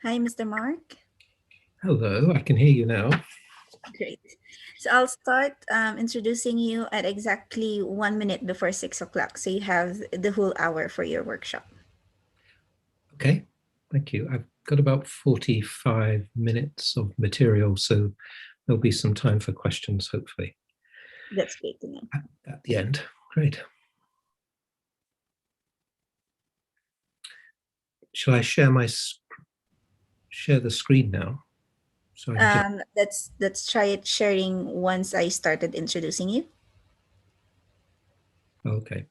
Hi, Mr. Mark. Hello, I can hear you now. Great. So I'll start introducing you at exactly 1 minute before 6 o'clock. So you have the whole hour for your workshop. Okay, thank you. I've got about 45 minutes of material, so there'll be some time for questions, hopefully, That's great to know. at the end. Great. Shall I share the screen now? So I can just, Let's try it sharing once I started introducing you. okay.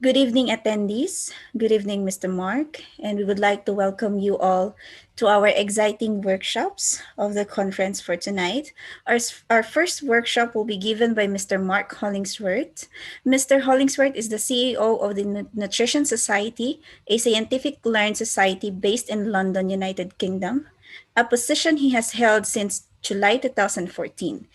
Good evening, attendees. Good evening, Mr. Mark. And we would like to welcome you all to our exciting workshops of the conference for tonight. Our first workshop will be given by Mr. Mark Hollingsworth. Mr. Hollingsworth is the CEO of the Nutrition Society, a scientific learned society based in London, United Kingdom, a position he has held since July 2014.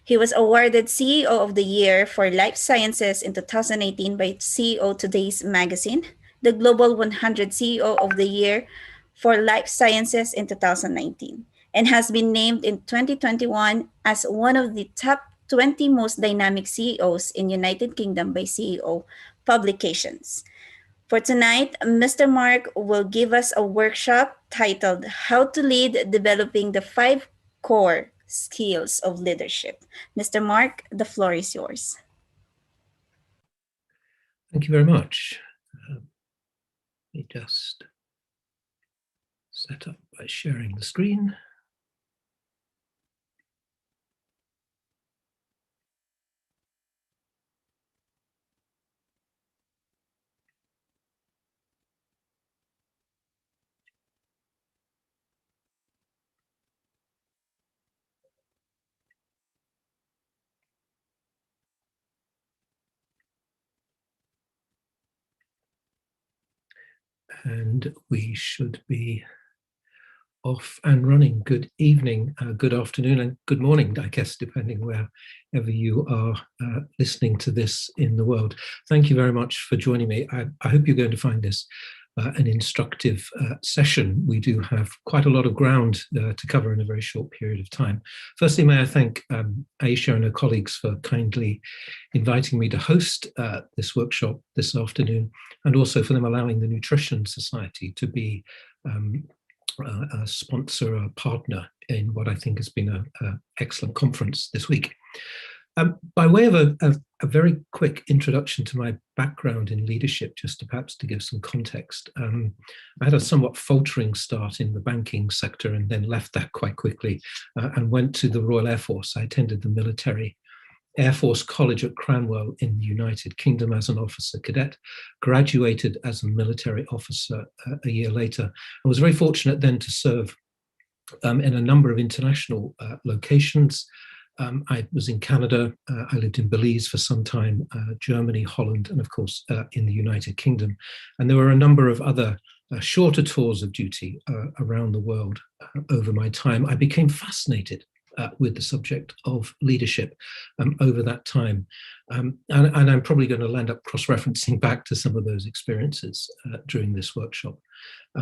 He was awarded CEO of the Year for Life Sciences in 2018 by CEO Today's Magazine, the Global 100 CEO of the Year for Life Sciences in 2019, and has been named in 2021 as one of the top 20 most dynamic CEOs in United Kingdom by CEO publications. For tonight, Mr. Mark will give us a workshop titled How to Lead Developing the Five Core Skills of Leadership. Mr. Mark, the floor is yours. Thank you very much. Let me just set up by sharing the screen. And we should be off and running. Good evening, good afternoon, and good morning, I guess, depending wherever you are listening to this in the world. Thank you very much for joining me. I hope you're going to find this an instructive session. We do have quite a lot of ground to cover in a very short period of time. Firstly, may I thank Aisha and her colleagues for kindly inviting me to host this workshop this afternoon, and also for them allowing the Nutrition Society to be a sponsor, a partner in what I think has been an excellent conference this week. By way of a very quick introduction to my background in leadership, just to perhaps to give some context, I had a somewhat faltering start in the banking sector and then left that quite quickly and went to the Royal Air Force. I attended the military Air Force College at Cranwell in the United Kingdom as an officer cadet, graduated as a military officer a year later, and was very fortunate then to serve in a number of international locations. I was in Canada, I lived in Belize for some time, Germany, Holland, and of course in the United Kingdom. And there were a number of other shorter tours of duty around the world over my time. I became fascinated with the subject of leadership over that time. And I'm probably going to land up cross-referencing back to some of those experiences during this workshop,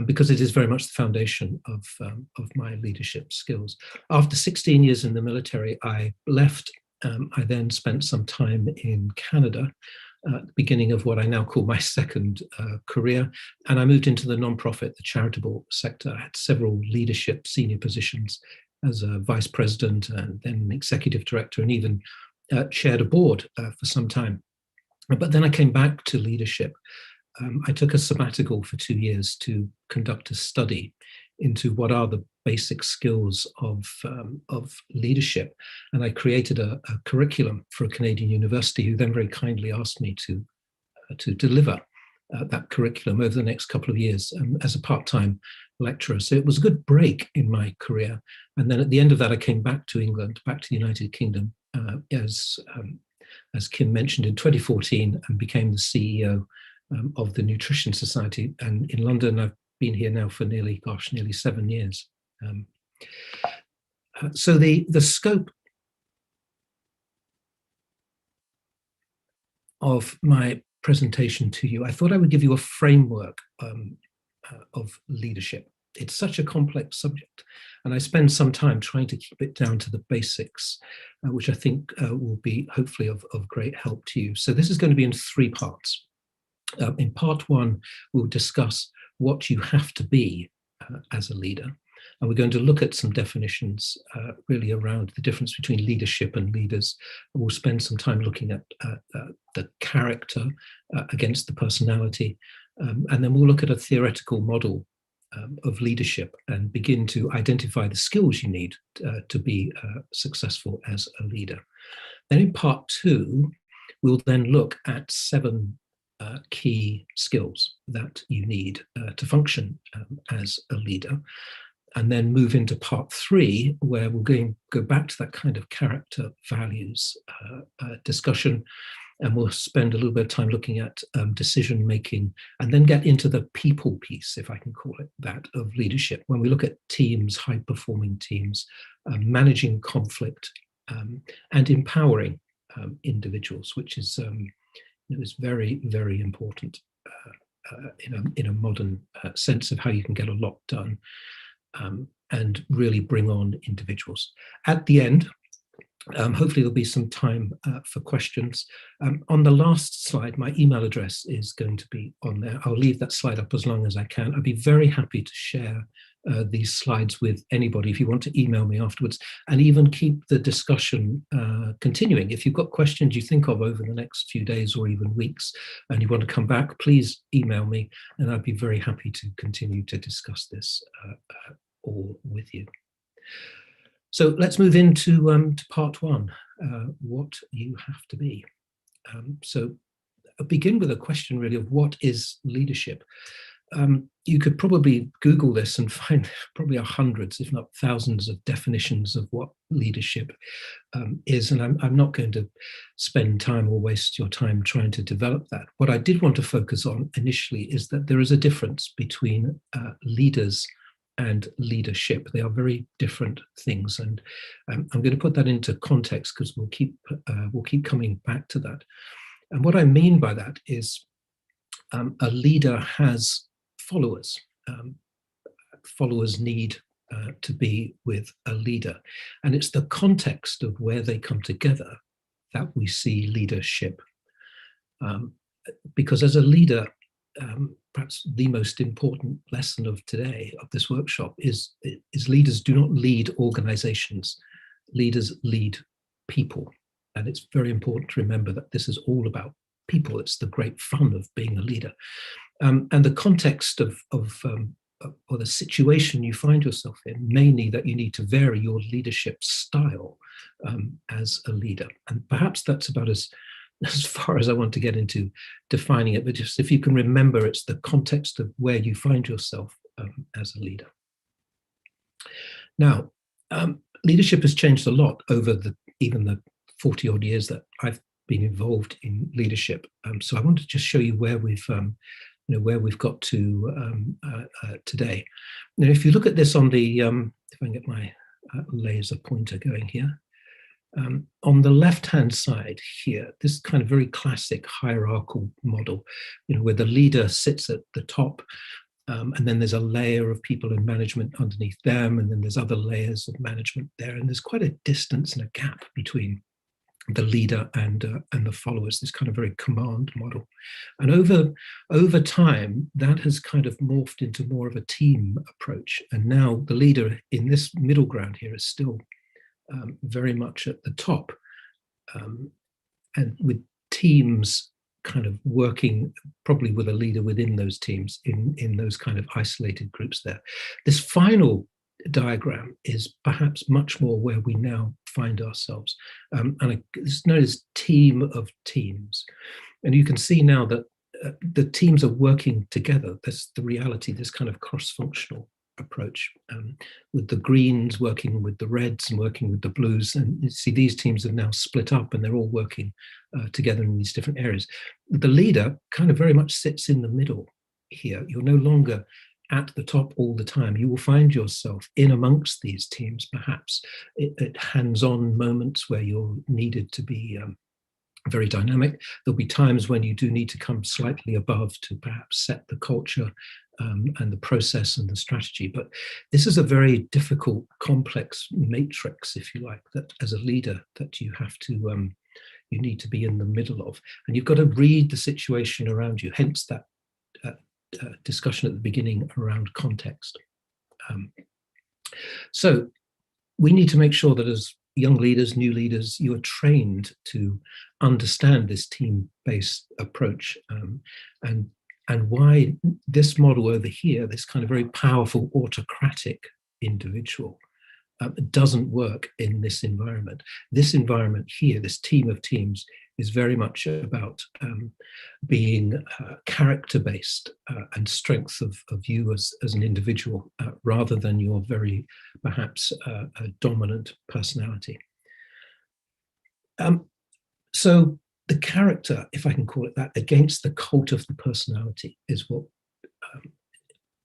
because it is very much the foundation of my leadership skills. After 16 years in the military, I left. I then spent some time in Canada, at the beginning of what I now call my second career. And I moved into the nonprofit, the charitable sector. I had several leadership senior positions as a vice president and then an executive director, and even chaired a board for some time. But then I came back to leadership. I took a sabbatical for 2 years to conduct a study into what are the basic skills of leadership. And I created a curriculum for a Canadian university, who then very kindly asked me to deliver that curriculum over the next couple of years as a part-time lecturer. So it was a good break in my career. And then at the end of that, I came back to England, back to the United Kingdom, as Kim mentioned, in 2014, and became the CEO of the Nutrition Society. And in London, I've been here now for nearly 7 years. So the scope of my presentation to you, I thought I would give you a framework of leadership. It's such a complex subject, and I spend some time trying to keep it down to the basics, which I think will be hopefully of great help to you. So this is going to be in 3 parts. In part 1, we'll discuss what you have to be as a leader. And we're going to look at some definitions really around the difference between leadership and leaders. And we'll spend some time looking at the character against the personality. And then we'll look at a theoretical model of leadership and begin to identify the skills you need to be successful as a leader. Then in part 2, we'll then look at 7 key skills that you need to function as a leader, and then move into part 3, where we'll go back to that kind of character values discussion, and we'll spend a little bit of time looking at decision making, and then get into the people piece, if I can call it that, of leadership. When we look at teams, high performing teams, managing conflict, and empowering individuals, which is very, very important in a modern sense of how you can get a lot done, and really bring on individuals. At the end, hopefully there'll be some time for questions. On the last slide, my email address is going to be on there. I'll leave that slide up as long as I can. I'd be very happy to share these slides with anybody if you want to email me afterwards, and even keep the discussion continuing. If you've got questions you think of over the next few days or even weeks and you want to come back, please email me, and I'd be very happy to continue to discuss this all with you. So let's move into to part 1, what you have to be. So I'll begin with a question really of what is leadership? You could probably Google this and find probably hundreds, if not thousands, of definitions of what leadership is. And I'm not going to spend time or waste your time trying to develop that. What I did want to focus on initially is that there is a difference between leaders and leadership. They are very different things, and I'm going to put that into context because we'll keep coming back to that. And what I mean by that is a leader has followers. Followers need to be with a leader, and it's the context of where they come together that we see leadership. Because as a leader, perhaps the most important lesson of today, of this workshop, is leaders do not lead organizations. Leaders lead people. And it's very important to remember that this is all about people. It's the great fun of being a leader. And the context of or the situation you find yourself in may need that you need to vary your leadership style as a leader. And perhaps that's about as far as I want to get into defining it, but just if you can remember, it's the context of where you find yourself as a leader. Now, leadership has changed a lot over even the 40 odd years that I've been involved in leadership. So I want to just show you where we've got to today. Now, if you look at this on the, if I can get my laser pointer going here, on the left-hand side here, this kind of very classic hierarchical model, where the leader sits at the top, and then there's a layer of people in management underneath them, and then there's other layers of management there, and there's quite a distance and a gap between the leader and the followers, this kind of very command model. And over time, that has kind of morphed into more of a team approach. And now the leader in this middle ground here is still very much at the top, and with teams kind of working probably with a leader within those teams in those kind of isolated groups there. This final diagram is perhaps much more where we now find ourselves, and it's known as team of teams. And you can see now that the teams are working together. That's the reality, this kind of cross-functional approach, with the greens working with the reds and working with the blues. And you see these teams have now split up and they're all working together in these different areas. The leader kind of very much sits in the middle here. You're no longer at the top all the time. You will find yourself in amongst these teams, perhaps at hands-on moments where you're needed to be very dynamic. There'll be times when you do need to come slightly above to perhaps set the culture and the process and the strategy. But this is a very difficult, complex matrix, if you like, that as a leader that you have to, you need to be in the middle of. And you've got to read the situation around you, hence that discussion at the beginning around context. So we need to make sure that as young leaders, new leaders, you are trained to understand this team-based approach, and why this model over here, this kind of very powerful autocratic individual, doesn't work in this environment. This environment here, this team of teams, is very much about being character-based and strength of you as an individual, rather than your very perhaps dominant personality. So the character, if I can call it that, against the cult of the personality is what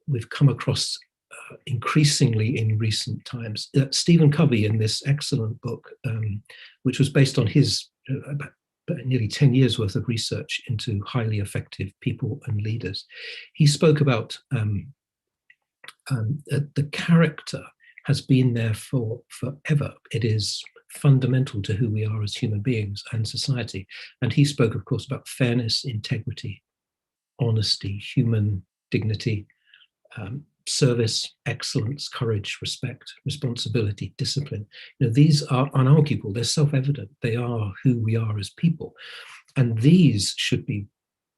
we've come across increasingly in recent times. Stephen Covey, in this excellent book, which was based on his about nearly 10 years worth of research into highly effective people and leaders, he spoke about the character has been there forever. It is fundamental to who we are as human beings and society. And he spoke, of course, about fairness, integrity, honesty, human dignity, service, excellence, courage, respect, responsibility, discipline. These are unarguable. They're self-evident. They are who we are as people. And these should be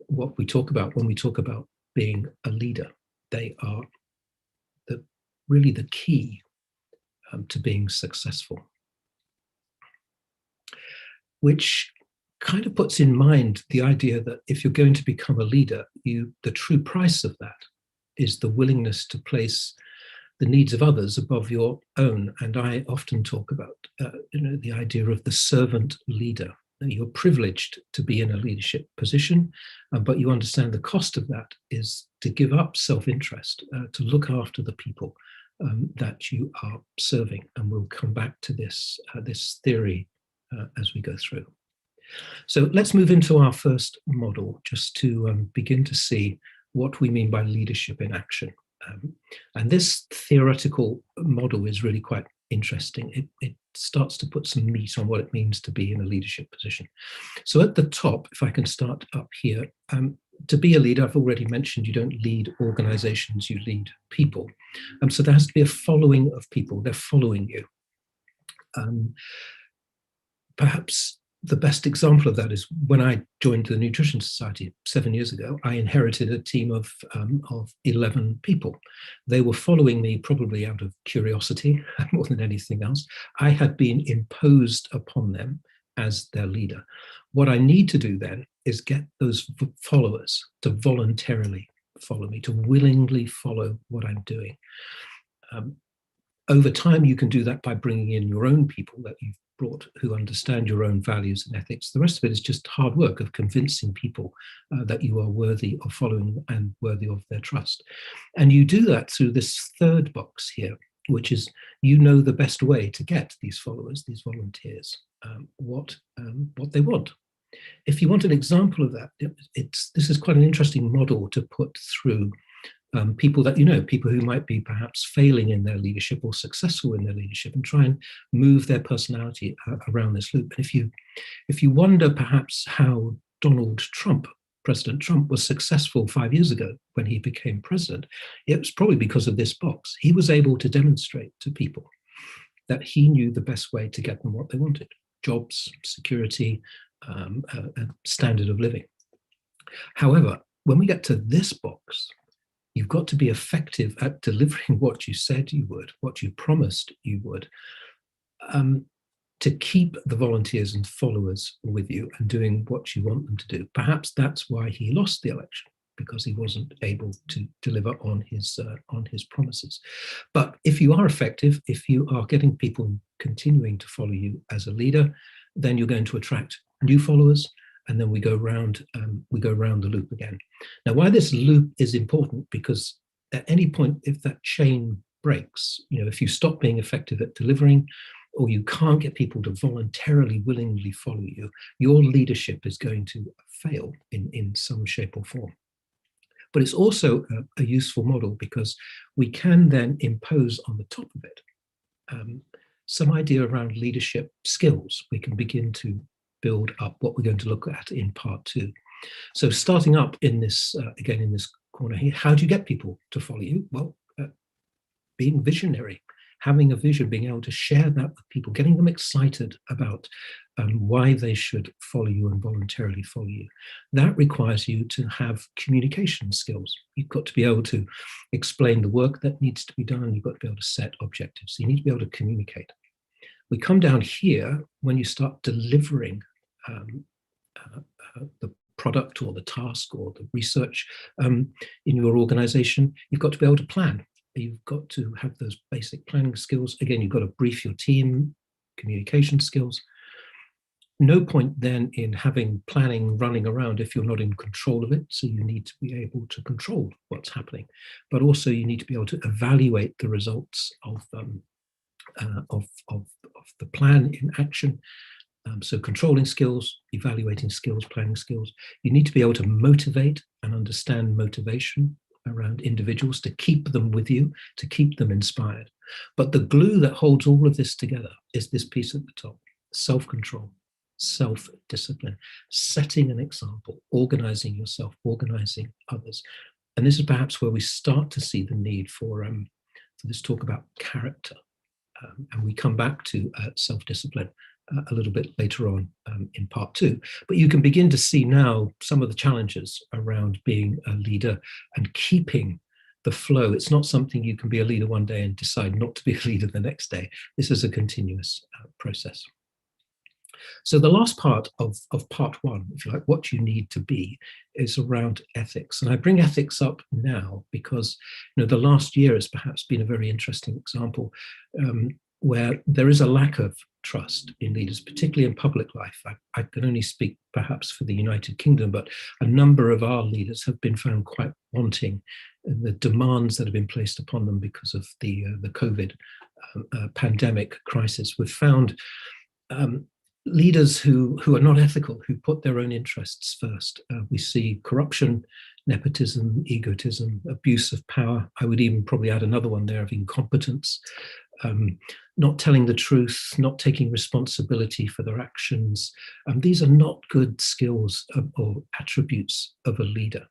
what we talk about when we talk about being a leader. They are really the key to being successful. Which kind of puts in mind the idea that if you're going to become a leader, the true price of that is the willingness to place the needs of others above your own. And I often talk about the idea of the servant leader. You're privileged to be in a leadership position, but you understand the cost of that is to give up self-interest, to look after the people that you are serving. And we'll come back to this theory as we go through. So let's move into our first model, just to begin to see what we mean by leadership in action. And this theoretical model is really quite interesting. It starts to put some meat on what it means to be in a leadership position. So at the top, if I can start up here, to be a leader, I've already mentioned, you don't lead organizations, you lead people. So there has to be a following of people. They're following you. Perhaps the best example of that is when I joined the Nutrition Society 7 years ago. I inherited a team of 11 people. They were following me probably out of curiosity more than anything else. I had been imposed upon them as their leader. What I need to do then is get those followers to voluntarily follow me, to willingly follow what I'm doing. Over time, you can do that by bringing in your own people that you've brought who understand your own values and ethics. The rest of it is just hard work of convincing people that you are worthy of following and worthy of their trust. And you do that through this third box here, which is you know the best way to get these followers, these volunteers, what they want. If you want an example of that, this is quite an interesting model to put through people that people who might be perhaps failing in their leadership or successful in their leadership, and try and move their personality around this loop. And if you wonder perhaps how President Trump was successful 5 years ago when he became president, it was probably because of this box. He was able to demonstrate to people that he knew the best way to get them what they wanted: jobs, security, a standard of living. However, when we get to this box, you've got to be effective at delivering what you said you would, what you promised you would, to keep the volunteers and followers with you and doing what you want them to do. Perhaps that's why he lost the election, because he wasn't able to deliver on his promises. But if you are effective, if you are getting people continuing to follow you as a leader, then you're going to attract new followers, and then we go round the loop again. Now, why this loop is important, because at any point, if that chain breaks, if you stop being effective at delivering, or you can't get people to voluntarily, willingly follow you, your leadership is going to fail in some shape or form. But it's also a useful model, because we can then impose on the top of it some idea around leadership skills. We can begin to build up what we're going to look at in part 2. So starting up in this, again, in this corner here, how do you get people to follow you? Well, being visionary, having a vision, being able to share that with people, getting them excited about why they should follow you and voluntarily follow you. That requires you to have communication skills. You've got to be able to explain the work that needs to be done. You've got to be able to set objectives. So you need to be able to communicate. We come down here when you start delivering the product or the task or the research in your organization, you've got to be able to plan. You've got to have those basic planning skills. Again, you've got to brief your team, communication skills. No point then in having planning running around if you're not in control of it. So you need to be able to control what's happening, but also you need to be able to evaluate the results of the plan in action. So controlling skills, evaluating skills, planning skills. You need to be able to motivate and understand motivation around individuals, to keep them with you, to keep them inspired. But the glue that holds all of this together is this piece at the top: self-control, self-discipline, setting an example, organizing yourself, organizing others. And this is perhaps where we start to see the need for this talk about character. And we come back to self-discipline a little bit later on in part 2. But you can begin to see now some of the challenges around being a leader and keeping the flow. It's not something you can be a leader one day and decide not to be a leader the next day. This is a continuous process. So the last part of part 1, if you like, what you need to be, is around ethics. And I bring ethics up now because the last year has perhaps been a very interesting example where there is a lack of trust in leaders, particularly in public life. I can only speak perhaps for the United Kingdom, but a number of our leaders have been found quite wanting in the demands that have been placed upon them because of the COVID pandemic crisis. We've found leaders who are not ethical, who put their own interests first. We see corruption, nepotism, egotism, abuse of power. I would even probably add another one there of incompetence, not telling the truth, not taking responsibility for their actions. These are not good skills or attributes of a leader.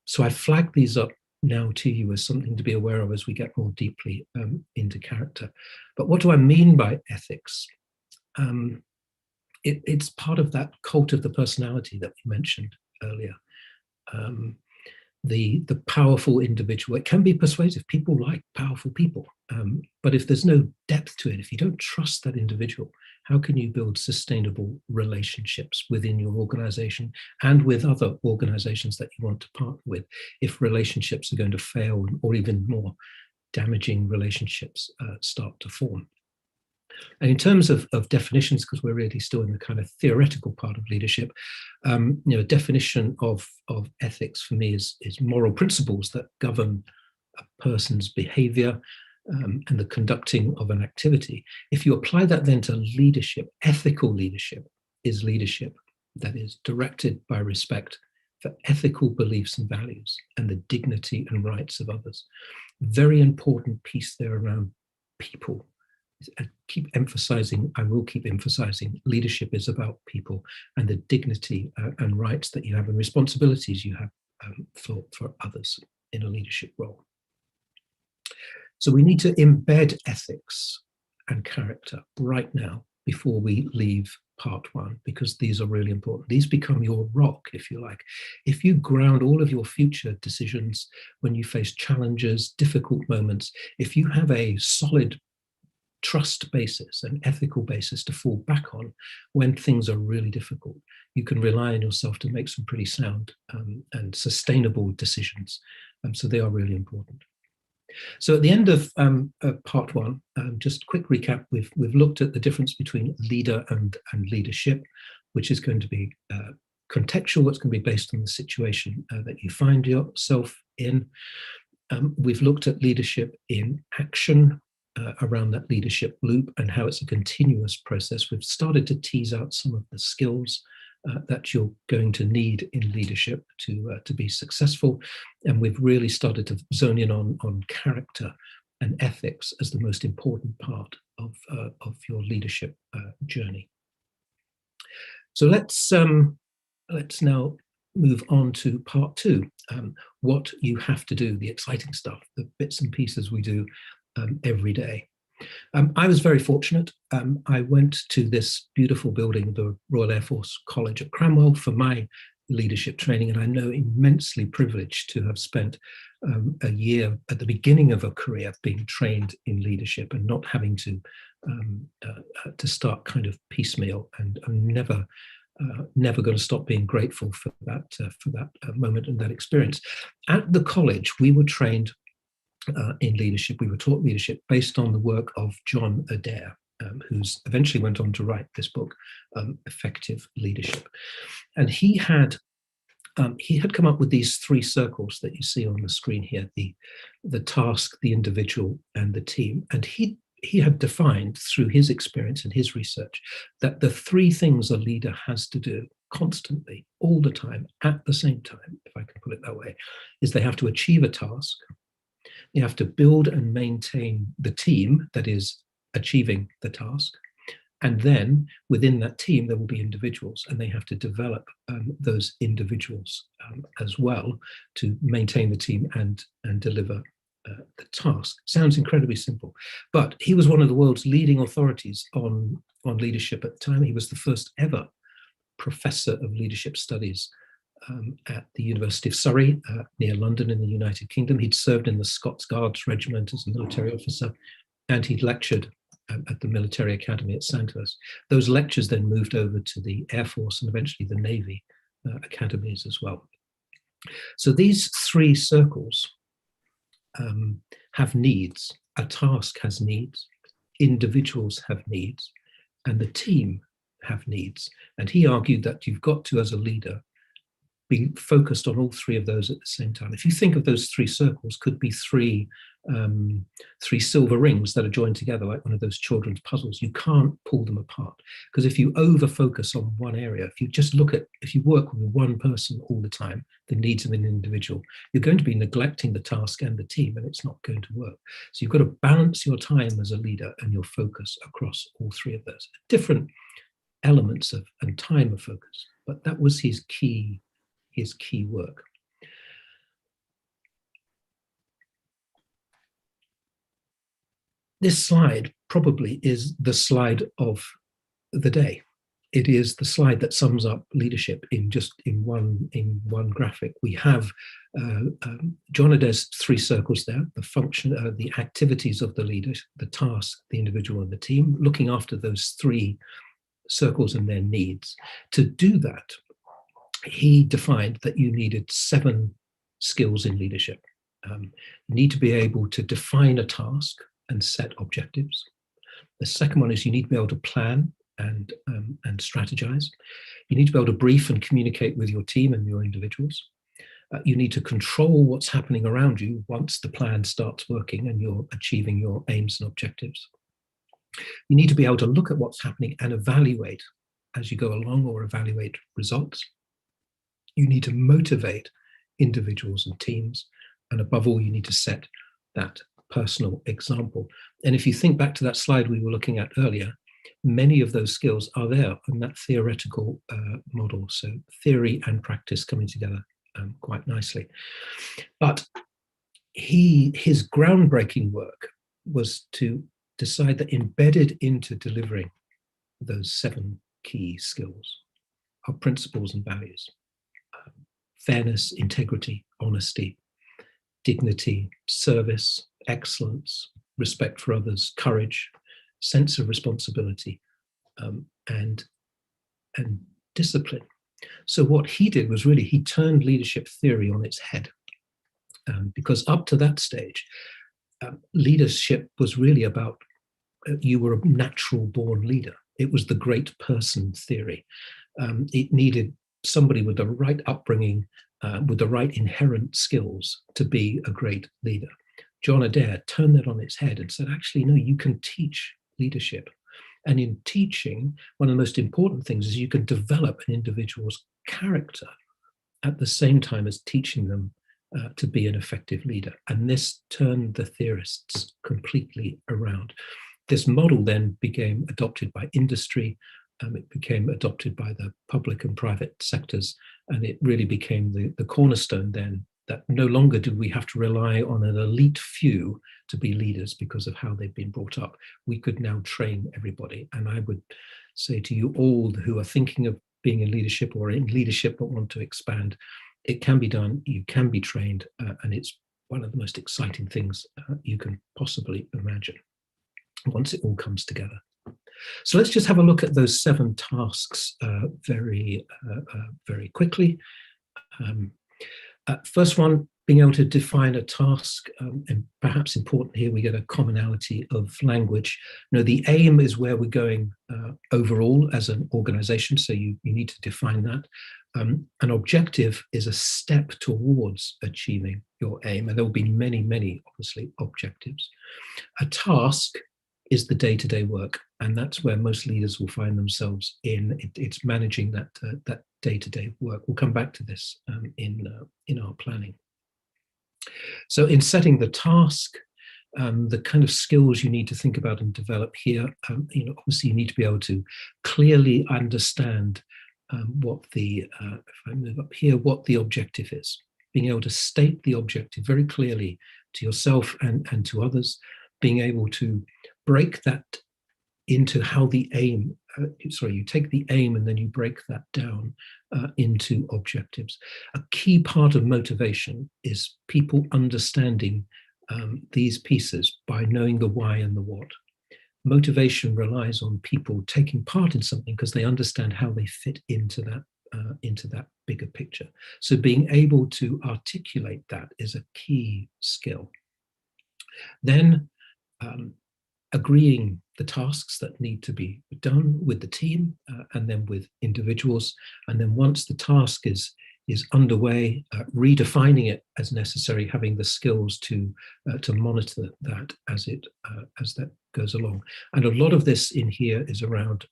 So I flag these up now to you as something to be aware of as we get more deeply into character. But what do I mean by ethics? It's part of that cult of the personality that we mentioned earlier. The powerful individual, it can be persuasive. People like powerful people. But if there's no depth to it, if you don't trust that individual, how can you build sustainable relationships within your organization and with other organizations that you want to partner with if relationships are going to fail, or even more damaging relationships start to form? And in terms of definitions, because we're really still in the kind of theoretical part of leadership, a definition of ethics for me is moral principles that govern a person's behavior and the conducting of an activity. If you apply that then to leadership, ethical leadership is leadership that is directed by respect for ethical beliefs and values and the dignity and rights of others. Very important piece there around people. I will keep emphasizing leadership is about people and the dignity and rights that you have and responsibilities you have for others in a leadership role. So we need to embed ethics and character right now before we leave part 1, because these are really important. These become your rock, if you like. If you ground all of your future decisions when you face challenges, difficult moments, if you have a solid trust basis, an ethical basis to fall back on when things are really difficult, you can rely on yourself to make some pretty sound and sustainable decisions. So they are really important. So at the end of part 1, just a quick recap, we've looked at the difference between leader and leadership, which is going to be contextual. It's going to be based on the situation that you find yourself in. We've looked at leadership in action, around that leadership loop and how it's a continuous process. We've started to tease out some of the skills that you're going to need in leadership to be successful. And we've really started to zone in on character and ethics as the most important part of your leadership journey. So let's now move on to part 2, what you have to do, the exciting stuff, the bits and pieces we do every day. I was very fortunate. I went to this beautiful building, the Royal Air Force College at Cranwell, for my leadership training, and I know immensely privileged to have spent a year at the beginning of a career being trained in leadership and not having to start kind of piecemeal and never never going to stop being grateful for that moment and that experience. At the college, we were trained in leadership. We were taught leadership based on the work of John Adair, who's eventually went on to write this book, Effective Leadership. And he had come up with these three circles that you see on the screen here: the task, the individual, and the team. And he had defined through his experience and his research that the three things a leader has to do constantly, all the time, at the same time, if I can put it that way, is they have to achieve a task, they have to build and maintain the team that is achieving the task, and then within that team, there will be individuals, and they have to develop those individuals as well to maintain the team and deliver the task. Sounds incredibly simple, but he was one of the world's leading authorities on leadership at the time. He was the first ever professor of leadership studies at the University of Surrey, near London in the United Kingdom. He'd served in the Scots Guards Regiment as a military officer, and he'd lectured at the Military Academy at Sandhurst. Those lectures then moved over to the Air Force and eventually the Navy academies as well. So these three circles have needs. A task has needs, individuals have needs, and the team have needs. And he argued that you've got to, as a leader, be focused on all three of those at the same time. If you think of those three circles, could be three silver rings that are joined together like one of those children's puzzles. You can't pull them apart, because if you over focus on one area, if you work with one person all the time, the needs of an individual, you're going to be neglecting the task and the team, and it's not going to work. So you've got to balance your time as a leader and your focus across all three of those different elements of and time of focus. But that was his key work. This slide probably is the slide of the day. It is the slide that sums up leadership in one graphic. We have John Adair's three circles there: the function, the activities of the leader, the task, the individual, and the team, looking after those three circles and their needs. To do that, he defined that you needed 7 skills in leadership. You need to be able to define a task and set objectives. The second one is you need to be able to plan and strategize. You need to be able to brief and communicate with your team and your individuals. You need to control what's happening around you once the plan starts working and you're achieving your aims and objectives. You need to be able to look at what's happening and evaluate as you go along, or evaluate results. You need to motivate individuals and teams. And above all, you need to set that personal example. And if you think back to that slide we were looking at earlier, many of those skills are there in that theoretical model. So theory and practice coming together quite nicely. But his groundbreaking work was to decide that embedded into delivering those 7 key skills are principles and values: fairness, integrity, honesty, dignity, service, excellence, respect for others, courage, sense of responsibility, and discipline. So what he did was really, he turned leadership theory on its head, because up to that stage, leadership was really about you were a natural born leader. It was the great person theory. It needed somebody with the right upbringing, with the right inherent skills to be a great leader. John Adair turned that on its head and said, actually, no, you can teach leadership. And in teaching, one of the most important things is you can develop an individual's character at the same time as teaching them to be an effective leader. And this turned the theorists completely around. This model then became adopted by industry. It became adopted by the public and private sectors, and it really became the cornerstone then, that no longer do we have to rely on an elite few to be leaders because of how they've been brought up. We could now train everybody. And I would say to you all who are thinking of being in leadership or in leadership but want to expand, it can be done, you can be trained, and it's one of the most exciting things you can possibly imagine once it all comes together. So let's just have a look at those 7 tasks very quickly. First one, being able to define a task, and perhaps important here, we get a commonality of language. The aim is where we're going overall as an organization, so you need to define that. An objective is a step towards achieving your aim, and there will be many, many, obviously, objectives. A task is the day-to-day work, and that's where most leaders will find themselves in. It's managing that day-to-day work. We'll come back to this in our planning. So in setting the task, the kind of skills you need to think about and develop here, obviously you need to be able to clearly understand what the, if I move up here, what the objective is. Being able to state the objective very clearly to yourself and to others, being able to break that into how the aim, you take the aim and then you break that down into objectives. A key part of motivation is people understanding these pieces by knowing the why and the what. Motivation relies on people taking part in something because they understand how they fit into that bigger picture. So being able to articulate that is a key skill. Then agreeing the tasks that need to be done with the team and then with individuals. And then once the task is underway, redefining it as necessary, having the skills to monitor that as that goes along. And a lot of this in here is around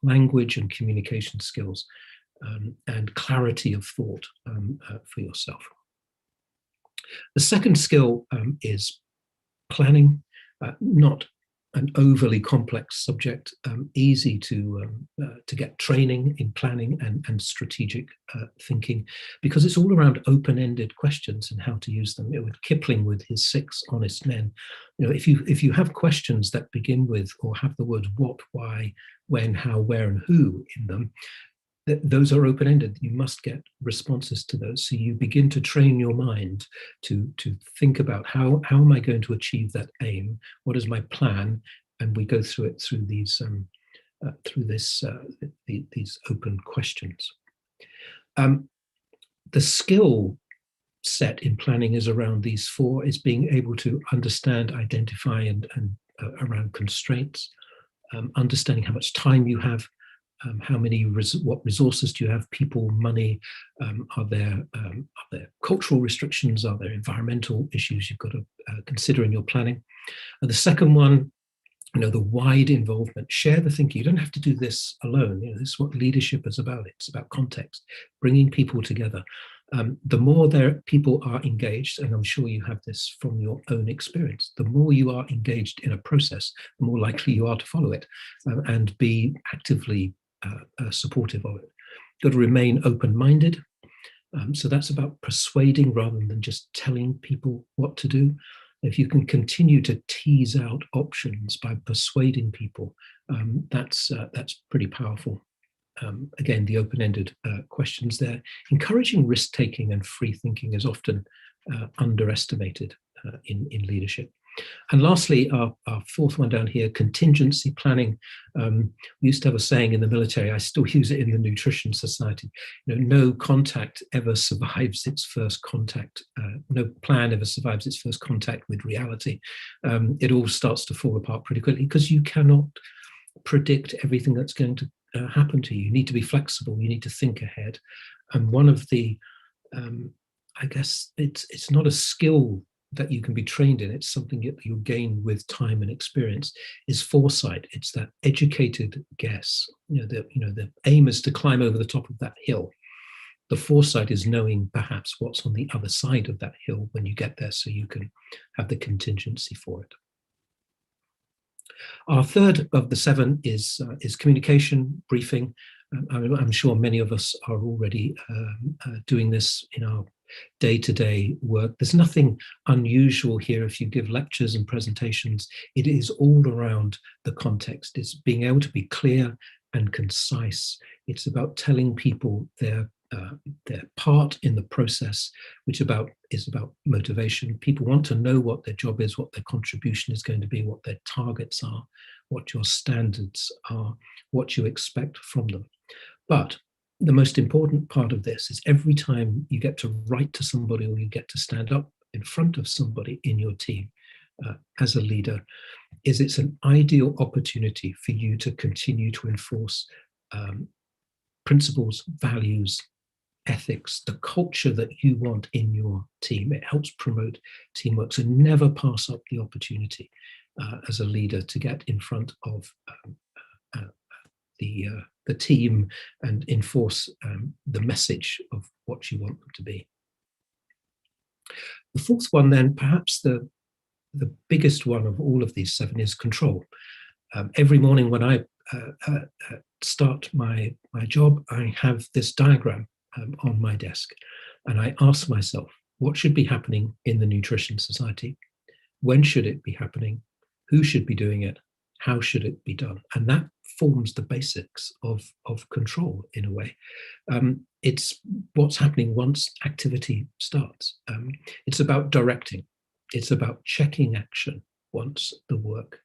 language and communication skills and clarity of thought for yourself. The second skill is planning, not an overly complex subject, easy to get training in planning and strategic thinking, because it's all around open-ended questions and how to use them. With Kipling, with his 6 honest men, if you have questions that begin with or have the words what, why, when, how, where, and who in them, those are open-ended. You must get responses to those. So you begin to train your mind to think about how am I going to achieve that aim? What is my plan? And we go through it through these these open questions. The skill set in planning is around these 4: is being able to understand, identify, and around constraints, understanding how much time you have. What resources do you have? People, money. Are there cultural restrictions? Are there environmental issues you've got to consider in your planning? And the second one, the wide involvement. Share the thinking. You don't have to do this alone. This is what leadership is about. It's about context, bringing people together. The more people are engaged, and I'm sure you have this from your own experience, the more you are engaged in a process, the more likely you are to follow it and be actively supportive of it. Got to remain open-minded. So that's about persuading rather than just telling people what to do. If you can continue to tease out options by persuading people, that's pretty powerful. Again, the open-ended questions there. Encouraging risk-taking and free thinking is often underestimated in leadership. And lastly, our 4th one down here, contingency planning. We used to have a saying in the military, I still use it in the Nutrition Society, no contact ever survives its first contact. No plan ever survives its first contact with reality. It all starts to fall apart pretty quickly because you cannot predict everything that's going to happen to you. You need to be flexible. You need to think ahead. And one of the, I guess it's not a skill that you can be trained in, it's something that you gain with time and experience, is foresight. It's that educated guess. The aim is to climb over the top of that hill. The foresight is knowing perhaps what's on the other side of that hill when you get there, so you can have the contingency for it. Our 3rd of the 7 is communication, briefing. I'm sure many of us are already doing this in our day-to-day work. There's nothing unusual here if you give lectures and presentations. It is all around the context. It's being able to be clear and concise. It's about telling people their their part in the process, which is about motivation. People want to know what their job is, what their contribution is going to be, what their targets are, what your standards are, what you expect from them. But the most important part of this is every time you get to write to somebody or you get to stand up in front of somebody in your team as a leader, it's an ideal opportunity for you to continue to enforce principles, values, ethics, the culture that you want in your team. It helps promote teamwork. So never pass up the opportunity as a leader to get in front of the team and enforce the message of what you want them to be. The fourth one, then, perhaps the biggest one of all of these 7 is control. Every morning when I start my job, I have this diagram on my desk, and I ask myself, what should be happening in the Nutrition Society? When should it be happening? Who should be doing it? How should it be done? And that forms the basics of control in a way. It's what's happening once activity starts. It's about directing. It's about checking action once the work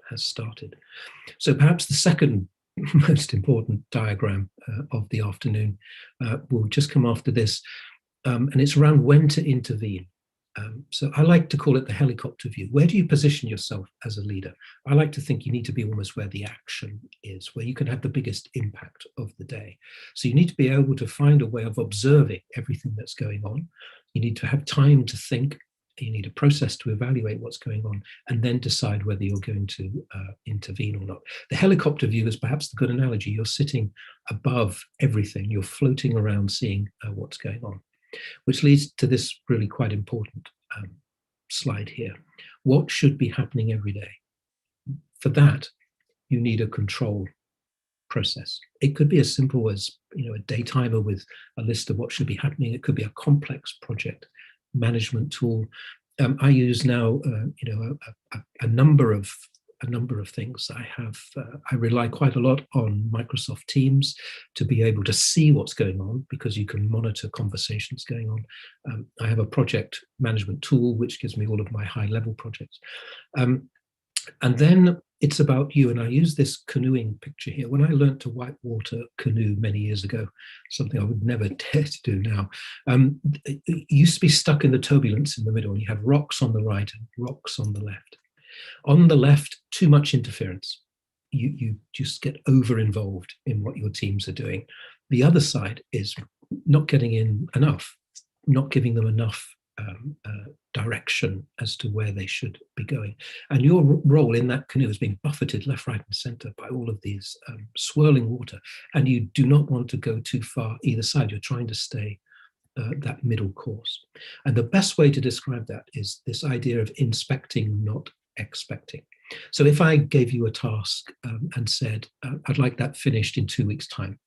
has started. So perhaps the second most important diagram of the afternoon will just come after this, and it's around when to intervene. So I like to call it the helicopter view. Where do you position yourself as a leader? I like to think you need to be almost where the action is, where you can have the biggest impact of the day. So you need to be able to find a way of observing everything that's going on. You need to have time to think. You need a process to evaluate what's going on and then decide whether you're going to intervene or not. The helicopter view is perhaps the good analogy. You're sitting above everything. You're floating around seeing what's going on, which leads to this really quite important slide here. What should be happening every day? For that, you need a control process. It could be as simple as a day timer with a list of what should be happening. It could be a complex project management tool. I use now, a number of things. I rely quite a lot on Microsoft Teams to be able to see what's going on because you can monitor conversations going on. I have a project management tool which gives me all of my high-level projects. And then it's about you. And I use this canoeing picture here. When I learned to whitewater canoe many years ago, something I would never dare to do now, it used to be stuck in the turbulence in the middle, and you have rocks on the right and rocks on the left. On the left, too much interference. You just get over-involved in what your teams are doing. The other side is not getting in enough, not giving them enough direction as to where they should be going. And your role in that canoe is being buffeted left, right, and center by all of these swirling water. And you do not want to go too far either side. You're trying to stay that middle course. And the best way to describe that is this idea of inspecting, not expecting. So if I gave you a task and said, I'd like that finished in 2 weeks' time,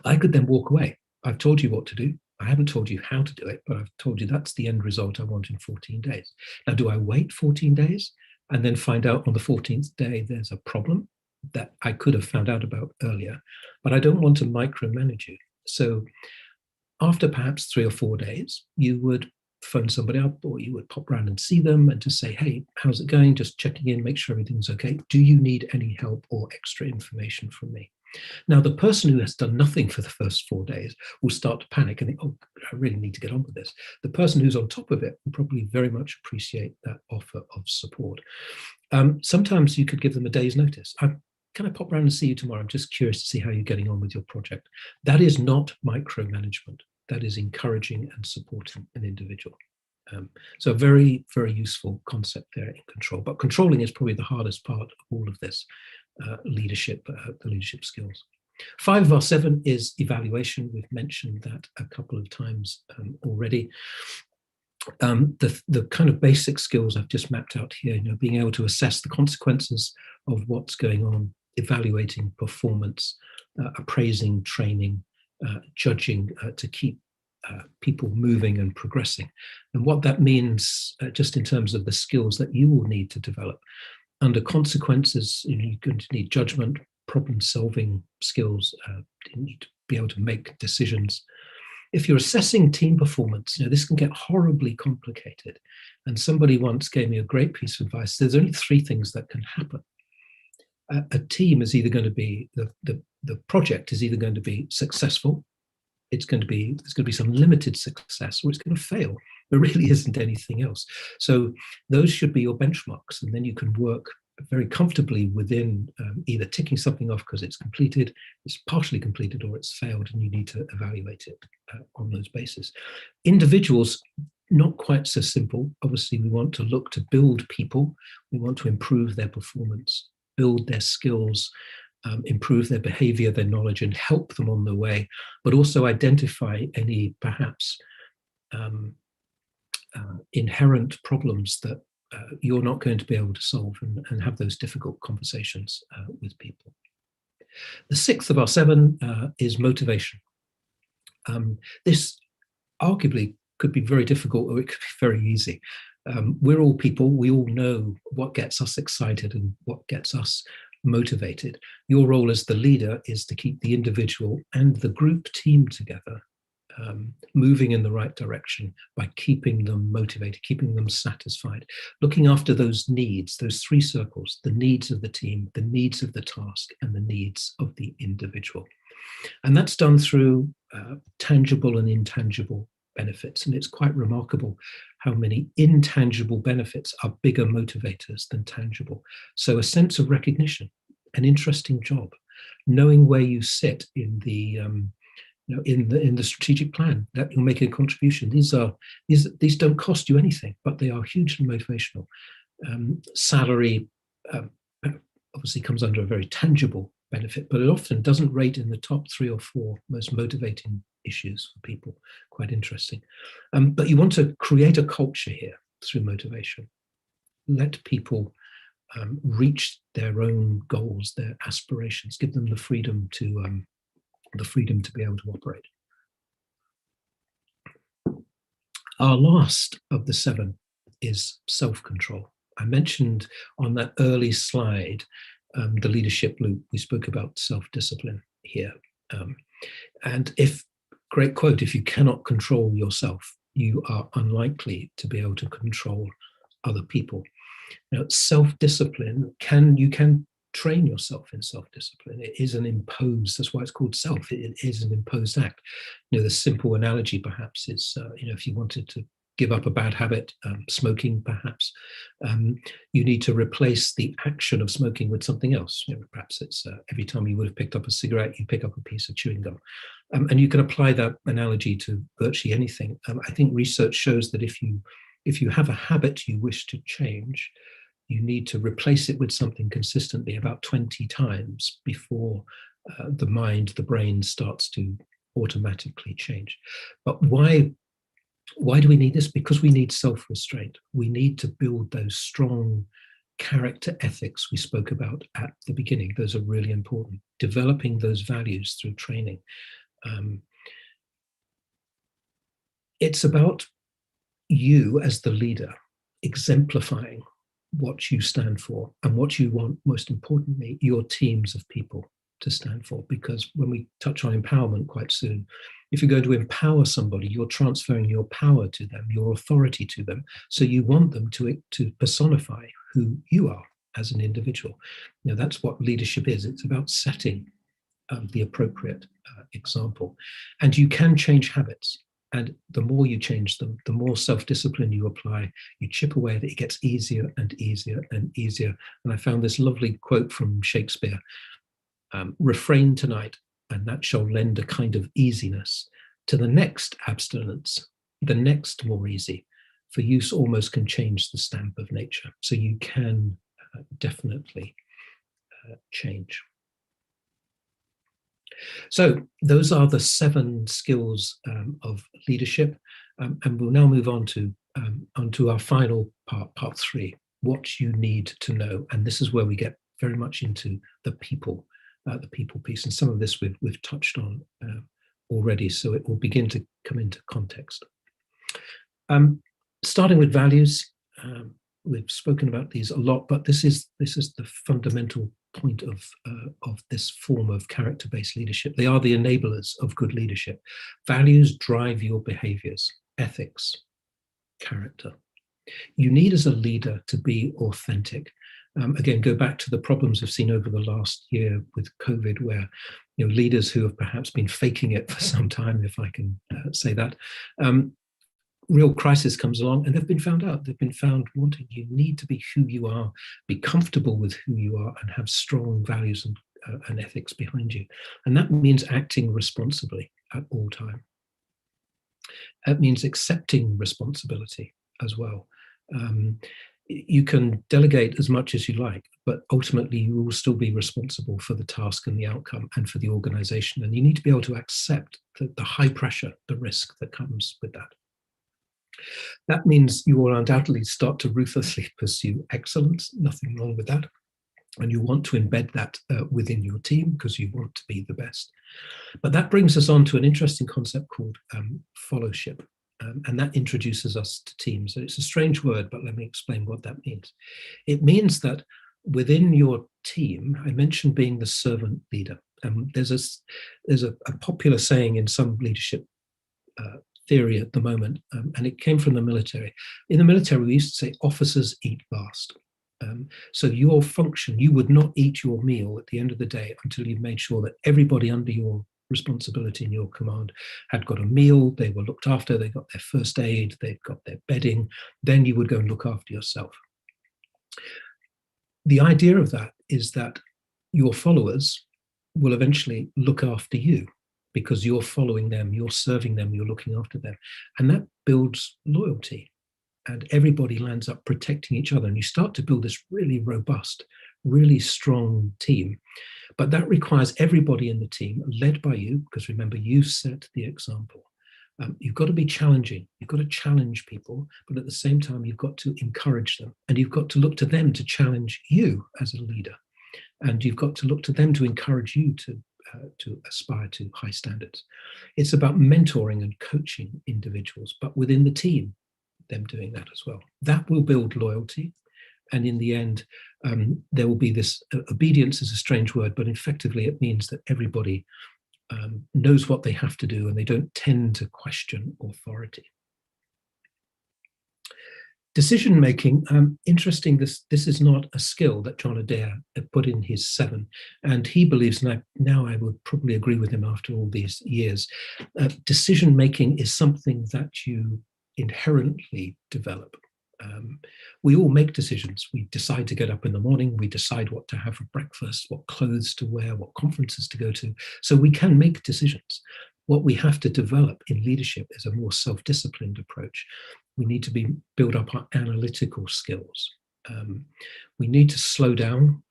I could then walk away. I've told you what to do. I haven't told you how to do it, but I've told you that's the end result I want in 14 days. Now, do I wait 14 days and then find out on the 14th day there's a problem that I could have found out about earlier? But I don't want to micromanage you. So after perhaps 3 or 4 days, you would phone somebody up or you would pop around and see them and just say, hey, how's it going? Just checking in, make sure everything's okay. Do you need any help or extra information from me? Now, the person who has done nothing for the first 4 days will start to panic and think, oh, I really need to get on with this. The person who's on top of it will probably very much appreciate that offer of support. Sometimes you could give them a day's notice. Can I pop around and see you tomorrow? I'm just curious to see how you're getting on with your project. That is not micromanagement. That is encouraging and supporting an individual. So a very, very useful concept there in control. But controlling is probably the hardest part of all of this. Leadership, the leadership skills. 5 of our 7 is evaluation. We've mentioned that a couple of times already. The kind of basic skills I've just mapped out here, being able to assess the consequences of what's going on, evaluating performance, appraising, training, judging to keep people moving and progressing. And what that means just in terms of the skills that you will need to develop. Under consequences, you're going to need judgment, problem-solving skills. You need be able to make decisions. If you're assessing team performance, this can get horribly complicated. And somebody once gave me a great piece of advice. There's only three things that can happen. A team is either going to be, the project is either going to be successful, there's going to be some limited success, or it's going to fail. There really isn't anything else. So those should be your benchmarks, and then you can work very comfortably within either ticking something off because it's completed, it's partially completed, or it's failed, and you need to evaluate it on those bases. Individuals, not quite so simple. Obviously, we want to look to build people. We want to improve their performance, build their skills, improve their behavior, their knowledge, and help them on the way, but also identify any perhaps inherent problems that you're not going to be able to solve, and have those difficult conversations with people. The sixth of our seven is motivation. This arguably could be very difficult, or it could be very easy. We're all people. We all know what gets us excited and what gets us motivated. Your role as the leader is to keep the individual and the group team together, moving in the right direction by keeping them motivated, keeping them satisfied, looking after those needs, those three circles: the needs of the team, the needs of the task, and the needs of the individual. And that's done through tangible and intangible benefits. And it's quite remarkable how many intangible benefits are bigger motivators than tangible. So a sense of recognition, an interesting job, knowing where you sit in the in the strategic plan, that you're making a contribution. These don't cost you anything, but they are hugely motivational. Salary obviously comes under a very tangible benefit, but it often doesn't rate in the top 3 or 4 most motivating issues for people. Quite interesting. But you want to create a culture here through motivation. Let people reach their own goals, their aspirations. Give them the freedom to be able to operate. Our last of the 7 is self-control. I mentioned on that early slide the leadership loop. We spoke about self-discipline here. And great quote, if you cannot control yourself, you are unlikely to be able to control other people. Now, self-discipline, you can train yourself in self-discipline. It is an imposed, that's why it's called self. It is an imposed act. The simple analogy perhaps is, if you wanted to give up a bad habit, smoking perhaps, you need to replace the action of smoking with something else. Perhaps it's every time you would have picked up a cigarette, you pick up a piece of chewing gum. And you can apply that analogy to virtually anything. I think research shows that if you have a habit you wish to change, you need to replace it with something consistently about 20 times before the brain starts to automatically change. But why do we need this? Because we need self-restraint. We need to build those strong character ethics we spoke about at the beginning. Those are really important. Developing those values through training. It's about you as the leader exemplifying what you stand for and what you want, most importantly, your teams of people to stand for. Because when we touch on empowerment quite soon, if you're going to empower somebody, you're transferring your power to them, your authority to them. So you want them to personify who you are as an individual. That's what leadership is. It's about setting the appropriate example. And you can change habits. And the more you change them, the more self-discipline you apply, you chip away at it, it gets easier and easier and easier. And I found this lovely quote from Shakespeare: refrain tonight, and that shall lend a kind of easiness to the next abstinence, the next more easy, for use almost can change the stamp of nature. So you can definitely change. So those are the 7 skills of leadership, and we'll now move on to onto our final part 3, what you need to know. And this is where we get very much into the people piece, and some of this we've touched on already, so it will begin to come into context. Starting with values, we've spoken about these a lot, but this is the fundamental point of this form of character-based leadership. They are the enablers of good leadership. Values drive your behaviors, ethics, character. You need, as a leader, to be authentic. Again, go back to the problems we've seen over the last year with COVID, where leaders who have perhaps been faking it for some time, if I can say that, real crisis comes along and they've been found out. They've been found wanting. You need to be who you are, be comfortable with who you are, and have strong values and ethics behind you. And that means acting responsibly at all time. That means accepting responsibility as well. You can delegate as much as you like, but ultimately you will still be responsible for the task and the outcome and for the organization. And you need to be able to accept the high pressure, the risk that comes with that. That means you will undoubtedly start to ruthlessly pursue excellence. Nothing wrong with that. And you want to embed that within your team because you want to be the best. But that brings us on to an interesting concept called Followship. And that introduces us to teams. So it's a strange word, but let me explain what that means. It means that within your team, I mentioned being the servant leader. There's a popular saying in some leadership theory at the moment, and it came from the military. In the military, we used to say officers eat last. So your function, you would not eat your meal at the end of the day until you made sure that everybody under your responsibility in your command had got a meal, they were looked after, they got their first aid, they've got their bedding. Then you would go and look after yourself. The idea of that is that your followers will eventually look after you because you're following them, you're serving them, you're looking after them. And that builds loyalty. And everybody lands up protecting each other. And you start to build this really robust, really strong team. But that requires everybody in the team, led by you, because remember, you set the example. You've got to be challenging. You've got to challenge people, but at the same time, you've got to encourage them. And you've got to look to them to challenge you as a leader. And you've got to look to them to encourage you to aspire to high standards. It's about mentoring and coaching individuals, but within the team, them doing that as well. That will build loyalty. And in the end, there will be this obedience is a strange word, but effectively it means that everybody knows what they have to do and they don't tend to question authority. Decision making, interesting, this is not a skill that John Adair put in his 7. And he believes, and now I would probably agree with him after all these years, decision making is something that you inherently develop. We all make decisions. We decide to get up in the morning. We decide what to have for breakfast, what clothes to wear, what conferences to go to. So we can make decisions. What we have to develop in leadership is a more self-disciplined approach. We need to build up our analytical skills. We need to slow down.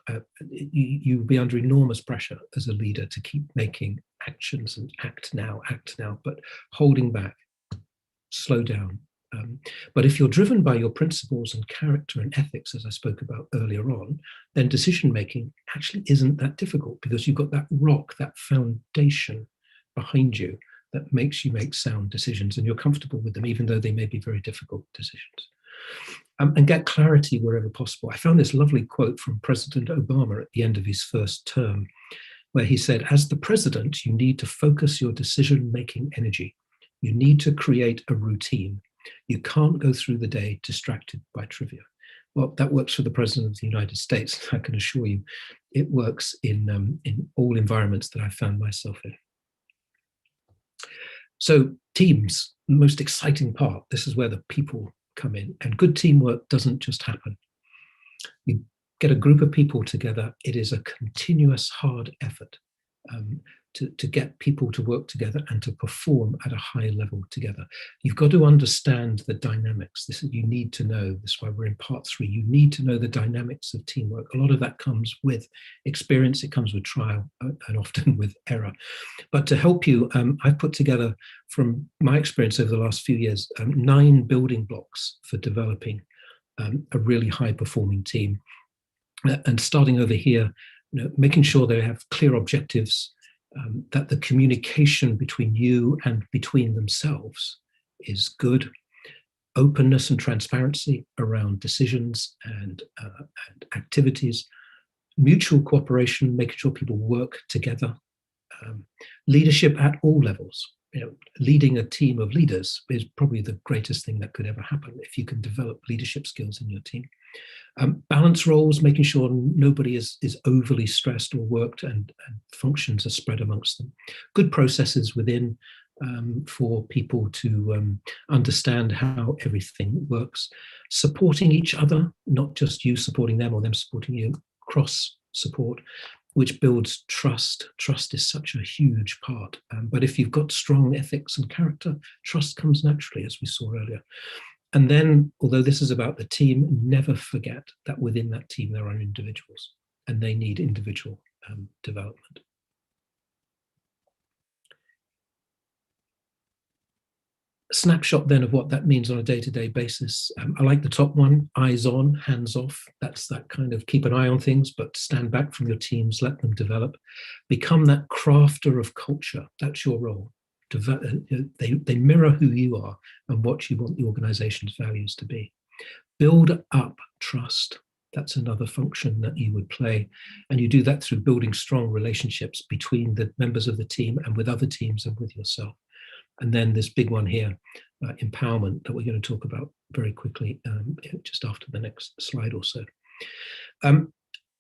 You'll be under enormous pressure as a leader to keep making actions and act now, but holding back, slow down. But if you're driven by your principles and character and ethics, as I spoke about earlier on, then decision-making actually isn't that difficult because you've got that rock, that foundation behind you that makes you make sound decisions and you're comfortable with them, even though they may be very difficult decisions. And get clarity wherever possible. I found this lovely quote from President Obama at the end of his first term, where he said, as the president, you need to focus your decision-making energy. You need to create a routine. You can't go through the day distracted by trivia. Well, that works for the President of the United States. I can assure you it works in all environments that I've found myself in. So teams, the most exciting part, this is where the people come in. And good teamwork doesn't just happen. You get a group of people together. It is a continuous hard effort to get people to work together and to perform at a high level together. You've got to understand the dynamics. You need to know, this is why we're in part 3, you need to know the dynamics of teamwork. A lot of that comes with experience, it comes with trial and often with error. But to help you, I've put together, from my experience over the last few years, 9 building blocks for developing a really high performing team. And starting over here, making sure they have clear objectives, that the communication between you and between themselves is good, openness and transparency around decisions and activities, mutual cooperation, making sure people work together, leadership at all levels. Leading a team of leaders is probably the greatest thing that could ever happen if you can develop leadership skills in your team. Balance roles, making sure nobody is overly stressed or worked, and functions are spread amongst them. Good processes within for people to understand how everything works. Supporting each other, not just you supporting them or them supporting you, cross support, which builds trust. Trust is such a huge part. But if you've got strong ethics and character, trust comes naturally, as we saw earlier. And then, although this is about the team, never forget that within that team there are individuals, and they need individual development. Snapshot then of what that means on a day-to-day basis. I like the top one, eyes on, hands off. That's that kind of keep an eye on things, but stand back from your teams, let them develop. Become that crafter of culture. That's your role. They mirror who you are and what you want the organization's values to be. Build up trust. That's another function that you would play. And you do that through building strong relationships between the members of the team and with other teams and with yourself. And then this big one here, empowerment, that we're going to talk about very quickly just after the next slide or so.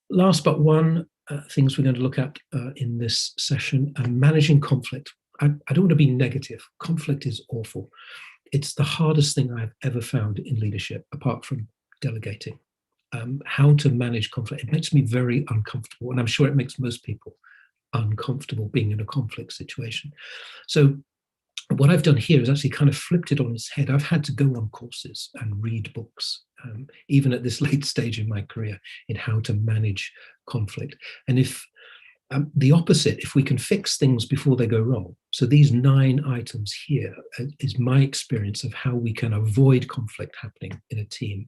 Last but one, things we're going to look at in this session, managing conflict. I don't want to be negative. Conflict is awful. It's the hardest thing I've ever found in leadership, apart from delegating. How to manage conflict. It makes me very uncomfortable, and I'm sure it makes most people uncomfortable being in a conflict situation. So what I've done here is actually kind of flipped it on its head. I've had to go on courses and read books, even at this late stage in my career, in how to manage conflict. And if the opposite, if we can fix things before they go wrong. So these 9 items here is my experience of how we can avoid conflict happening in a team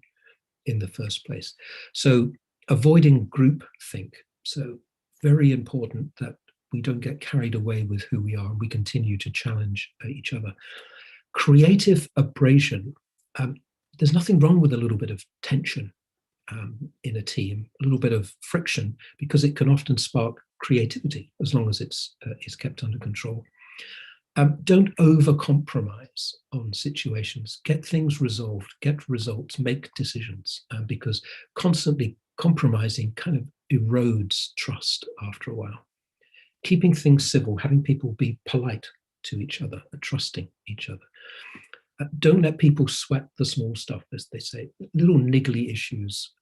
in the first place. So avoiding groupthink. So very important that we don't get carried away with who we are and we continue to challenge each other. Creative abrasion. There's nothing wrong with a little bit of tension in a team, a little bit of friction, because it can often spark creativity as long as it's is kept under control. Don't over-compromise on situations. Get things resolved, get results, make decisions, because constantly compromising kind of erodes trust after a while. Keeping things civil, having people be polite to each other, trusting each other. Don't let people sweat the small stuff, as they say. Little niggly issues,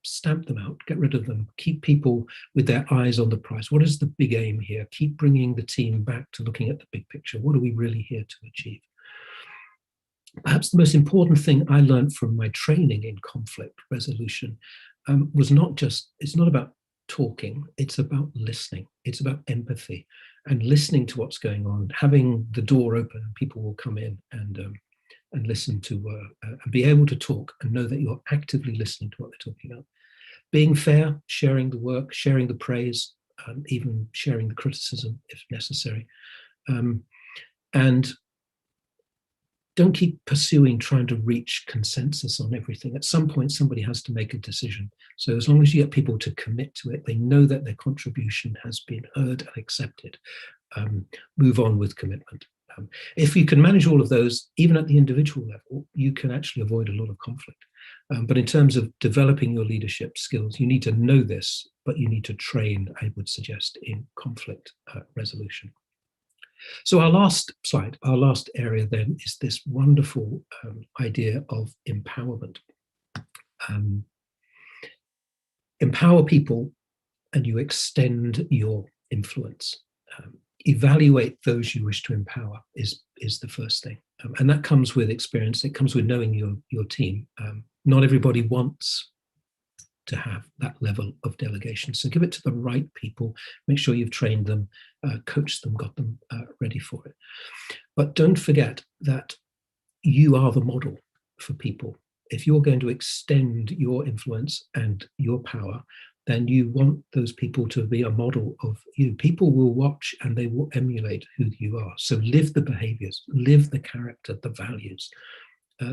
stamp them out, get rid of them. Keep people with their eyes on the prize. What is the big aim here? Keep bringing the team back to looking at the big picture. What are we really here to achieve? Perhaps the most important thing I learned from my training in conflict resolution was it's not about talking, it's about listening. It's about empathy and listening to what's going on, having the door open and people will come in and listen to and be able to talk and know that you're actively listening to what they're talking about. Being fair, sharing the work, sharing the praise, even sharing the criticism if necessary. And don't keep trying to reach consensus on everything. At some point, somebody has to make a decision. So as long as you get people to commit to it, they know that their contribution has been heard and accepted. Move on with commitment. If you can manage all of those, even at the individual level, you can actually avoid a lot of conflict. But in terms of developing your leadership skills, you need to know this, but you need to train, I would suggest, in conflict resolution. So our last slide, our last area then is this wonderful idea of empowerment. Empower people and you extend your influence. Evaluate those you wish to empower is the first thing. And that comes with experience. It comes with knowing your team. Not everybody wants to have that level of delegation. So give it to the right people, make sure you've trained them, coached them, got them ready for it. But don't forget that you are the model for people. If you're going to extend your influence and your power, then you want those people to be a model of you. People will watch and they will emulate who you are. So live the behaviors, live the character, the values,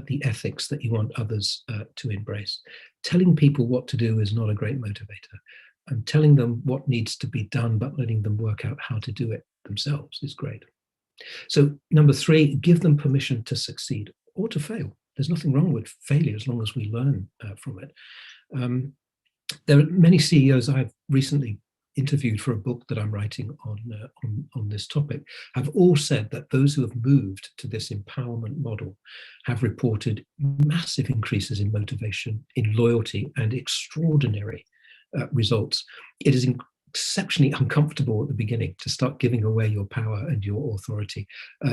the ethics that you want others to embrace. Telling people what to do is not a great motivator. And telling them what needs to be done, but letting them work out how to do it themselves is great. So number 3, give them permission to succeed or to fail. There's nothing wrong with failure as long as we learn from it. There are many CEOs I've recently interviewed for a book that I'm writing on this topic have all said that those who have moved to this empowerment model have reported massive increases in motivation, in loyalty, and extraordinary results. It is exceptionally uncomfortable at the beginning to start giving away your power and your authority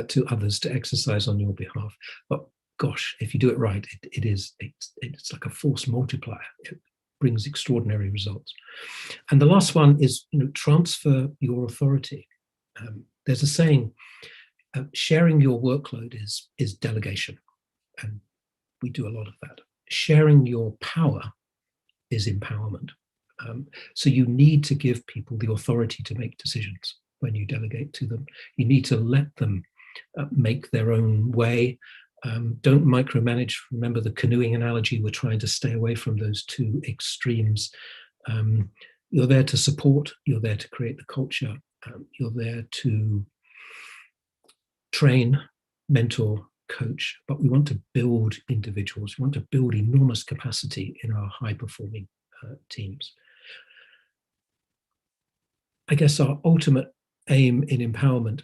to others to exercise on your behalf. But gosh, if you do it right, it's like a force multiplier. It brings extraordinary results. And the last one is, transfer your authority. There's a saying, sharing your workload is delegation, and we do a lot of that. Sharing your power is empowerment. So you need to give people the authority to make decisions when you delegate to them. You need to let them make their own way. Don't micromanage. Remember the canoeing analogy, we're trying to stay away from those two extremes. You're there to support, you're there to create the culture, you're there to train, mentor, coach, but we want to build individuals. We want to build enormous capacity in our high-performing teams. I guess our ultimate aim in empowerment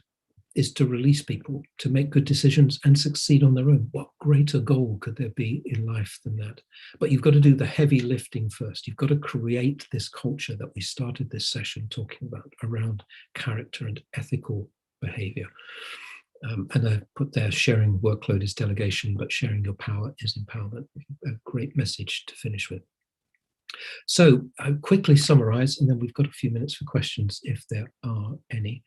is to release people to make good decisions and succeed on their own. What greater goal could there be in life than that? But you've got to do the heavy lifting first. You've got to create this culture that we started this session talking about around character and ethical behavior. And I put there, sharing workload is delegation, but sharing your power is empowerment. A great message to finish with. So I'll quickly summarize, and then we've got a few minutes for questions if there are any.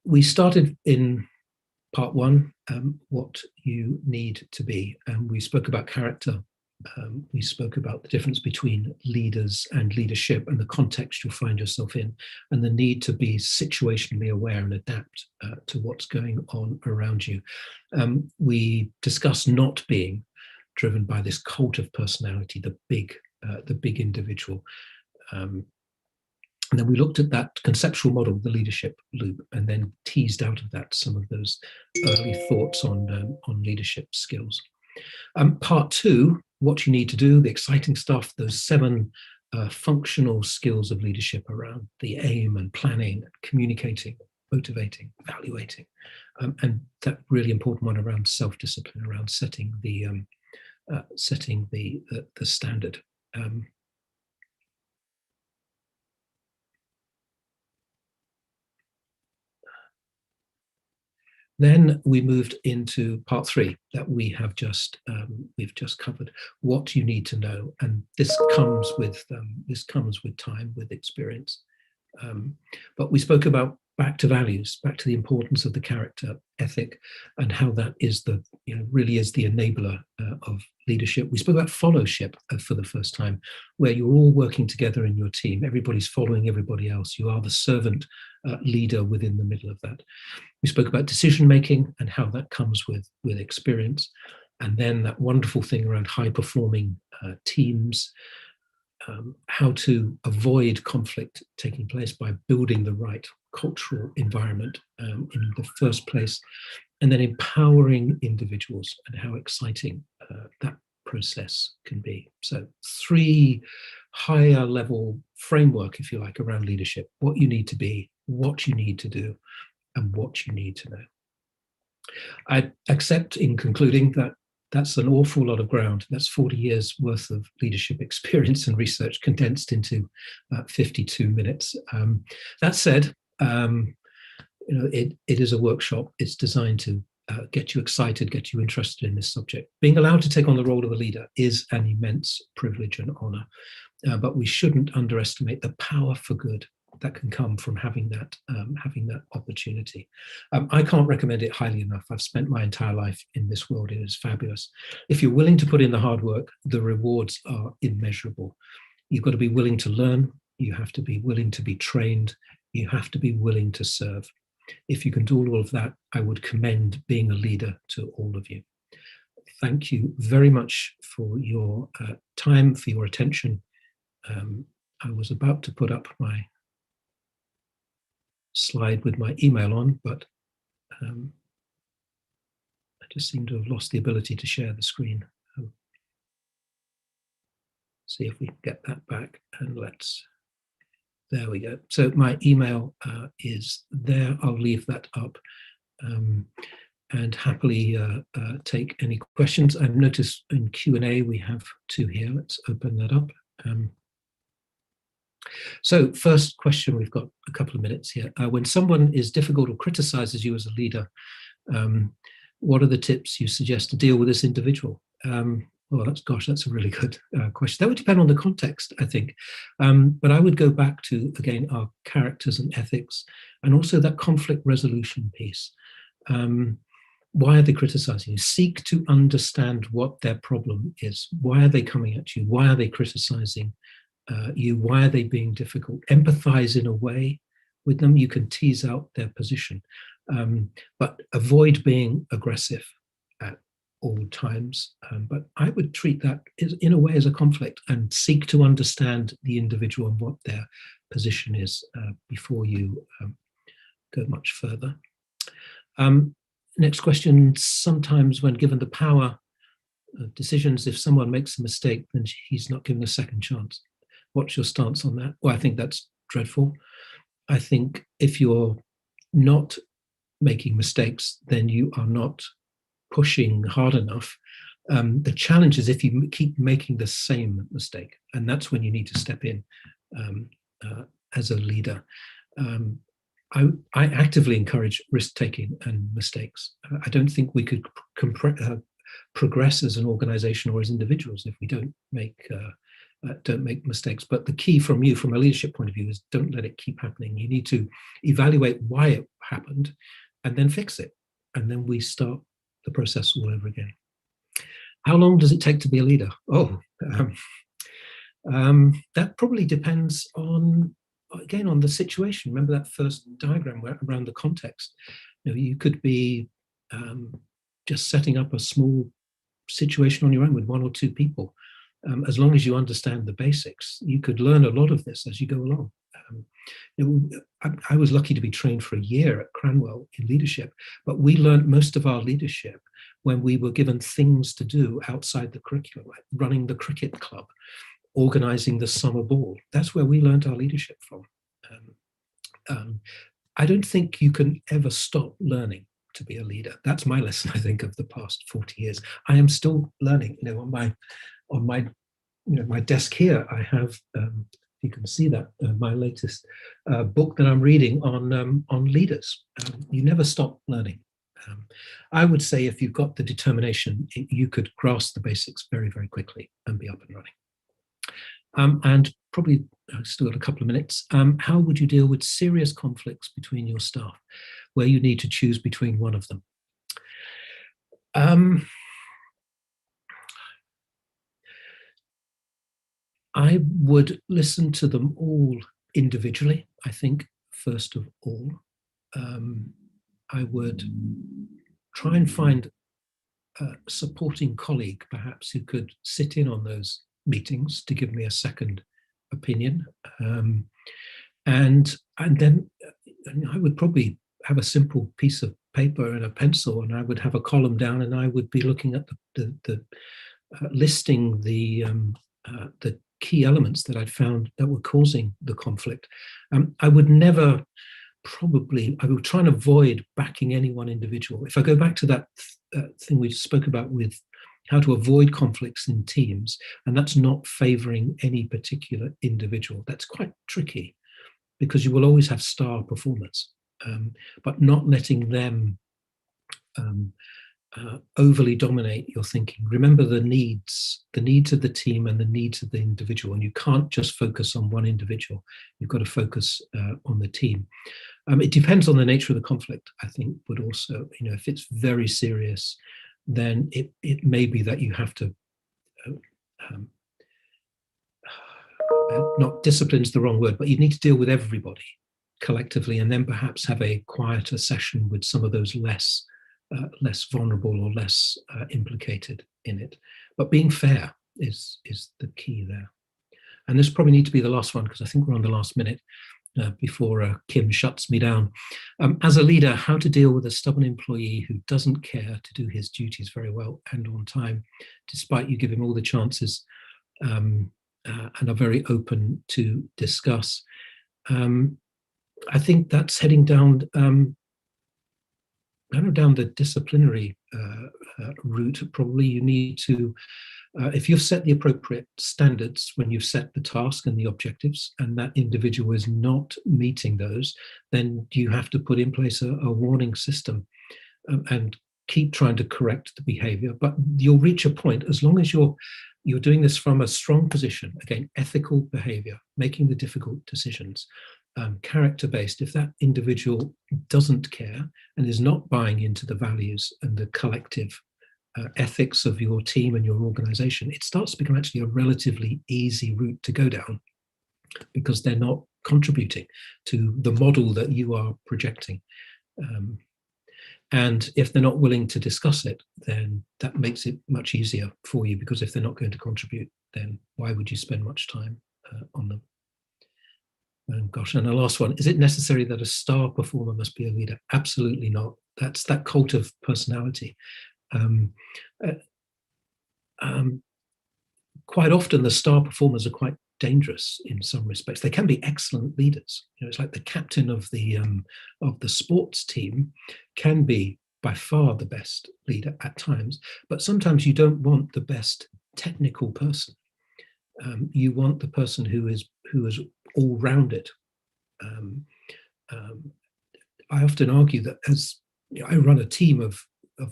We started in part 1, what you need to be, and we spoke about character. We spoke about the difference between leaders and leadership and the context you'll find yourself in, and the need to be situationally aware and adapt to what's going on around you. We discussed not being driven by this cult of personality, the big individual. And then we looked at that conceptual model, the leadership loop, and then teased out of that some of those early thoughts on leadership skills. Part 2, what you need to do, the exciting stuff, those 7 functional skills of leadership around the aim and planning, communicating, motivating, evaluating, and that really important one around self-discipline, around setting the standard. Then we moved into part 3 that we've just covered. What you need to know, and this comes with time, with experience. But we spoke about back to values, back to the importance of the character ethic, and how that is really is the enabler of leadership. We spoke about fellowship for the first time, where you're all working together in your team. Everybody's following everybody else. You are the servant leader within the middle of that. We spoke about decision making and how that comes with experience, and then that wonderful thing around high performing teams. How to avoid conflict taking place by building the right cultural environment in the first place, and then empowering individuals and how exciting that process can be. So 3 higher level framework, if you like, around leadership: what you need to be, what you need to do, and what you need to know. I accept in concluding that that's an awful lot of ground. That's 40 years worth of leadership experience and research condensed into 52 minutes. That said, it is a workshop. It's designed to get you excited, get you interested in this subject. Being allowed to take on the role of a leader is an immense privilege and honor, but we shouldn't underestimate the power for good that can come from having that opportunity. I can't recommend it highly enough. I've spent my entire life in this world. It is fabulous. If you're willing to put in the hard work, the rewards are immeasurable. You've got to be willing to learn. You have to be willing to be trained. You have to be willing to serve. If you can do all of that, I would commend being a leader to all of you. Thank you very much for your time, for your attention. I was about to put up my slide with my email on, but I just seem to have lost the ability to share the screen. See if we can get that back, and there we go. So my email is there. I'll leave that up and happily take any questions. I've noticed in Q&A we have two here. Let's open that up. So first question, we've got a couple of minutes here. When someone is difficult or criticizes you as a leader, what are the tips you suggest to deal with this individual? Well, that's a really good question. That would depend on the context, I think. But I would go back to, again, our characters and ethics, and also that conflict resolution piece. Why are they criticizing you? Seek to understand what their problem is. Why are they coming at you? Why are they criticizing you? Why are they being difficult? Empathize in a way with them. You can tease out their position, but avoid being aggressive at all times. But I would treat that in a way as a conflict and seek to understand the individual and what their position is before you go much further. Next question, sometimes when given the power of decisions, if someone makes a mistake, then he's not given a second chance. What's your stance on that? Well, I think that's dreadful. I think if you're not making mistakes, then you are not pushing hard enough. The challenge is if you keep making the same mistake, and that's when you need to step in as a leader. I actively encourage risk-taking and mistakes. I don't think we could progress as an organization or as individuals if we don't make mistakes. But the key from a leadership point of view is don't let it keep happening. You need to evaluate why it happened and then fix it. And then we start the process all over again. How long does it take to be a leader? That probably depends on the situation. Remember that first diagram around the context. You could be just setting up a small situation on your own with one or two people. As long as you understand the basics, you could learn a lot of this as you go along. I was lucky to be trained for a year at Cranwell in leadership, but we learned most of our leadership when we were given things to do outside the curriculum, like running the cricket club, organizing the summer ball. That's where we learned our leadership from. I don't think you can ever stop learning to be a leader. That's my lesson, I think, of the past 40 years. I am still learning. On my desk here, I have, you can see that, my latest book that I'm reading on leaders. You never stop learning. I would say if you've got the determination, you could grasp the basics very, very quickly and be up and running. And probably still got a couple of minutes. How would you deal with serious conflicts between your staff where you need to choose between one of them? I would listen to them all individually, I think, first of all. I would try and find a supporting colleague, perhaps, who could sit in on those meetings to give me a second opinion. And then I would probably have a simple piece of paper and a pencil, and I would have a column down, and I would be looking at the listing the key elements that I'd found that were causing the conflict. I would try and avoid backing any one individual. If I go back to that thing we spoke about with how to avoid conflicts in teams, and that's not favoring any particular individual, that's quite tricky because you will always have star performers, but not letting them overly dominate your thinking. Remember the needs of the team and the needs of the individual, and you can't just focus on one individual. You've got to focus on the team. It depends on the nature of the conflict, I think, but also, if it's very serious, then it may be that you have to, not discipline is the wrong word, but you need to deal with everybody collectively, and then perhaps have a quieter session with some of those less vulnerable or less implicated in it. But being fair is the key there. And this probably need to be the last one because I think we're on the last minute before Kim shuts me down. As a leader, how to deal with a stubborn employee who doesn't care to do his duties very well and on time, despite you give him all the chances and are very open to discuss. I think that's heading down down the disciplinary route. Probably you need to, if you've set the appropriate standards when you've set the task and the objectives, and that individual is not meeting those, then you have to put in place a warning system and keep trying to correct the behavior. But you'll reach a point, as long as you're doing this from a strong position, again, ethical behavior, making the difficult decisions, character-based. If that individual doesn't care and is not buying into the values and the collective ethics of your team and your organization, it starts to become actually a relatively easy route to go down because they're not contributing to the model that you are projecting. And if they're not willing to discuss it, then that makes it much easier for you, because if they're not going to contribute, then why would you spend much time on them? Gosh, and the last one, is it necessary that a star performer must be a leader? Absolutely not. That's that cult of personality. Quite often the star performers are quite dangerous in some respects. They can be excellent leaders. It's like the captain of the sports team can be by far the best leader at times, but sometimes you don't want the best technical person. You want the person who is all-rounded. I often argue that as I run a team of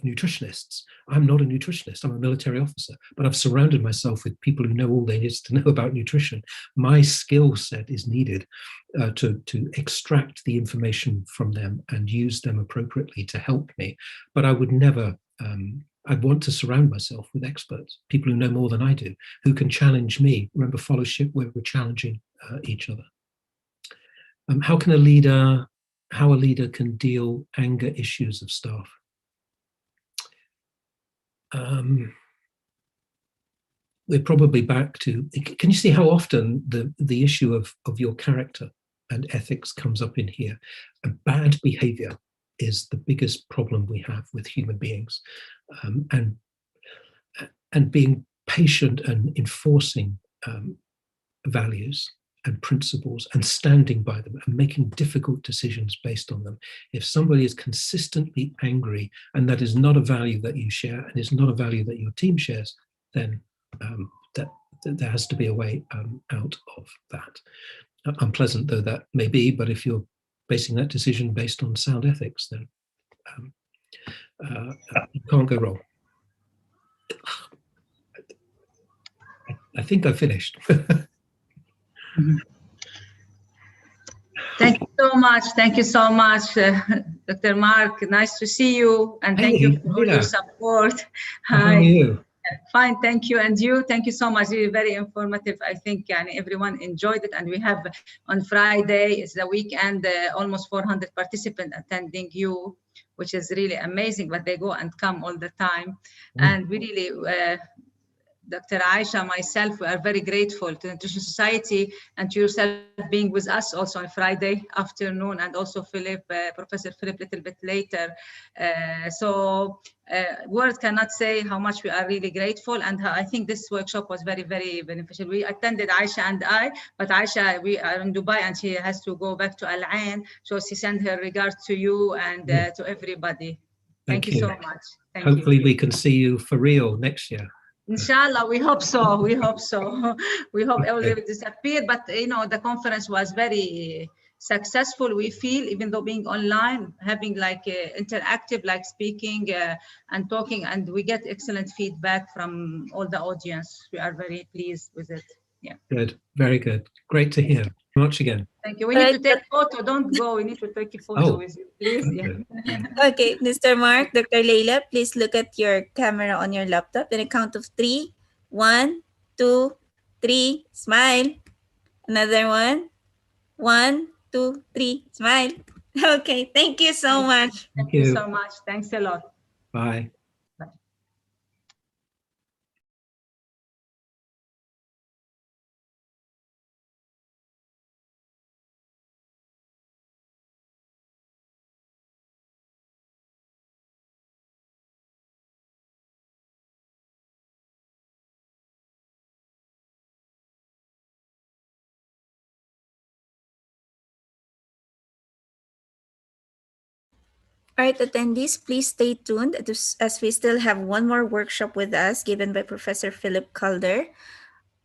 nutritionists, I'm not a nutritionist, I'm a military officer, but I've surrounded myself with people who know all there is to know about nutrition. My skill set is needed to extract the information from them and use them appropriately to help me. But I would never, I want to surround myself with experts, people who know more than I do, who can challenge me. Remember Followship, where we're challenging each other. How a leader can deal anger issues of staff. We're probably back to, can you see how often the issue of your character and ethics comes up in here? Bad behavior is the biggest problem we have with human beings, and being patient and enforcing values and principles and standing by them and making difficult decisions based on them. If somebody is consistently angry and that is not a value that you share and is not a value that your team shares, then that there has to be a way out of that. Unpleasant though that may be, but if you're basing that decision based on sound ethics, then you can't go wrong. I think I finished. Thank you so much. Thank you so much, Dr. Mark. Nice to see you, and thank you for all your support. Hi. How are you? Fine, thank you. And you, thank you so much. Really very informative. I think everyone enjoyed it. And we have on Friday, it's the weekend, almost 400 participants attending you, which is really amazing, but they go and come all the time. And we really, Dr. Aisha, myself, we are very grateful to the Nutrition Society and to yourself being with us also on Friday afternoon, and also Philip, Professor Philip, a little bit later. Words cannot say how much we are really grateful, and I think this workshop was very, very beneficial. We attended, Aisha and I, but Aisha, we are in Dubai and she has to go back to Al Ain, so she sent her regards to you and to everybody. Thank you so much. Hopefully we can see you for real next year. Inshallah, we hope so. We hope so. We hope it will disappear. But the conference was very successful. We feel, even though being online, having like interactive, like speaking and talking, and we get excellent feedback from all the audience. We are very pleased with it. Yeah. Good. Very good. Great to hear. Much again. Thank you. We need to take a photo. Don't go. We need to take a photo with you, please. Okay. Yeah. Okay, Mr. Mark, Dr. Leila, please look at your camera on your laptop. Then a count of 3. 1, 2, 3. Smile. Another one. 1, 2, 3. Smile. Okay. Thank you so much. Thank you so much. Thanks a lot. Bye. All right, attendees, please stay tuned as we still have one more workshop with us given by Professor Philip Calder.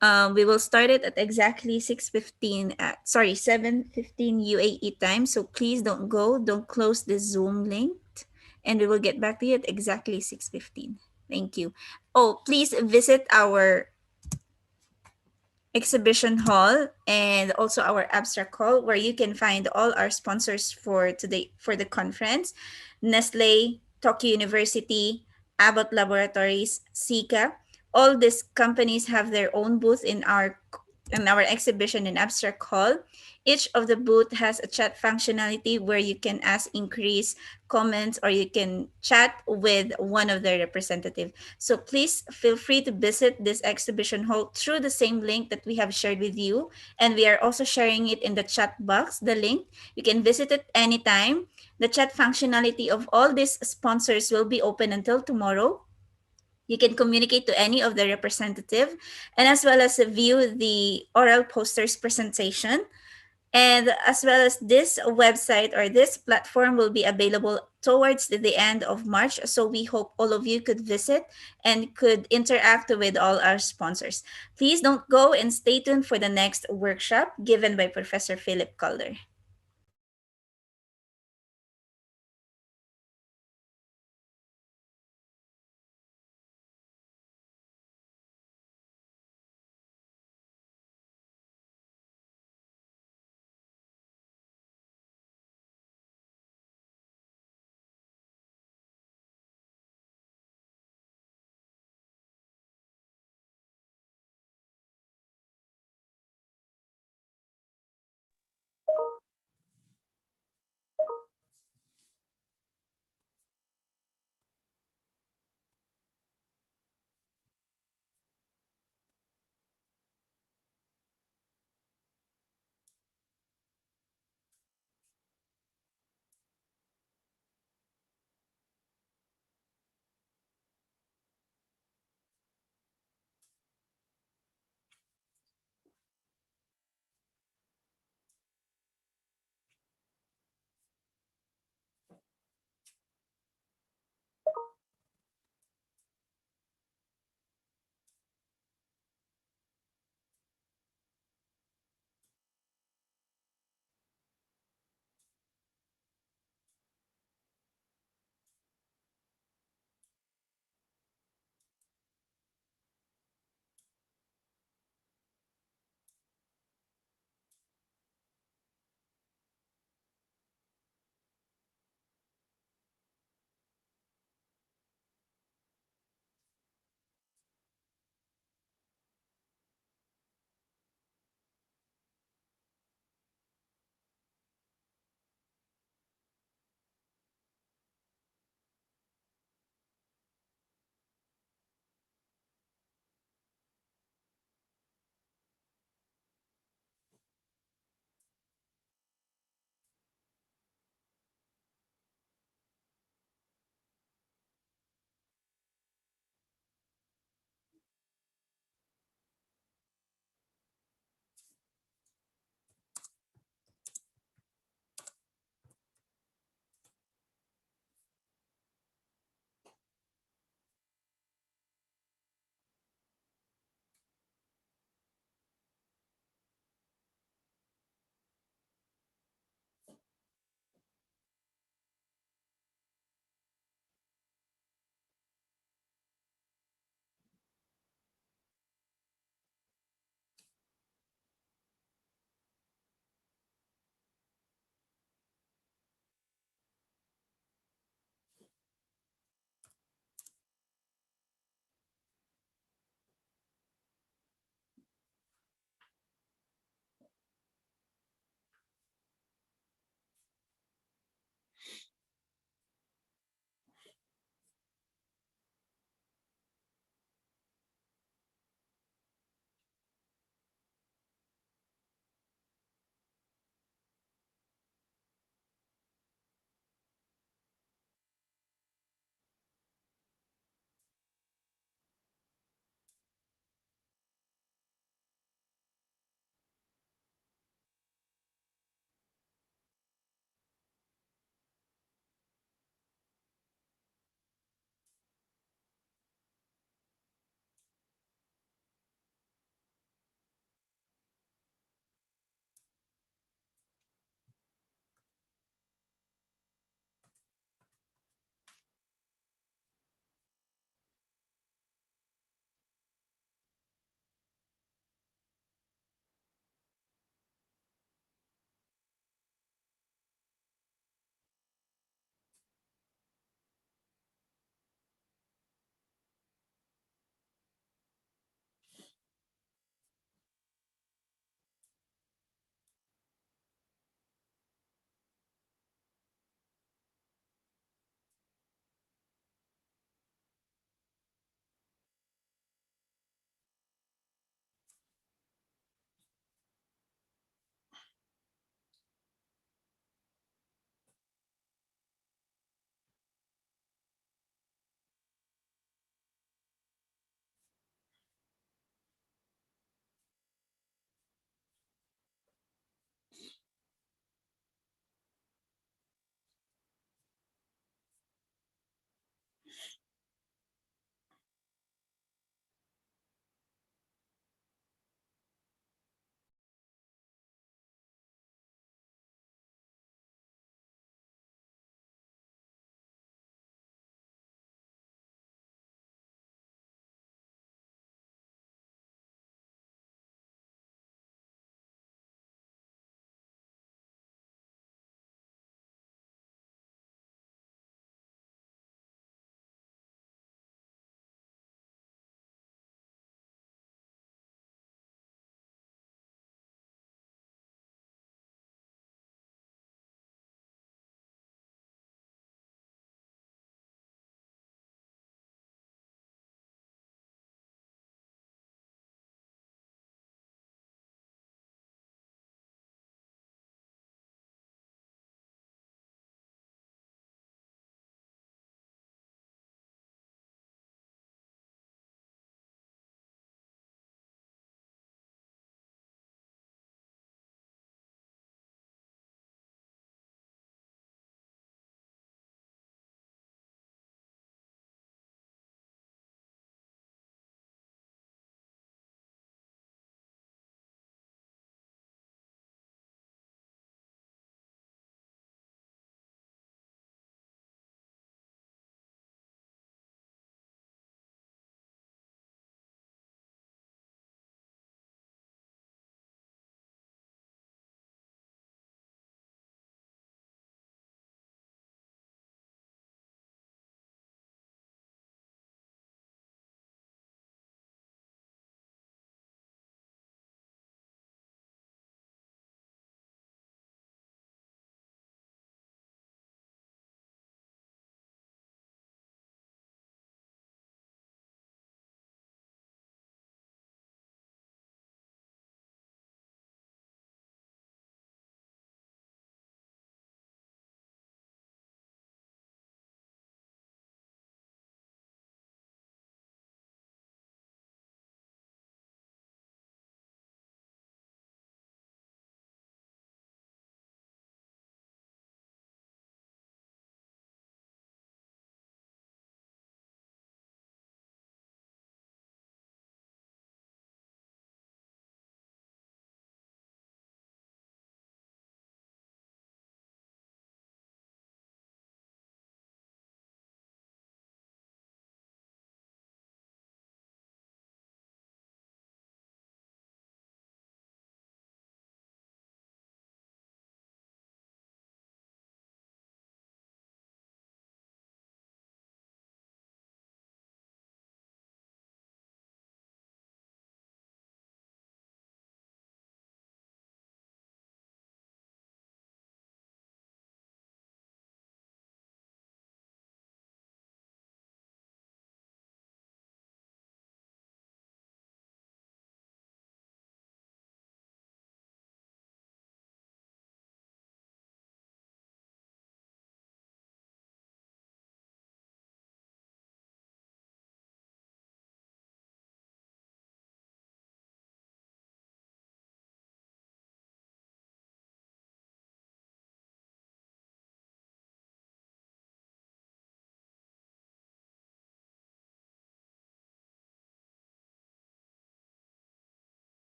We will start it at exactly 6:15 sorry, 7:15 UAE time. So please don't go, don't close the Zoom link, and we will get back to you at exactly 6:15. Thank you. Oh, please visit our exhibition hall and also our abstract hall where you can find all our sponsors for today for the conference: Nestle, Tokyo University, Abbott Laboratories, Sika. All these companies have their own booth in our exhibition in abstract hall. Each of the booth has a chat functionality where you can ask inquiries, comments, or you can chat with one of their representatives. So please feel free to visit this exhibition hall through the same link that we have shared with you. And we are also sharing it in the chat box, the link. You can visit it anytime. The chat functionality of all these sponsors will be open until tomorrow. You can communicate to any of the representative and as well as view the oral posters presentation, and as well as this website or this platform will be available towards the end of March. So we hope all of you could visit and could interact with all our sponsors. Please don't go and stay tuned for the next workshop given by Professor Philip Calder.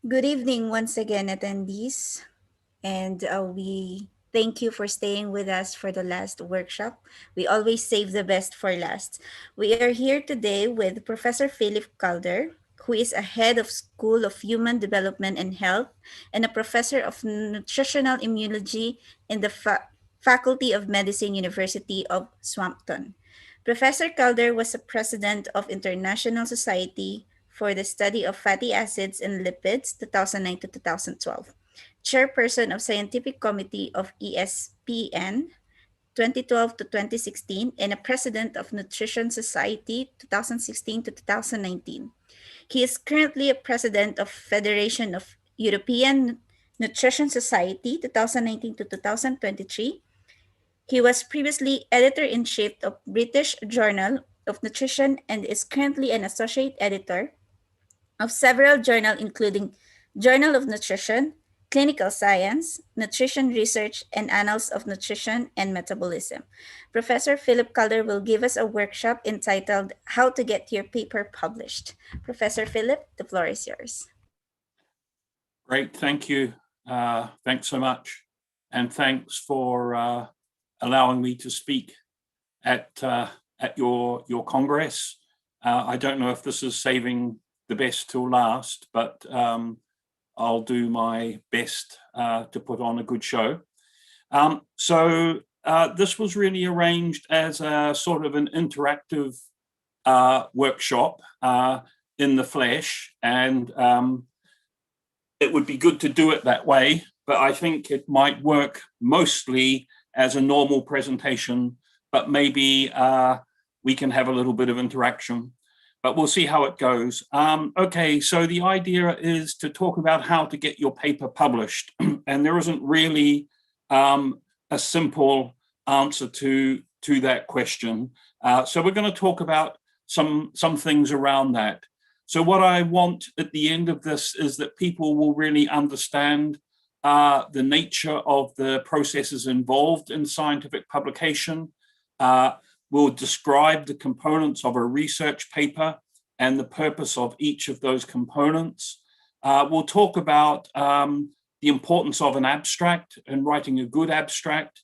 Good evening once again, attendees. And we thank you for staying with us for the last workshop. We always save the best for last. We are here today with Professor Philip Calder, who is a head of School of Human Development and Health and a professor of nutritional immunology in the Faculty of Medicine, University of Swampton. Professor Calder was a president of International Society for the Study of Fatty Acids and Lipids 2009 to 2012, chairperson of Scientific Committee of ESPN 2012 to 2016, and a president of Nutrition Society 2016 to 2019. He is currently a president of Federation of European Nutrition Society 2019 to 2023. He was previously editor-in-chief of British Journal of Nutrition and is currently an associate editor of several journals including Journal of Nutrition, Clinical Science, Nutrition Research, and Annals of Nutrition and Metabolism. Professor Philip Calder will give us a workshop entitled How to Get Your Paper Published. Professor Philip, the floor is yours. Great, thank you. Thanks so much. And thanks for allowing me to speak at your Congress. I don't know if this is saving the best till last, but I'll do my best to put on a good show. So this was really arranged as a sort of an interactive workshop in the flesh, and it would be good to do it that way, but I think it might work mostly as a normal presentation, but maybe we can have a little bit of interaction. But we'll see how it goes. Okay, so the idea is to talk about how to get your paper published. And there isn't really a simple answer to that question. So we're going to talk about some things around that. So what I want at the end of this is that people will really understand the nature of the processes involved in scientific publication. We'll describe the components of a research paper and the purpose of each of those components. We'll talk about the importance of an abstract and writing a good abstract.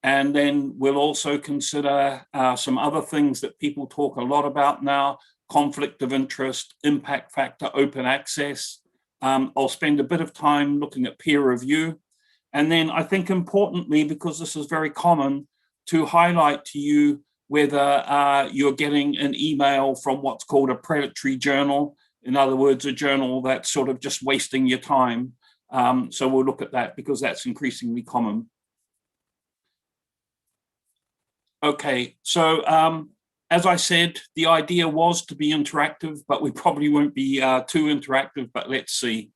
And then we'll also consider some other things that people talk a lot about now: conflict of interest, impact factor, open access. I'll spend a bit of time looking at peer review. And then I think importantly, because this is very common, to highlight to you whether you're getting an email from what's called a predatory journal. In other words, a journal that's sort of just wasting your time. So we'll look at that because that's increasingly common. Okay, so as I said, the idea was to be interactive, but we probably won't be too interactive, but let's see.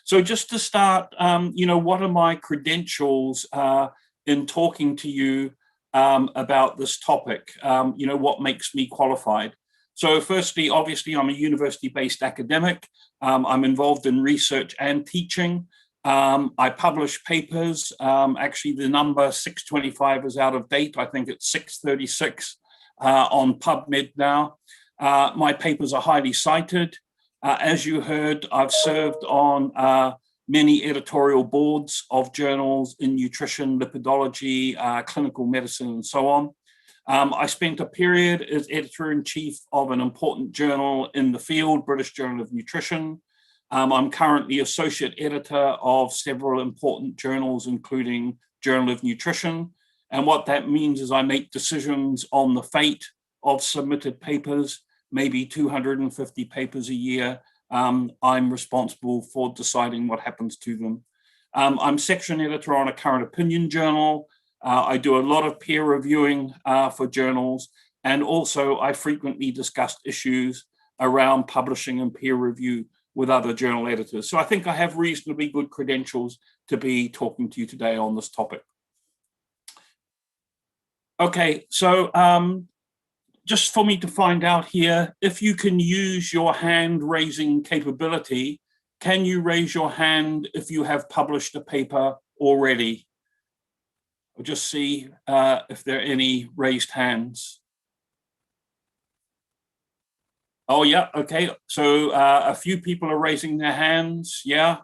So just to start, what are my credentials in talking to you about this topic? What makes me qualified? So firstly, obviously, I'm a university-based academic. I'm involved in research and teaching. I publish papers. Actually, the number 625 is out of date. I think it's 636 on PubMed now. My papers are highly cited. As you heard, I've served on many editorial boards of journals in nutrition, lipidology, clinical medicine, and so on. I spent a period as editor-in-chief of an important journal in the field, British Journal of Nutrition. I'm currently associate editor of several important journals, including Journal of Nutrition. And what that means is I make decisions on the fate of submitted papers, maybe 250 papers a year. I'm responsible for deciding what happens to them. I'm section editor on a current opinion journal. I do a lot of peer reviewing for journals, and also I frequently discuss issues around publishing and peer review with other journal editors. So I think I have reasonably good credentials to be talking to you today on this topic. Okay, so just for me to find out here, if you can use your hand raising capability, can you raise your hand if you have published a paper already? I'll just see if there are any raised hands. Oh, yeah, okay. So a few people are raising their hands, yeah.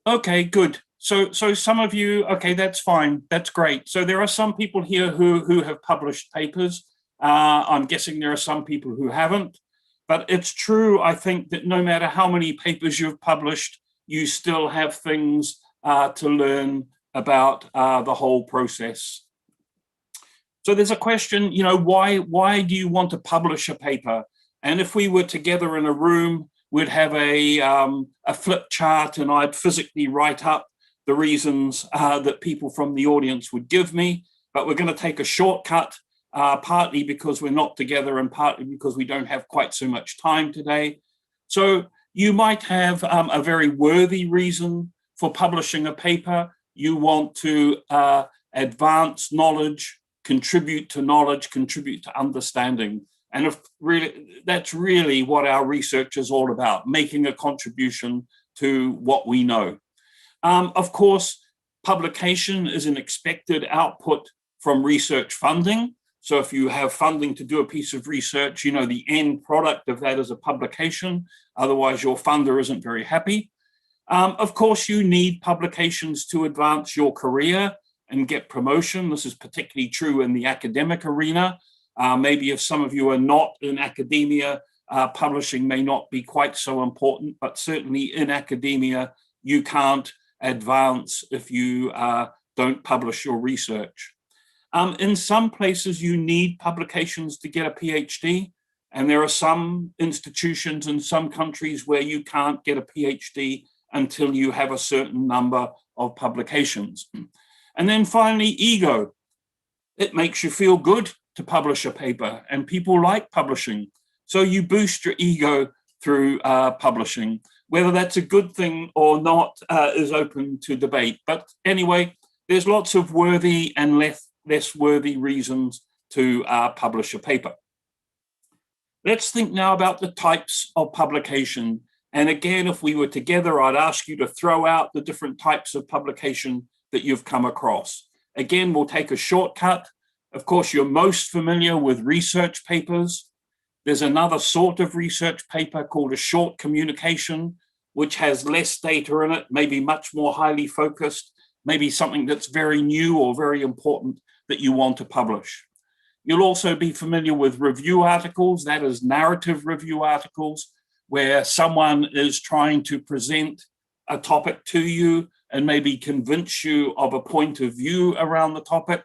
Okay, good. So some of you, okay, that's fine. That's great. So there are some people here who have published papers. I'm guessing there are some people who haven't. But it's true, I think, that no matter how many papers you've published, you still have things to learn about the whole process. So there's a question, you know, why do you want to publish a paper? And if we were together in a room, we'd have a flip chart and I'd physically write up the reasons that people from the audience would give me. But we're going to take a shortcut, partly because we're not together and partly because we don't have quite so much time today. So you might have a very worthy reason for publishing a paper. You want to advance knowledge, contribute to understanding. And if really, that's really what our research is all about, making a contribution to what we know. Of course, publication is an expected output from research funding. So if you have funding to do a piece of research, you know, the end product of that is a publication. Otherwise, your funder isn't very happy. Of course, you need publications to advance your career and get promotion. This is particularly true in the academic arena. Maybe if some of you are not in academia, publishing may not be quite so important, but certainly in academia, you can't advance if you don't publish your research. In some places, you need publications to get a PhD, and there are some institutions in some countries where you can't get a PhD until you have a certain number of publications. And then finally, ego. It makes you feel good to publish a paper, and people like publishing. So you boost your ego through publishing. Whether that's a good thing or not is open to debate. But anyway, there's lots of worthy and less worthy reasons to publish a paper. Let's think now about the types of publication. And again, if we were together, I'd ask you to throw out the different types of publication that you've come across. Again, we'll take a shortcut. Of course, you're most familiar with research papers. There's another sort of research paper called a short communication, which has less data in it, maybe much more highly focused, maybe something that's very new or very important that you want to publish. You'll also be familiar with review articles, that is narrative review articles, where someone is trying to present a topic to you and maybe convince you of a point of view around the topic.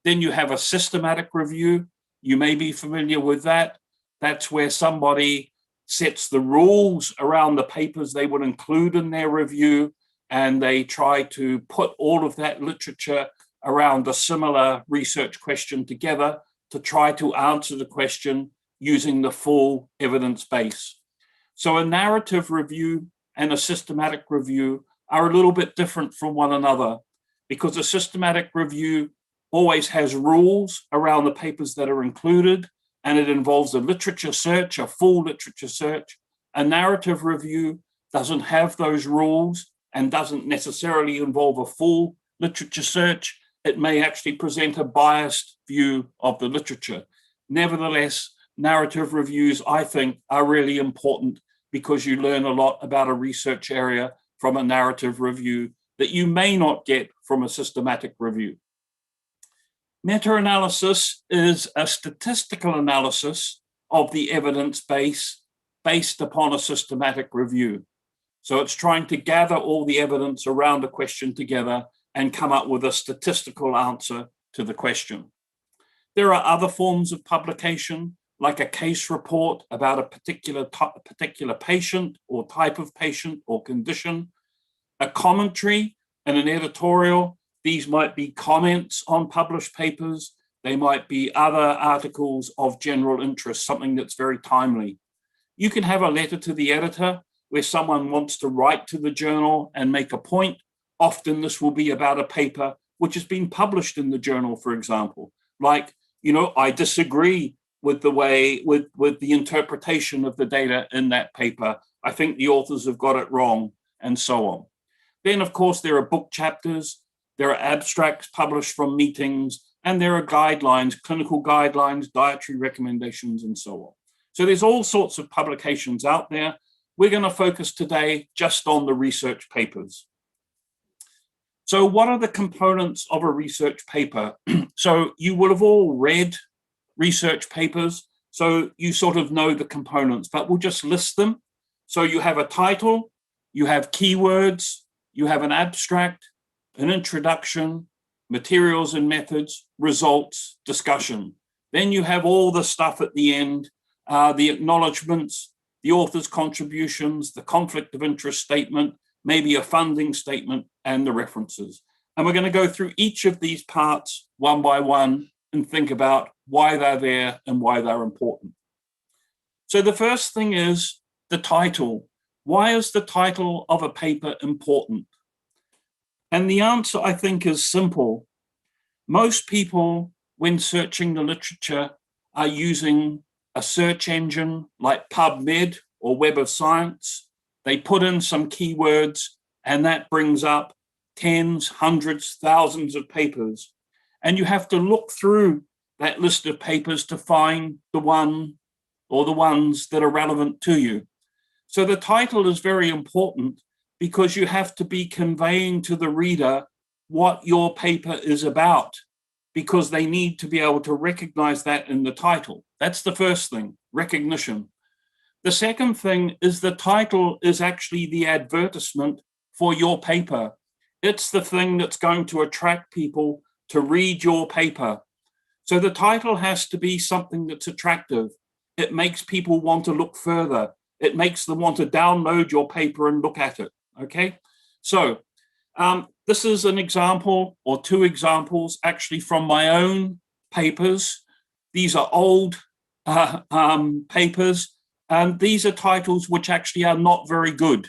Then you have a systematic review. You may be familiar with that. That's where somebody sets the rules around the papers they would include in their review, and they try to put all of that literature around a similar research question together to try to answer the question using the full evidence base. So a narrative review and a systematic review are a little bit different from one another, because a systematic review always has rules around the papers that are included, and it involves a literature search, a full literature search. A narrative review doesn't have those rules and doesn't necessarily involve a full literature search. It may actually present a biased view of the literature. Nevertheless, narrative reviews, I think, are really important because you learn a lot about a research area from a narrative review that you may not get from a systematic review. Meta-analysis is a statistical analysis of the evidence base based upon a systematic review. So it's trying to gather all the evidence around a question together and come up with a statistical answer to the question. There are other forms of publication, like a case report about a particular patient or type of patient or condition, a commentary and an editorial. These might be comments on published papers. They might be other articles of general interest, something that's very timely. You can have a letter to the editor where someone wants to write to the journal and make a point. Often this will be about a paper which has been published in the journal, for example. Like, you know, I disagree with the way, with the interpretation of the data in that paper. I think the authors have got it wrong, and so on. Then, of course, there are book chapters. There are abstracts published from meetings. and there are guidelines, clinical guidelines, dietary recommendations, and so on. So there's all sorts of publications out there. We're going to focus today just on the research papers. So what are the components of a research paper? So you will have all read research papers, so you sort of know the components, but we'll just list them. So you have a title, you have keywords, you have an abstract, an introduction, materials and methods, results, discussion. Then you have all the stuff at the end, the acknowledgements, the author's contributions, the conflict of interest statement, maybe a funding statement, and the references. And we're going to go through each of these parts one by one and think about why they're there and why they're important. So the first thing is the title. Why is the title of a paper important? And the answer, I think, is simple. Most people, when searching the literature, are using a search engine like PubMed or Web of Science. They put in some keywords, and that brings up tens, hundreds, thousands of papers. And you have to look through that list of papers to find the one or the ones that are relevant to you. So the title is very important because you have to be conveying to the reader what your paper is about, because they need to be able to recognize that in the title. That's the first thing, recognition. The second thing is the title is actually the advertisement for your paper. It's the thing that's going to attract people to read your paper. So the title has to be something that's attractive. It makes people want to look further. It makes them want to download your paper and look at it, okay? So this is an example or two examples actually from my own papers. These are old papers, and these are titles which actually are not very good,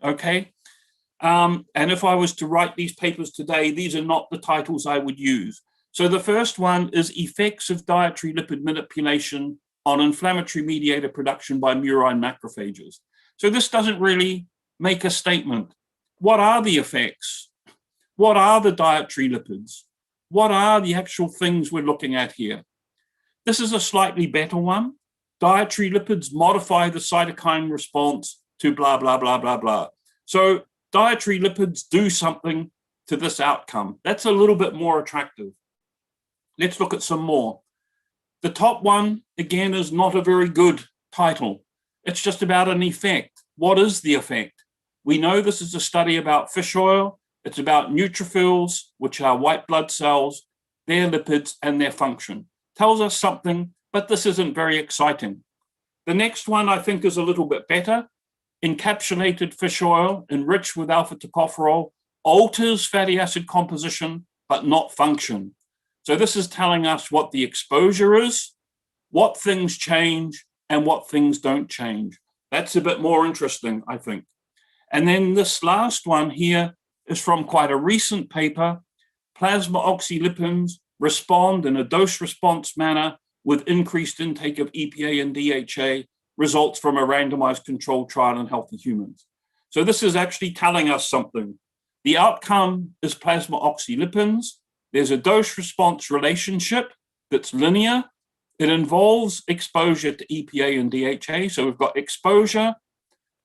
okay? And if I was to write these papers today, these are not the titles I would use. So the first one is Effects of Dietary Lipid Manipulation on Inflammatory Mediator Production by Murine Macrophages. So this doesn't really make a statement. What are the effects? What are the dietary lipids? What are the actual things we're looking at here? This is a slightly better one. Dietary lipids modify the cytokine response to blah, blah, blah, blah, blah. So dietary lipids do something to this outcome. That's a little bit more attractive. Let's look at some more. The top one, again, is not a very good title. It's just about an effect. What is the effect? We know this is a study about fish oil. It's about neutrophils, which are white blood cells, their lipids, and their function. Tells us something, but this isn't very exciting. The next one, I think, is a little bit better. Encapsulated fish oil enriched with alpha tocopherol alters fatty acid composition, but not function. So this is telling us what the exposure is, what things change, and what things don't change. That's a bit more interesting, I think. And then this last one here is from quite a recent paper. Plasma oxylipins respond in a dose-response manner with increased intake of EPA and DHA, results from a randomized controlled trial in healthy humans. So this is actually telling us something. The outcome is plasma oxylipins. There's a dose-response relationship that's linear. It involves exposure to EPA and DHA. So we've got exposure,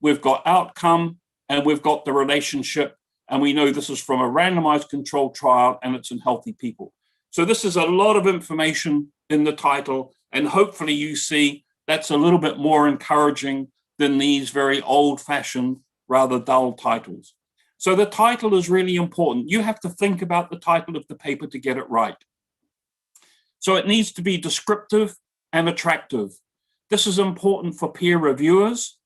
we've got outcome, and we've got the relationship. And we know this is from a randomized controlled trial and it's in healthy people. So this is a lot of information in the title. And hopefully you see that's a little bit more encouraging than these very old-fashioned, rather dull titles. So the title is really important. You have to think about the title of the paper to get it right. So it needs to be descriptive and attractive. This is important for peer reviewers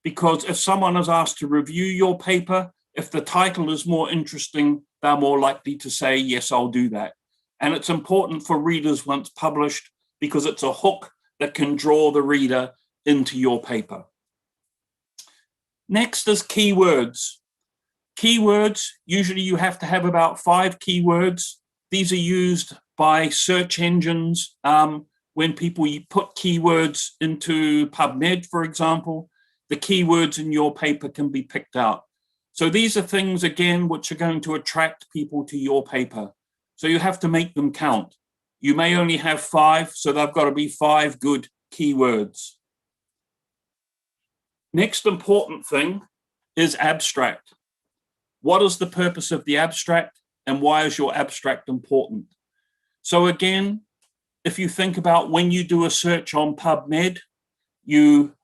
because if someone is asked to review your paper, if the title is more interesting, they're more likely to say, yes, I'll do that. And it's important for readers once published because it's a hook that can draw the reader into your paper. Next is keywords. Keywords, usually you have to have about 5 keywords. These are used by search engines when people put keywords into PubMed, for example. The keywords in your paper can be picked out. So these are things, again, which are going to attract people to your paper. So you have to make them count. You may only have 5, so they've got to be 5 good keywords. Next important thing is abstract. What is the purpose of the abstract, and why is your abstract important? So again, if you think about when you do a search on PubMed, you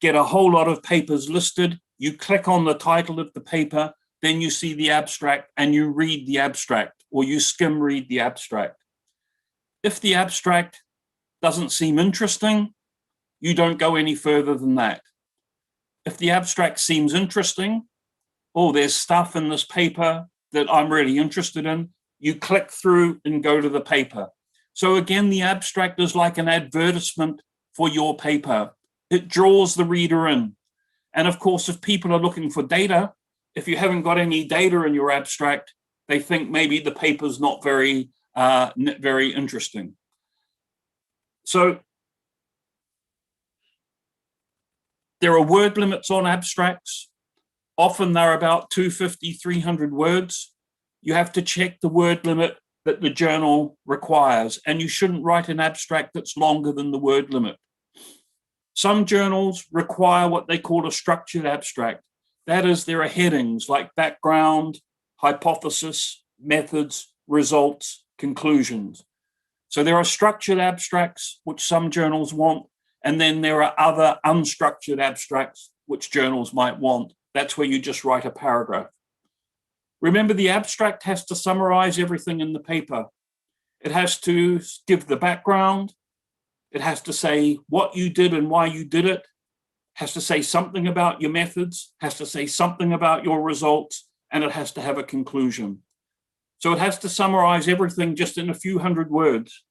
get a whole lot of papers listed, you click on the title of the paper, then you see the abstract and you read the abstract, or you skim read the abstract. If the abstract doesn't seem interesting, you don't go any further than that. If the abstract seems interesting, oh, there's stuff in this paper that I'm really interested in, you click through and go to the paper. So again, the abstract is like an advertisement for your paper. It draws the reader in. And of course, if people are looking for data, if you haven't got any data in your abstract, they think maybe the paper's not very interesting. So there are word limits on abstracts. Often they're about 250, 300 words. You have to check the word limit that the journal requires, and you shouldn't write an abstract that's longer than the word limit. Some journals require what they call a structured abstract. That is, there are headings like background, hypothesis, methods, results, conclusions. So there are structured abstracts, which some journals want, and then there are other unstructured abstracts, which journals might want. That's where you just write a paragraph. Remember, the abstract has to summarize everything in the paper. It has to give the background. It has to say what you did and why you did it. Has to say something about your methods, has to say something about your results, and it has to have a conclusion. So it has to summarize everything just in a few hundred words.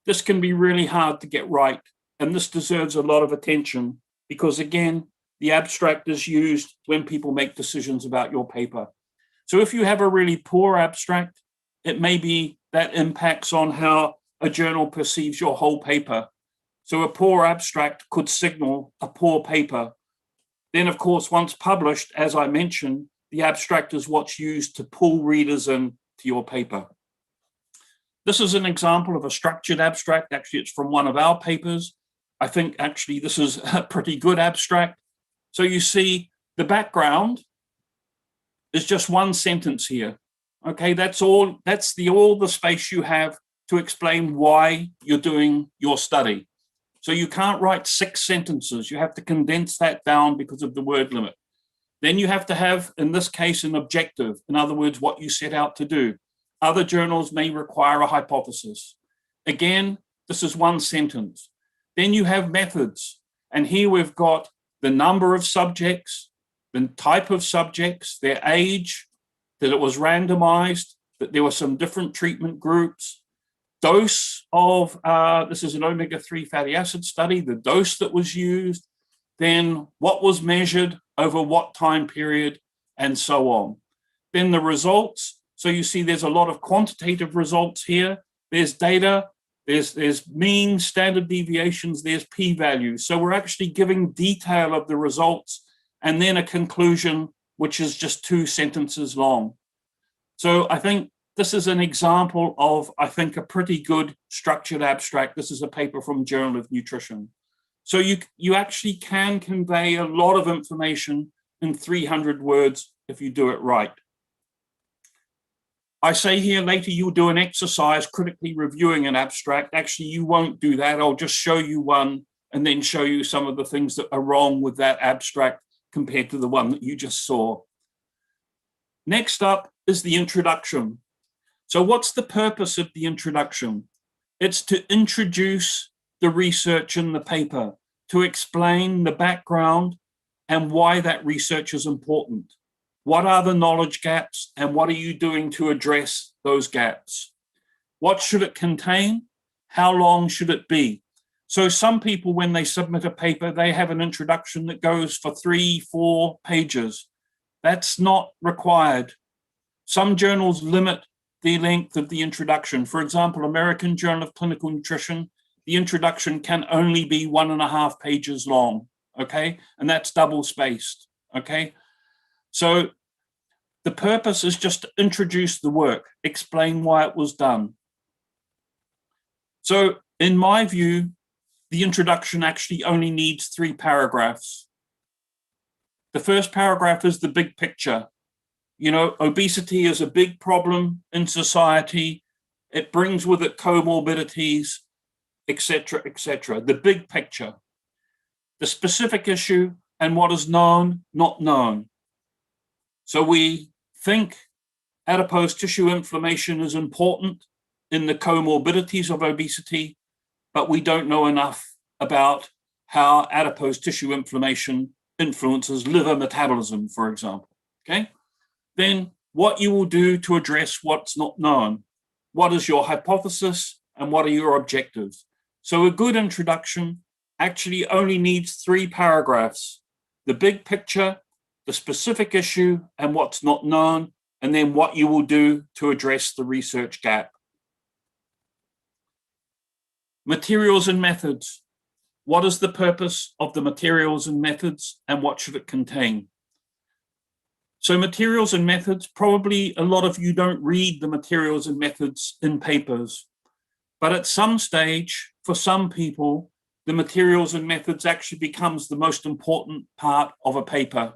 This can be really hard to get right, and this deserves a lot of attention because, again, the abstract is used when people make decisions about your paper. So if you have a really poor abstract, it may be that impacts on how a journal perceives your whole paper. So a poor abstract could signal a poor paper. Then, of course, once published, as I mentioned, the abstract is what's used to pull readers in to your paper. This is an example of a structured abstract. Actually, it's from one of our papers. I think actually this is a pretty good abstract. So you see the background is just one sentence here. Okay, that's all the space you have to explain why you're doing your study. So you can't write 6 sentences. You have to condense that down because of the word limit. Then you have to have, in this case, an objective. In other words, what you set out to do. Other journals may require a hypothesis. Again, this is one sentence. Then you have methods. And here we've got the number of subjects, the type of subjects, their age, that it was randomized, that there were some different treatment groups, dose of, this is an omega-3 fatty acid study, the dose that was used, then what was measured over what time period, and so on. Then the results. So you see there's a lot of quantitative results here. There's data, there's mean, standard deviations, there's p-values. So we're actually giving detail of the results and then a conclusion, which is just 2 sentences long. So I think this is an example of, I think, a pretty good structured abstract. This is a paper from Journal of Nutrition. So you actually can convey a lot of information in 300 words if you do it right. I say here later you'll do an exercise critically reviewing an abstract. Actually, you won't do that. I'll just show you one and then show you some of the things that are wrong with that abstract compared to the one that you just saw. Next up is the introduction. So what's the purpose of the introduction? It's to introduce the research in the paper, to explain the background and why that research is important. What are the knowledge gaps and what are you doing to address those gaps? What should it contain? How long should it be? So some people, when they submit a paper, they have an introduction that goes for 3-4 pages. That's not required. Some journals limit the length of the introduction. For example, American Journal of Clinical Nutrition, the introduction can only be 1.5 pages long, okay? And that's double spaced, okay? So the purpose is just to introduce the work, explain why it was done. So in my view, the introduction actually only needs 3 paragraphs. The first paragraph is the big picture. You know, obesity is a big problem in society. It brings with it comorbidities, etc., etc. The big picture. The specific issue and what is known, not known. So we think adipose tissue inflammation is important in the comorbidities of obesity, but we don't know enough about how adipose tissue inflammation influences liver metabolism, for example. Okay? Then what you will do to address what's not known. What is your hypothesis and what are your objectives? So a good introduction actually only needs 3 paragraphs. The big picture, the specific issue and what's not known, and then what you will do to address the research gap. Materials and methods. What is the purpose of the materials and methods and what should it contain? So materials and methods, probably a lot of you don't read the materials and methods in papers, but at some stage, for some people, the materials and methods actually becomes the most important part of a paper.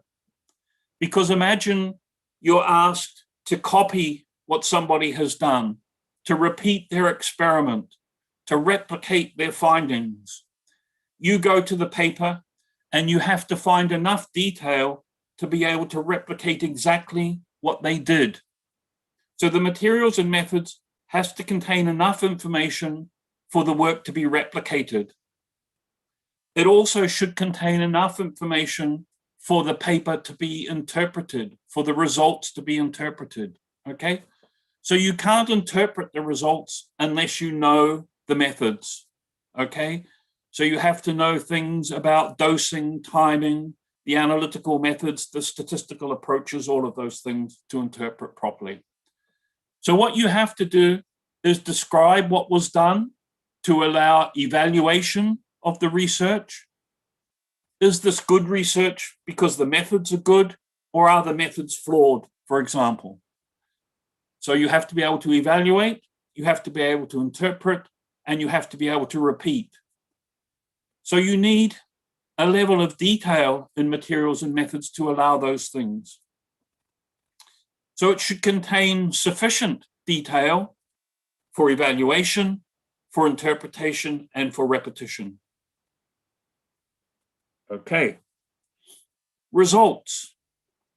Because imagine you're asked to copy what somebody has done, to repeat their experiment, to replicate their findings. You go to the paper and you have to find enough detail to be able to replicate exactly what they did. So the materials and methods has to contain enough information for the work to be replicated. It also should contain enough information for the paper to be interpreted, for the results to be interpreted, okay? So you can't interpret the results unless you know the methods, okay? So you have to know things about dosing, timing, the analytical methods, the statistical approaches, all of those things to interpret properly. So what you have to do is describe what was done to allow evaluation of the research. Is this good research because the methods are good, or are the methods flawed, for example? So you have to be able to evaluate, you have to be able to interpret, and you have to be able to repeat. So you need a level of detail in materials and methods to allow those things. So it should contain sufficient detail for evaluation, for interpretation, and for repetition. Okay. Results.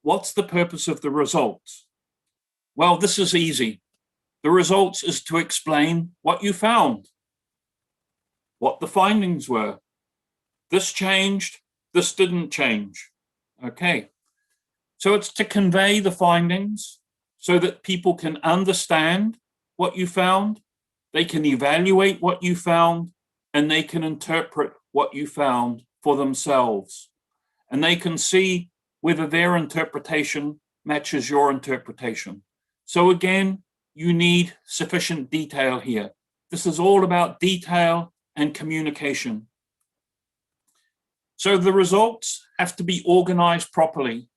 What's the purpose of the results? Well, this is easy. The results is to explain what you found, what the findings were. This changed, this didn't change. Okay. So it's to convey the findings so that people can understand what you found, they can evaluate what you found, and they can interpret what you found for themselves. And they can see whether their interpretation matches your interpretation. So again, you need sufficient detail here. This is all about detail and communication. So the results have to be organized properly.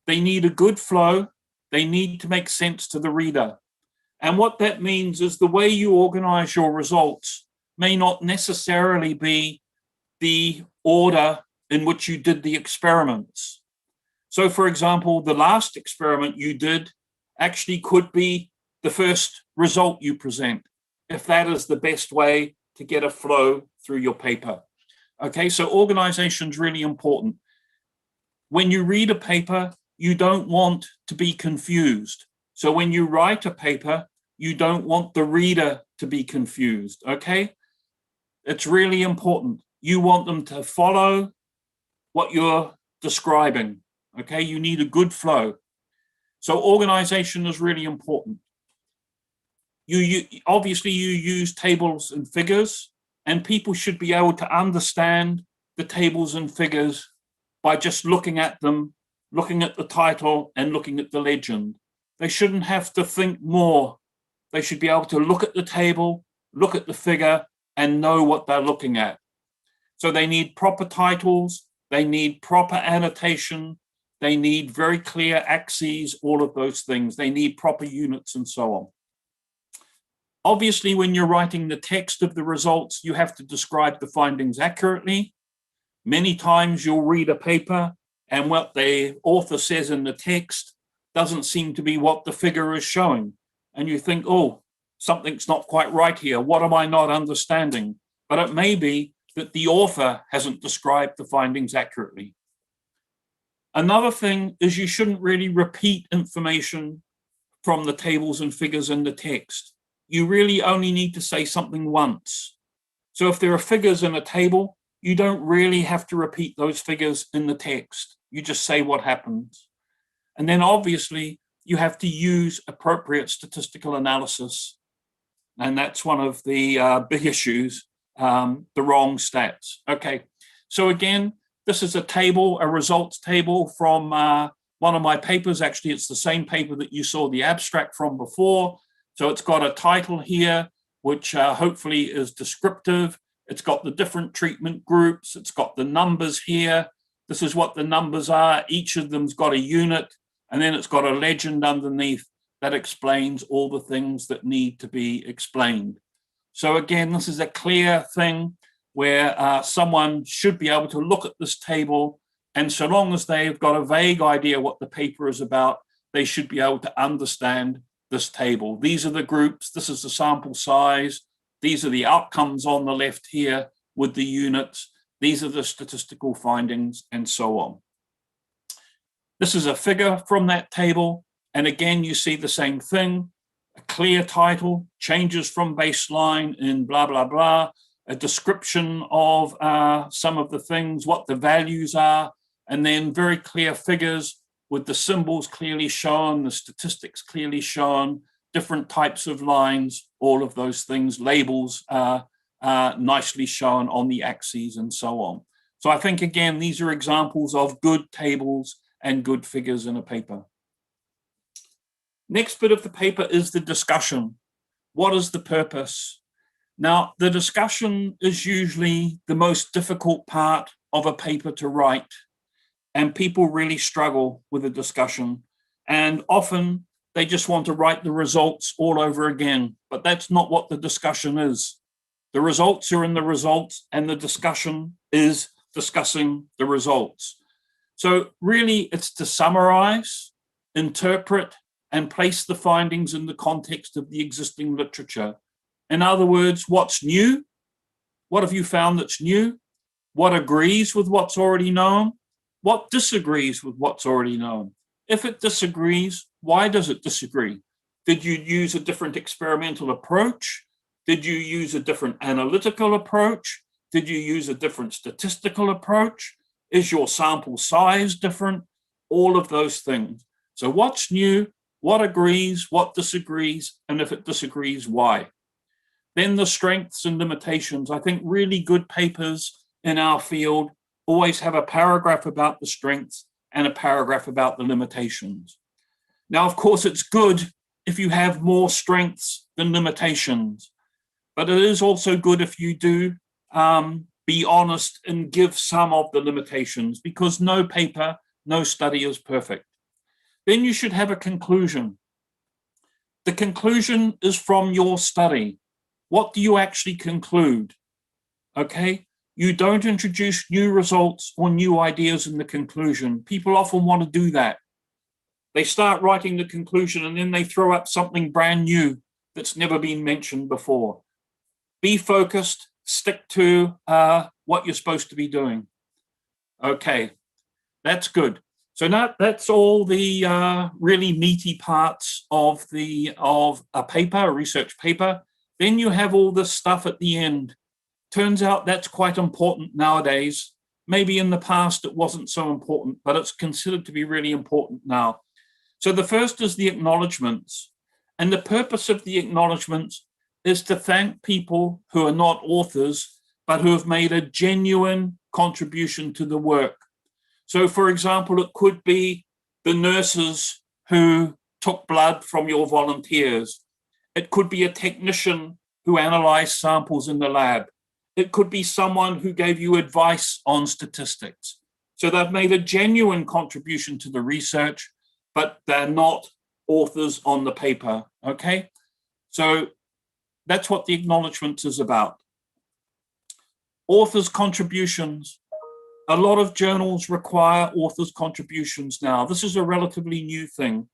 They need a good flow. They need to make sense to the reader. And what that means is the way you organize your results may not necessarily be the order in which you did the experiments. So for example, the last experiment you did actually could be the first result you present, if that is the best way to get a flow through your paper. Okay, so organization is really important. When you read a paper, you don't want to be confused. So when you write a paper, you don't want the reader to be confused, okay? It's really important. You want them to follow what you're describing, okay? You need a good flow. So organization is really important. Obviously, you use tables and figures, and people should be able to understand the tables and figures by just looking at them, looking at the title and looking at the legend. They shouldn't have to think more. They should be able to look at the table, look at the figure, and know what they're looking at. So they need proper titles, they need proper annotation, they need very clear axes, all of those things. They need proper units and so on. Obviously, when you're writing the text of the results, you have to describe the findings accurately. Many times you'll read a paper and what the author says in the text doesn't seem to be what the figure is showing. And you think, oh, something's not quite right here. What am I not understanding? But it may be that the author hasn't described the findings accurately. Another thing is you shouldn't really repeat information from the tables and figures in the text. You really only need to say something once. So if there are figures in a table, you don't really have to repeat those figures in the text. You just say what happens. And then obviously you have to use appropriate statistical analysis. And that's one of the big issues, the wrong stats. Okay, so again, this is a table, a results table from one of my papers. Actually, it's the same paper that you saw the abstract from before. So it's got a title here, which hopefully is descriptive. It's got the different treatment groups. It's got the numbers here. This is what the numbers are. Each of them's got a unit, and then it's got a legend underneath that explains all the things that need to be explained. So again, this is a clear thing where someone should be able to look at this table, and so long as they've got a vague idea what the paper is about, they should be able to understand this table. These are the groups. This is the sample size. These are the outcomes on the left here with the units. These are the statistical findings, and so on. This is a figure from that table. And again, you see the same thing, a clear title, changes from baseline in blah, blah, blah, a description of some of the things, what the values are, and then very clear figures with the symbols clearly shown, the statistics clearly shown, different types of lines, all of those things, labels nicely shown on the axes and so on. So I think, again, these are examples of good tables and good figures in a paper. Next bit of the paper is the discussion. What is the purpose? Now, the discussion is usually the most difficult part of a paper to write, and people really struggle with a discussion. And often they just want to write the results all over again, but that's not what the discussion is. The results are in the results, and the discussion is discussing the results. So really, it's to summarize, interpret, and place the findings in the context of the existing literature. In other words, what's new? What have you found that's new? What agrees with what's already known? What disagrees with what's already known? If it disagrees, why does it disagree? Did you use a different experimental approach? Did you use a different analytical approach? Did you use a different statistical approach? Is your sample size different? All of those things. So what's new? What agrees? What disagrees? And if it disagrees, why? Then the strengths and limitations. I think really good papers in our field always have a paragraph about the strengths and a paragraph about the limitations. Now, of course, it's good if you have more strengths than limitations, but it is also good if you do be honest and give some of the limitations, because no paper, no study is perfect. Then you should have a conclusion. The conclusion is from your study. What do you actually conclude? Okay? You don't introduce new results or new ideas in the conclusion. People often want to do that. They start writing the conclusion and then they throw up something brand new that's never been mentioned before. Be focused, stick to what you're supposed to be doing. Okay, that's good. So now that's all the really meaty parts of a paper, a research paper. Then you have all this stuff at the end. Turns out that's quite important nowadays. Maybe in the past it wasn't so important, but it's considered to be really important now. So the first is the acknowledgements. And the purpose of the acknowledgements is to thank people who are not authors, but who have made a genuine contribution to the work. So, for example, it could be the nurses who took blood from your volunteers. It could be a technician who analyzed samples in the lab. It could be someone who gave you advice on statistics. So they've made a genuine contribution to the research, but they're not authors on the paper, okay? So That's what the acknowledgements is about. Authors' contributions. A lot of journals require authors' contributions now. This is a relatively new thing.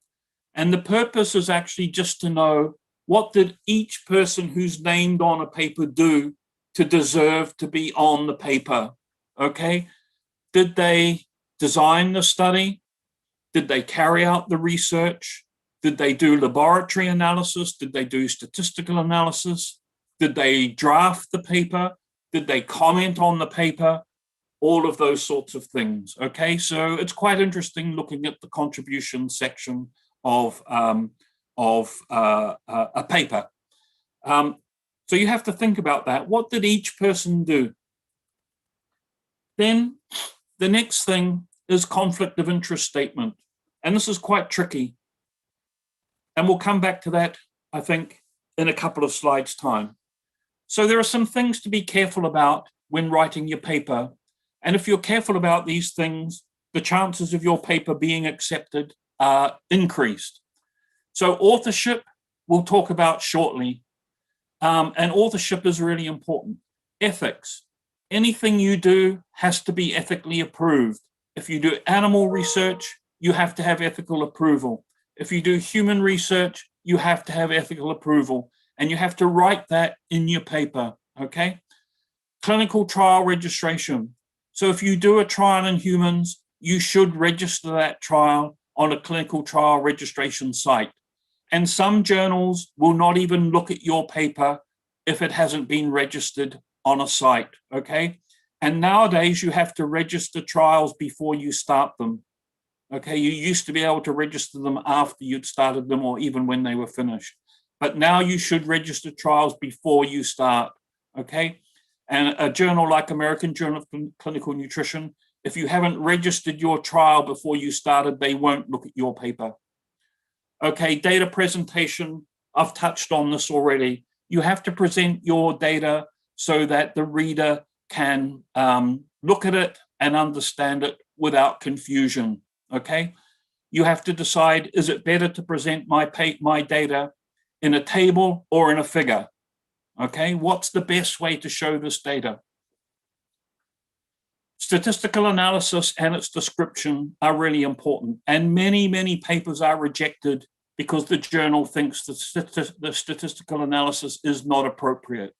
And the purpose is actually just to know, what did each person who's named on a paper do to deserve to be on the paper? Okay. Did they design the study? Did they carry out the research? Did they do laboratory analysis? Did they do statistical analysis? Did they draft the paper? Did they comment on the paper? All of those sorts of things. Okay, so it's quite interesting looking at the contribution section of a paper. So you have to think about that. What did each person do? Then the next thing is conflict of interest statement. And this is quite tricky. And we'll come back to that, I think, in a couple of slides' time. So there are some things to be careful about when writing your paper. And if you're careful about these things, the chances of your paper being accepted are increased. So authorship, we'll talk about shortly. And authorship is really important. Ethics. Anything you do has to be ethically approved. If you do animal research, you have to have ethical approval. If you do human research, you have to have ethical approval. And you have to write that in your paper, okay? Clinical trial registration. So if you do a trial in humans, you should register that trial on a clinical trial registration site. And some journals will not even look at your paper if it hasn't been registered on a site, okay? And nowadays you have to register trials before you start them, okay? You used to be able to register them after you'd started them or even when they were finished. But now you should register trials before you start, okay? And a journal like American Journal of Clinical Nutrition, if you haven't registered your trial before you started, they won't look at your paper. Okay, data presentation, I've touched on this already. You have to present your data so that the reader can look at it and understand it without confusion, okay? You have to decide, is it better to present my data in a table or in a figure? Okay, what's the best way to show this data? Statistical analysis and its description are really important. And many, many papers are rejected because the journal thinks the statistical analysis is not appropriate.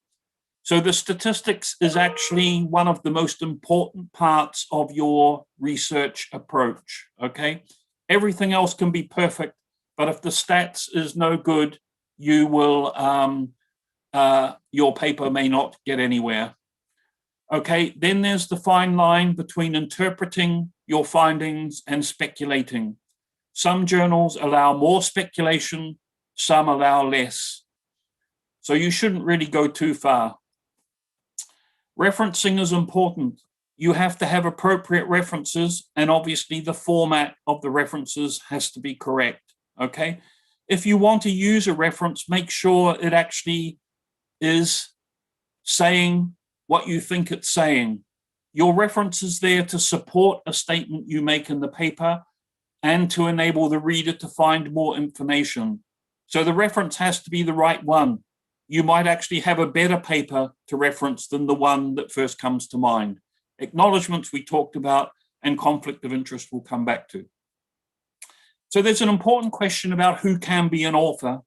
So the statistics is actually one of the most important parts of your research approach, okay? Everything else can be perfect, but if the stats is no good, you will, your paper may not get anywhere. Okay, then there's the fine line between interpreting your findings and speculating. Some journals allow more speculation, some allow less. So you shouldn't really go too far. Referencing is important. You have to have appropriate references, and obviously the format of the references has to be correct, okay? If you want to use a reference, make sure it actually is saying what you think it's saying. Your reference is there to support a statement you make in the paper and to enable the reader to find more information. So the reference has to be the right one. You might actually have a better paper to reference than the one that first comes to mind. Acknowledgements we talked about, and conflict of interest we'll come back to. So there's an important question about who can be an author.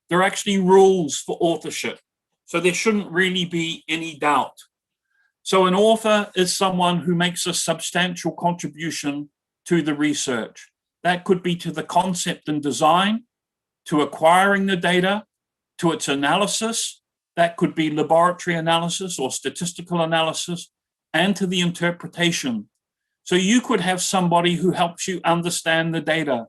There are actually rules for authorship, so there shouldn't really be any doubt. So an author is someone who makes a substantial contribution to the research. That could be to the concept and design, to acquiring the data, to its analysis. That could be laboratory analysis or statistical analysis, and to the interpretation. So you could have somebody who helps you understand the data.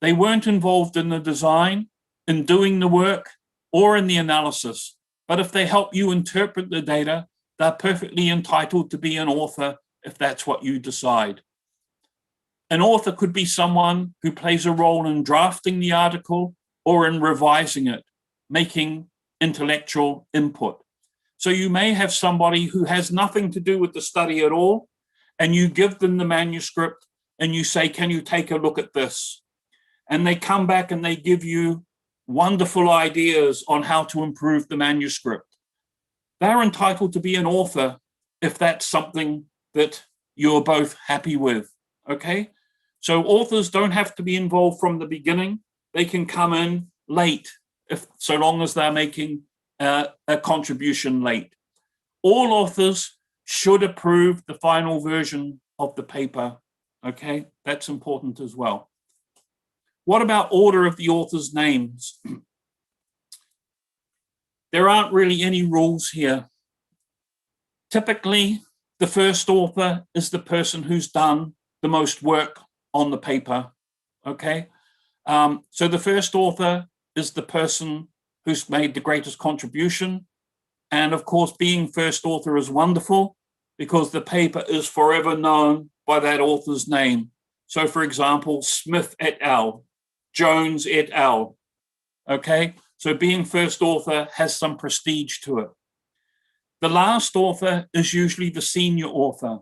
They weren't involved in the design, in doing the work, or in the analysis. But if they help you interpret the data, they're perfectly entitled to be an author if that's what you decide. An author could be someone who plays a role in drafting the article or in revising it, making intellectual input. So you may have somebody who has nothing to do with the study at all, and you give them the manuscript and you say, can you take a look at this? And they come back and they give you wonderful ideas on how to improve the manuscript. They're entitled to be an author if that's something that you're both happy with, okay? So authors don't have to be involved from the beginning. They can come in late, so long as they're making a contribution late. All authors should approve the final version of the paper, okay? That's important as well. What about order of the author's names? There aren't really any rules here. Typically, the first author is the person who's done the most work on the paper, okay? So the first author is the person who's made the greatest contribution. And of course, being first author is wonderful because the paper is forever known by that author's name. So for example, Smith et al., Jones et al., okay? So being first author has some prestige to it. The last author is usually the senior author.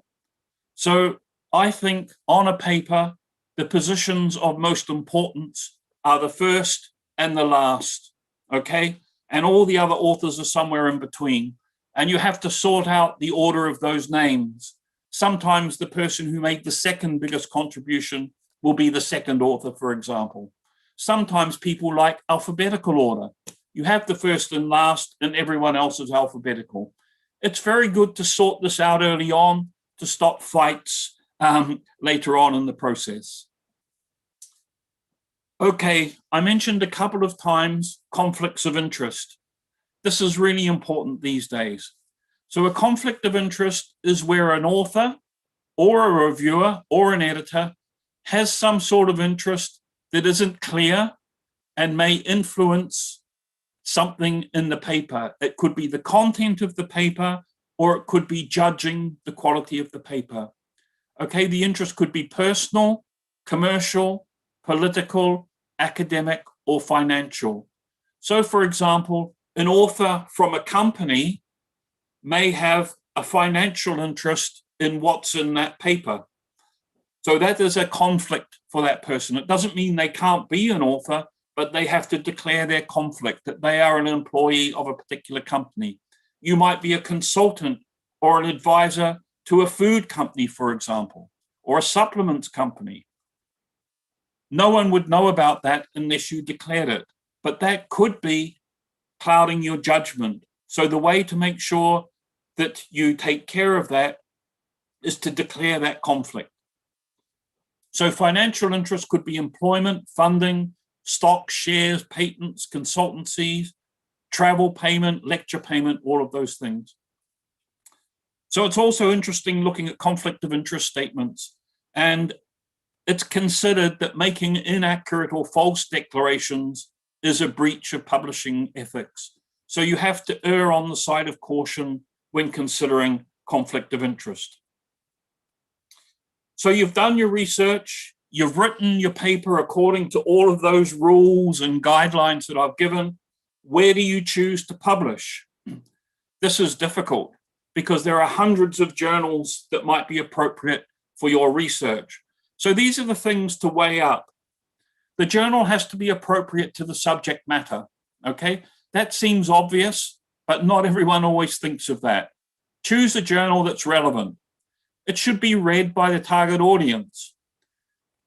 So I think on a paper, the positions of most importance are the first and the last, okay? And all the other authors are somewhere in between. And you have to sort out the order of those names. Sometimes the person who made the second biggest contribution will be the second author, for example. Sometimes people like alphabetical order. You have the first and last, and everyone else is alphabetical. It's very good to sort this out early on to stop fights later on in the process. Okay, I mentioned a couple of times conflicts of interest. This is really important these days. So a conflict of interest is where an author or a reviewer or an editor has some sort of interest that isn't clear and may influence something in the paper. It could be the content of the paper, or it could be judging the quality of the paper. Okay, the interest could be personal, commercial, political, academic, or financial. So for example, an author from a company may have a financial interest in what's in that paper. So that is a conflict for that person. It doesn't mean they can't be an author, but they have to declare their conflict, that they are an employee of a particular company. You might be a consultant or an advisor to a food company, for example, or a supplements company. No one would know about that unless you declared it, but that could be clouding your judgment. So the way to make sure that you take care of that is to declare that conflict. So financial interest could be employment, funding, stock, shares, patents, consultancies, travel payment, lecture payment, all of those things. So it's also interesting looking at conflict of interest statements, and it's considered that making inaccurate or false declarations is a breach of publishing ethics. So you have to err on the side of caution when considering conflict of interest. So you've done your research, you've written your paper according to all of those rules and guidelines that I've given. Where do you choose to publish? This is difficult because there are hundreds of journals that might be appropriate for your research. So these are the things to weigh up. The journal has to be appropriate to the subject matter, okay? That seems obvious, but not everyone always thinks of that. Choose a journal that's relevant. It should be read by the target audience.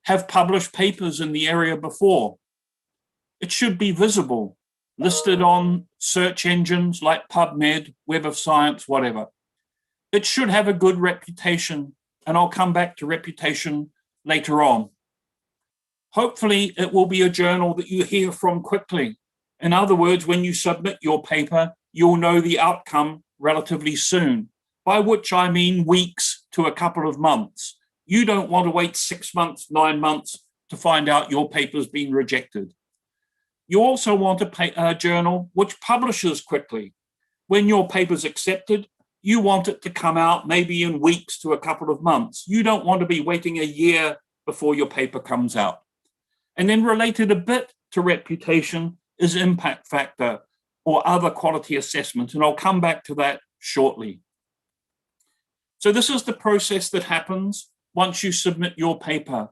Have published papers in the area before. It should be visible, listed on search engines like PubMed, Web of Science, whatever. It should have a good reputation, and I'll come back to reputation later on. Hopefully, it will be a journal that you hear from quickly. In other words, when you submit your paper, you'll know the outcome relatively soon, by which I mean weeks to a couple of months. You don't want to wait 6 months, 9 months to find out your paper's been rejected. You also want a journal which publishes quickly. When your paper's accepted, you want it to come out maybe in weeks to a couple of months. You don't want to be waiting a year before your paper comes out. And then related a bit to reputation is impact factor or other quality assessment, and I'll come back to that shortly. So this is the process that happens once you submit your paper.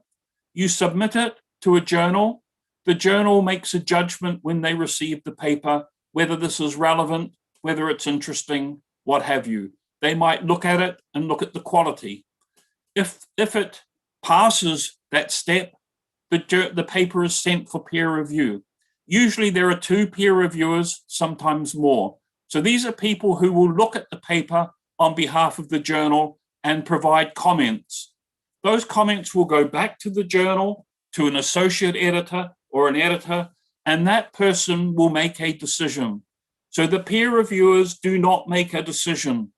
You submit it to a journal. The journal makes a judgment when they receive the paper, whether this is relevant, whether it's interesting, what have you. They might look at it and look at the quality. If it passes that step, the paper is sent for peer review. Usually there are 2 peer reviewers, sometimes more. So these are people who will look at the paper on behalf of the journal and provide comments. Those comments will go back to the journal, to an associate editor or an editor, and that person will make a decision. So the peer reviewers do not make a decision.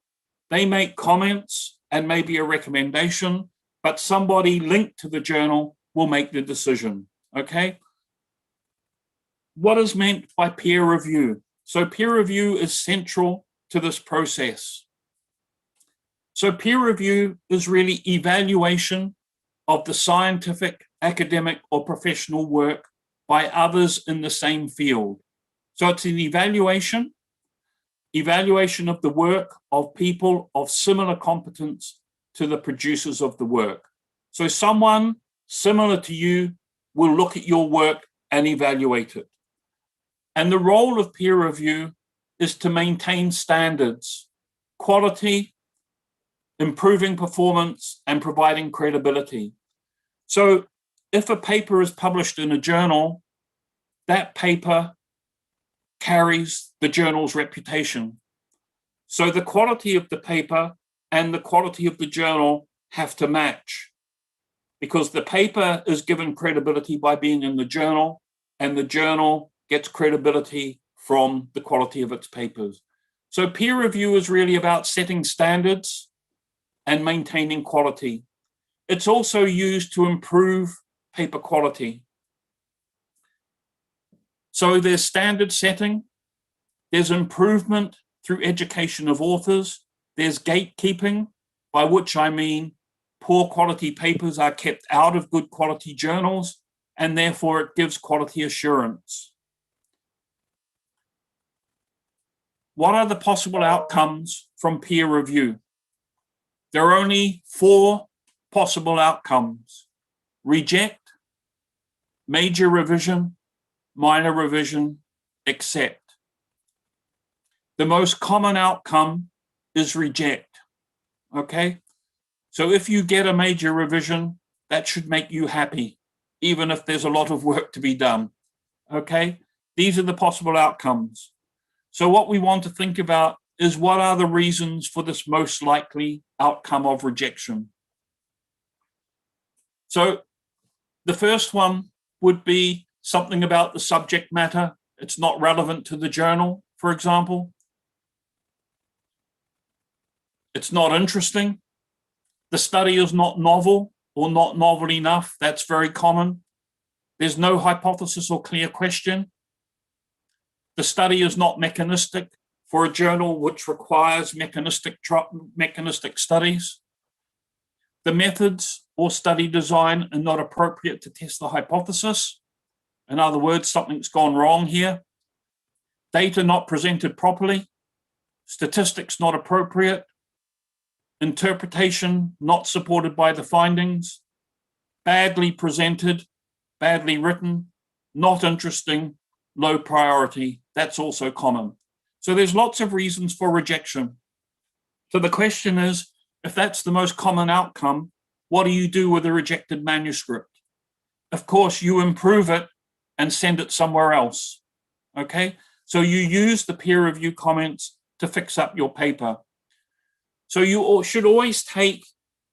They make comments and maybe a recommendation, but somebody linked to the journal will make the decision, okay? What is meant by peer review? So peer review is central to this process. So peer review is really evaluation of the scientific, academic, or professional work by others in the same field. So it's an evaluation of the work of people of similar competence to the producers of the work. So someone similar to you will look at your work and evaluate it. And the role of peer review is to maintain standards, quality, improving performance, and providing credibility. So if a paper is published in a journal, that paper carries the journal's reputation. So the quality of the paper and the quality of the journal have to match, because the paper is given credibility by being in the journal, and the journal gets credibility from the quality of its papers. So peer review is really about setting standards and maintaining quality. It's also used to improve paper quality. So there's standard setting, there's improvement through education of authors, there's gatekeeping, by which I mean poor quality papers are kept out of good quality journals, and therefore it gives quality assurance. What are the possible outcomes from peer review? There are only 4 possible outcomes: reject, major revision, minor revision, accept. The most common outcome is reject, okay? So if you get a major revision, that should make you happy, even if there's a lot of work to be done, okay? These are the possible outcomes. So what we want to think about is, what are the reasons for this most likely outcome of rejection? So the first one would be something about the subject matter. It's not relevant to the journal, for example. It's not interesting. The study is not novel or not novel enough. That's very common. There's no hypothesis or clear question. The study is not mechanistic for a journal which requires mechanistic studies. The methods or study design are not appropriate to test the hypothesis. In other words, something's gone wrong here. Data not presented properly. Statistics not appropriate. Interpretation not supported by the findings. Badly presented, badly written, not interesting, low priority. That's also common. So there's lots of reasons for rejection. So the question is, if that's the most common outcome, what do you do with a rejected manuscript? Of course, you improve it and send it somewhere else, okay? So you use the peer review comments to fix up your paper. So you should always take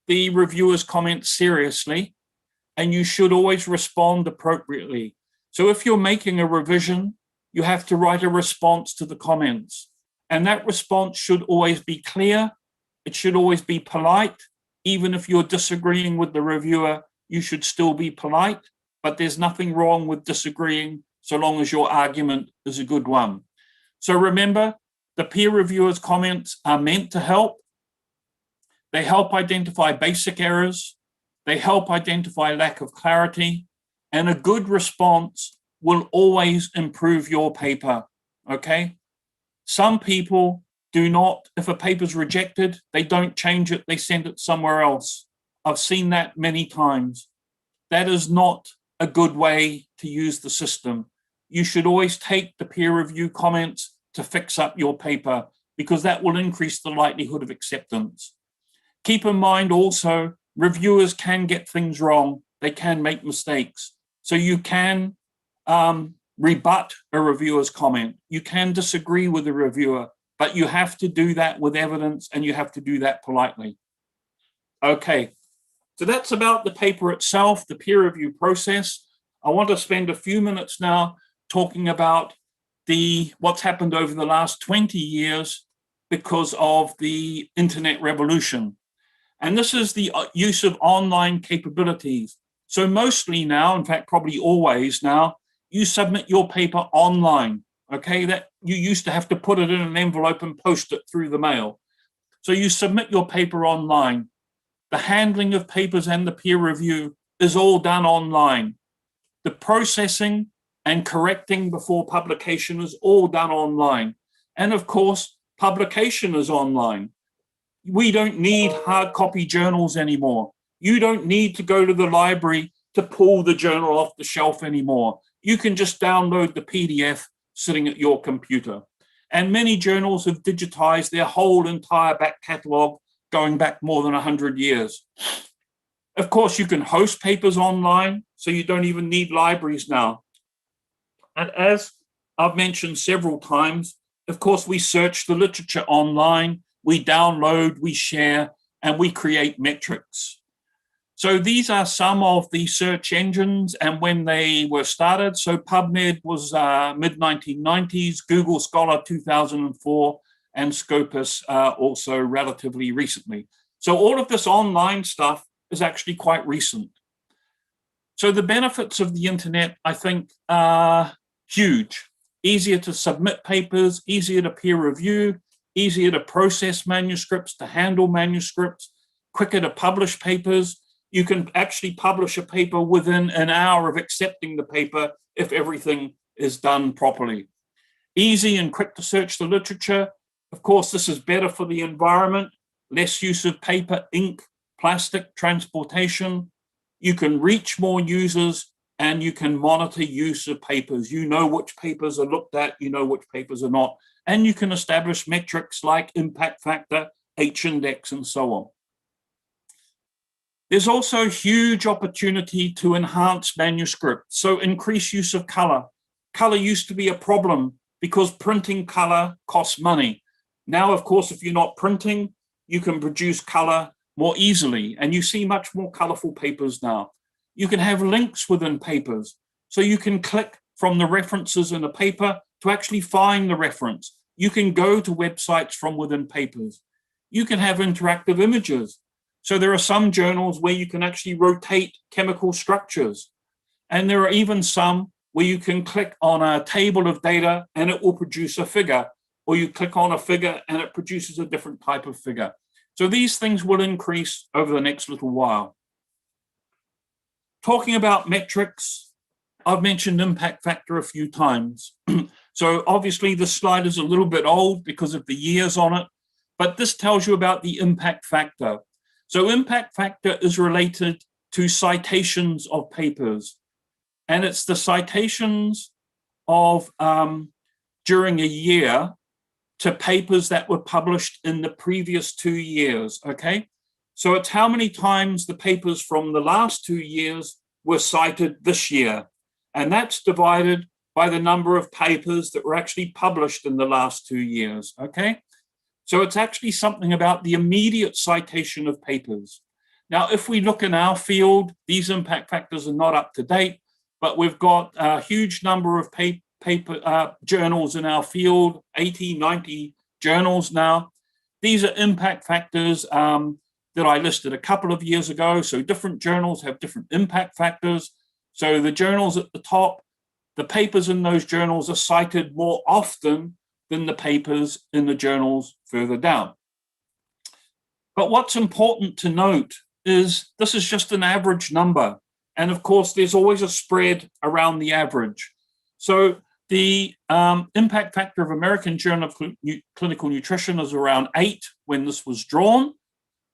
the reviewer's comments seriously, and you should always respond appropriately. So if you're making a revision, you have to write a response to the comments. And that response should always be clear. It should always be polite. Even if you're disagreeing with the reviewer, you should still be polite. But there's nothing wrong with disagreeing so long as your argument is a good one. So remember, the peer reviewer's comments are meant to help. They help identify basic errors. They help identify lack of clarity. And a good response will always improve your paper, okay? Some people do not, if a paper's rejected, they don't change it, they send it somewhere else. I've seen that many times. That is not a good way to use the system. You should always take the peer review comments to fix up your paper, because that will increase the likelihood of acceptance. Keep in mind also, reviewers can get things wrong. They can make mistakes. So you can rebut a reviewer's comment. You can disagree with the reviewer, but you have to do that with evidence, and you have to do that politely. Okay, so that's about the paper itself, the peer review process. I want to spend a few minutes now talking about what's happened over the last 20 years because of the internet revolution. And this is the use of online capabilities. So mostly now, in fact, probably always now, you submit your paper online, okay? That you used to have to put it in an envelope and post it through the mail. So you submit your paper online. The handling of papers and the peer review is all done online. The processing and correcting before publication is all done online. And of course, publication is online. We don't need hard copy journals anymore. You don't need to go to the library to pull the journal off the shelf anymore. You can just download the PDF sitting at your computer. And many journals have digitized their whole entire back catalog going back more than 100 years. Of course, you can host papers online, so you don't even need libraries now. And as I've mentioned several times, of course, we search the literature online, we download, we share, and we create metrics. So these are some of the search engines and when they were started. So PubMed was mid-1990s, Google Scholar 2004, and Scopus also relatively recently. So all of this online stuff is actually quite recent. So the benefits of the internet, I think, are huge. Easier to submit papers, easier to peer review, easier to process manuscripts, to handle manuscripts, quicker to publish papers. You can actually publish a paper within an hour of accepting the paper if everything is done properly. Easy and quick to search the literature. Of course, this is better for the environment, less use of paper, ink, plastic, transportation. You can reach more users and you can monitor use of papers. You know which papers are looked at, you know which papers are not, and you can establish metrics like impact factor, H-index, and so on. There's also huge opportunity to enhance manuscripts, so increase use of color. Color used to be a problem because printing color costs money. Now, of course, if you're not printing, you can produce color more easily, and you see much more colorful papers now. You can have links within papers, so you can click from the references in a paper to actually find the reference. You can go to websites from within papers. You can have interactive images. So there are some journals where you can actually rotate chemical structures. And there are even some where you can click on a table of data and it will produce a figure, or you click on a figure and it produces a different type of figure. So these things will increase over the next little while. Talking about metrics, I've mentioned impact factor a few times. So obviously this slide is a little bit old because of the years on it, but this tells you about the impact factor. So impact factor is related to citations of papers, and it's the citations of during a year to papers that were published in the previous 2 years, okay? So it's how many times the papers from the last 2 years were cited this year, and that's divided by the number of papers that were actually published in the last 2 years, okay? So it's actually something about the immediate citation of papers. Now, if we look in our field, these impact factors are not up to date, but we've got a huge number of paper journals in our field, 80, 90 journals now. These are impact factors that I listed a couple of years ago. So different journals have different impact factors. So the journals at the top, the papers in those journals are cited more often than the papers in the journals further down. But what's important to note is this is just an average number. And of course, there's always a spread around the average. So the impact factor of American Journal of Clinical Nutrition is around 8 when this was drawn.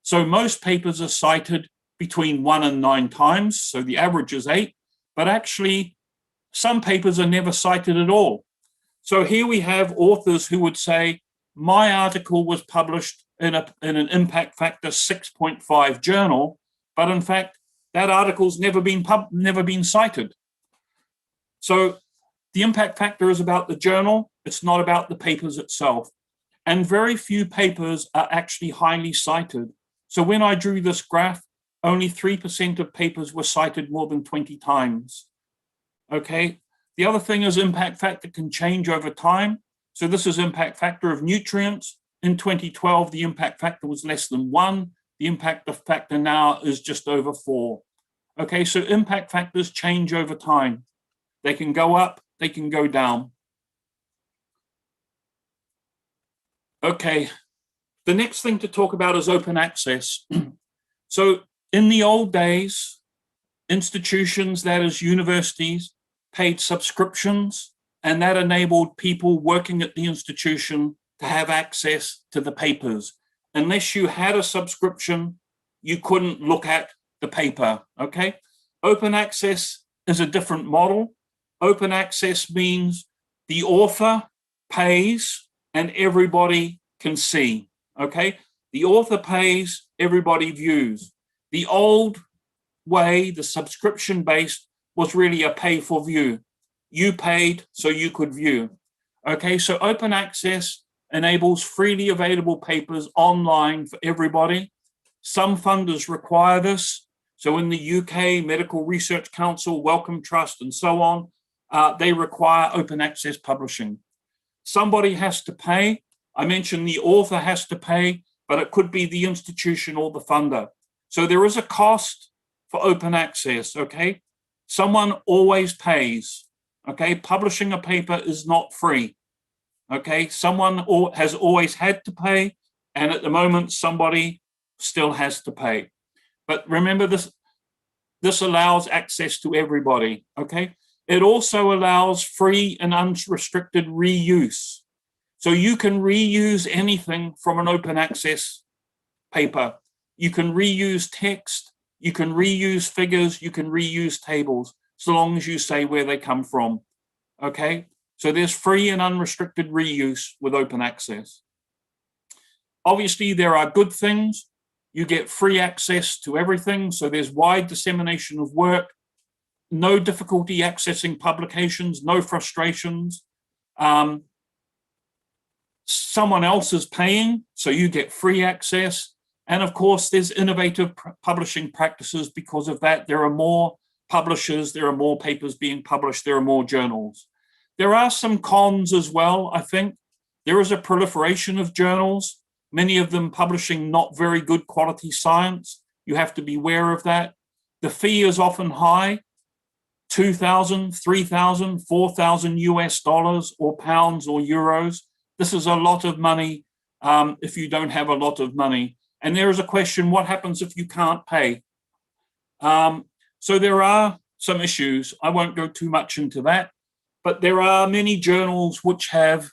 So most papers are cited between 1 and 9 times. So the average is 8. but actually some papers are never cited at all. So here we have authors who would say, my article was published in an impact factor 6.5 journal, but in fact, that article's never been cited. So the impact factor is about the journal, it's not about the papers itself. And very few papers are actually highly cited. So when I drew this graph, only 3% of papers were cited more than 20 times. Okay. The other thing is impact factor can change over time. So this is impact factor of nutrients. In 2012, the impact factor was less than 1. The impact factor now is just over 4. Okay, so impact factors change over time. They can go up, they can go down. Okay, the next thing to talk about is open access. So in the old days, institutions, that is universities, paid subscriptions, and that enabled people working at the institution to have access to the papers. Unless you had a subscription, you couldn't look at the paper, okay? Open access is a different model. Open access means the author pays and everybody can see, okay? The author pays, everybody views. The old way, the subscription-based, was really a pay-for-view. You paid so you could view. Okay, so open access enables freely available papers online for everybody. Some funders require this. So in the UK, Medical Research Council, Wellcome Trust, and so on, they require open access publishing. Somebody has to pay. I mentioned the author has to pay, but it could be the institution or the funder. So there is a cost for open access, okay? Someone always pays, okay? Publishing a paper is not free, okay? Someone has always had to pay, and at the moment, somebody still has to pay. But remember, this allows access to everybody, okay? It also allows free and unrestricted reuse. So you can reuse anything from an open access paper. You can reuse text, you can reuse figures, you can reuse tables, so long as you say where they come from, okay? So there's free and unrestricted reuse with open access. Obviously, there are good things. You get free access to everything, so there's wide dissemination of work, no difficulty accessing publications, no frustrations. Someone else is paying, so you get free access. And of course, there's innovative publishing practices because of that. There are more publishers, there are more papers being published, there are more journals. There are some cons as well, I think. There is a proliferation of journals, many of them publishing not very good quality science. You have to be aware of that. The fee is often high, $2,000, $3,000, $4,000 US dollars or pounds or euros. This is a lot of money if you don't have a lot of money. And there is a question, what happens if you can't pay? So there are some issues. I won't go too much into that, but there are many journals which have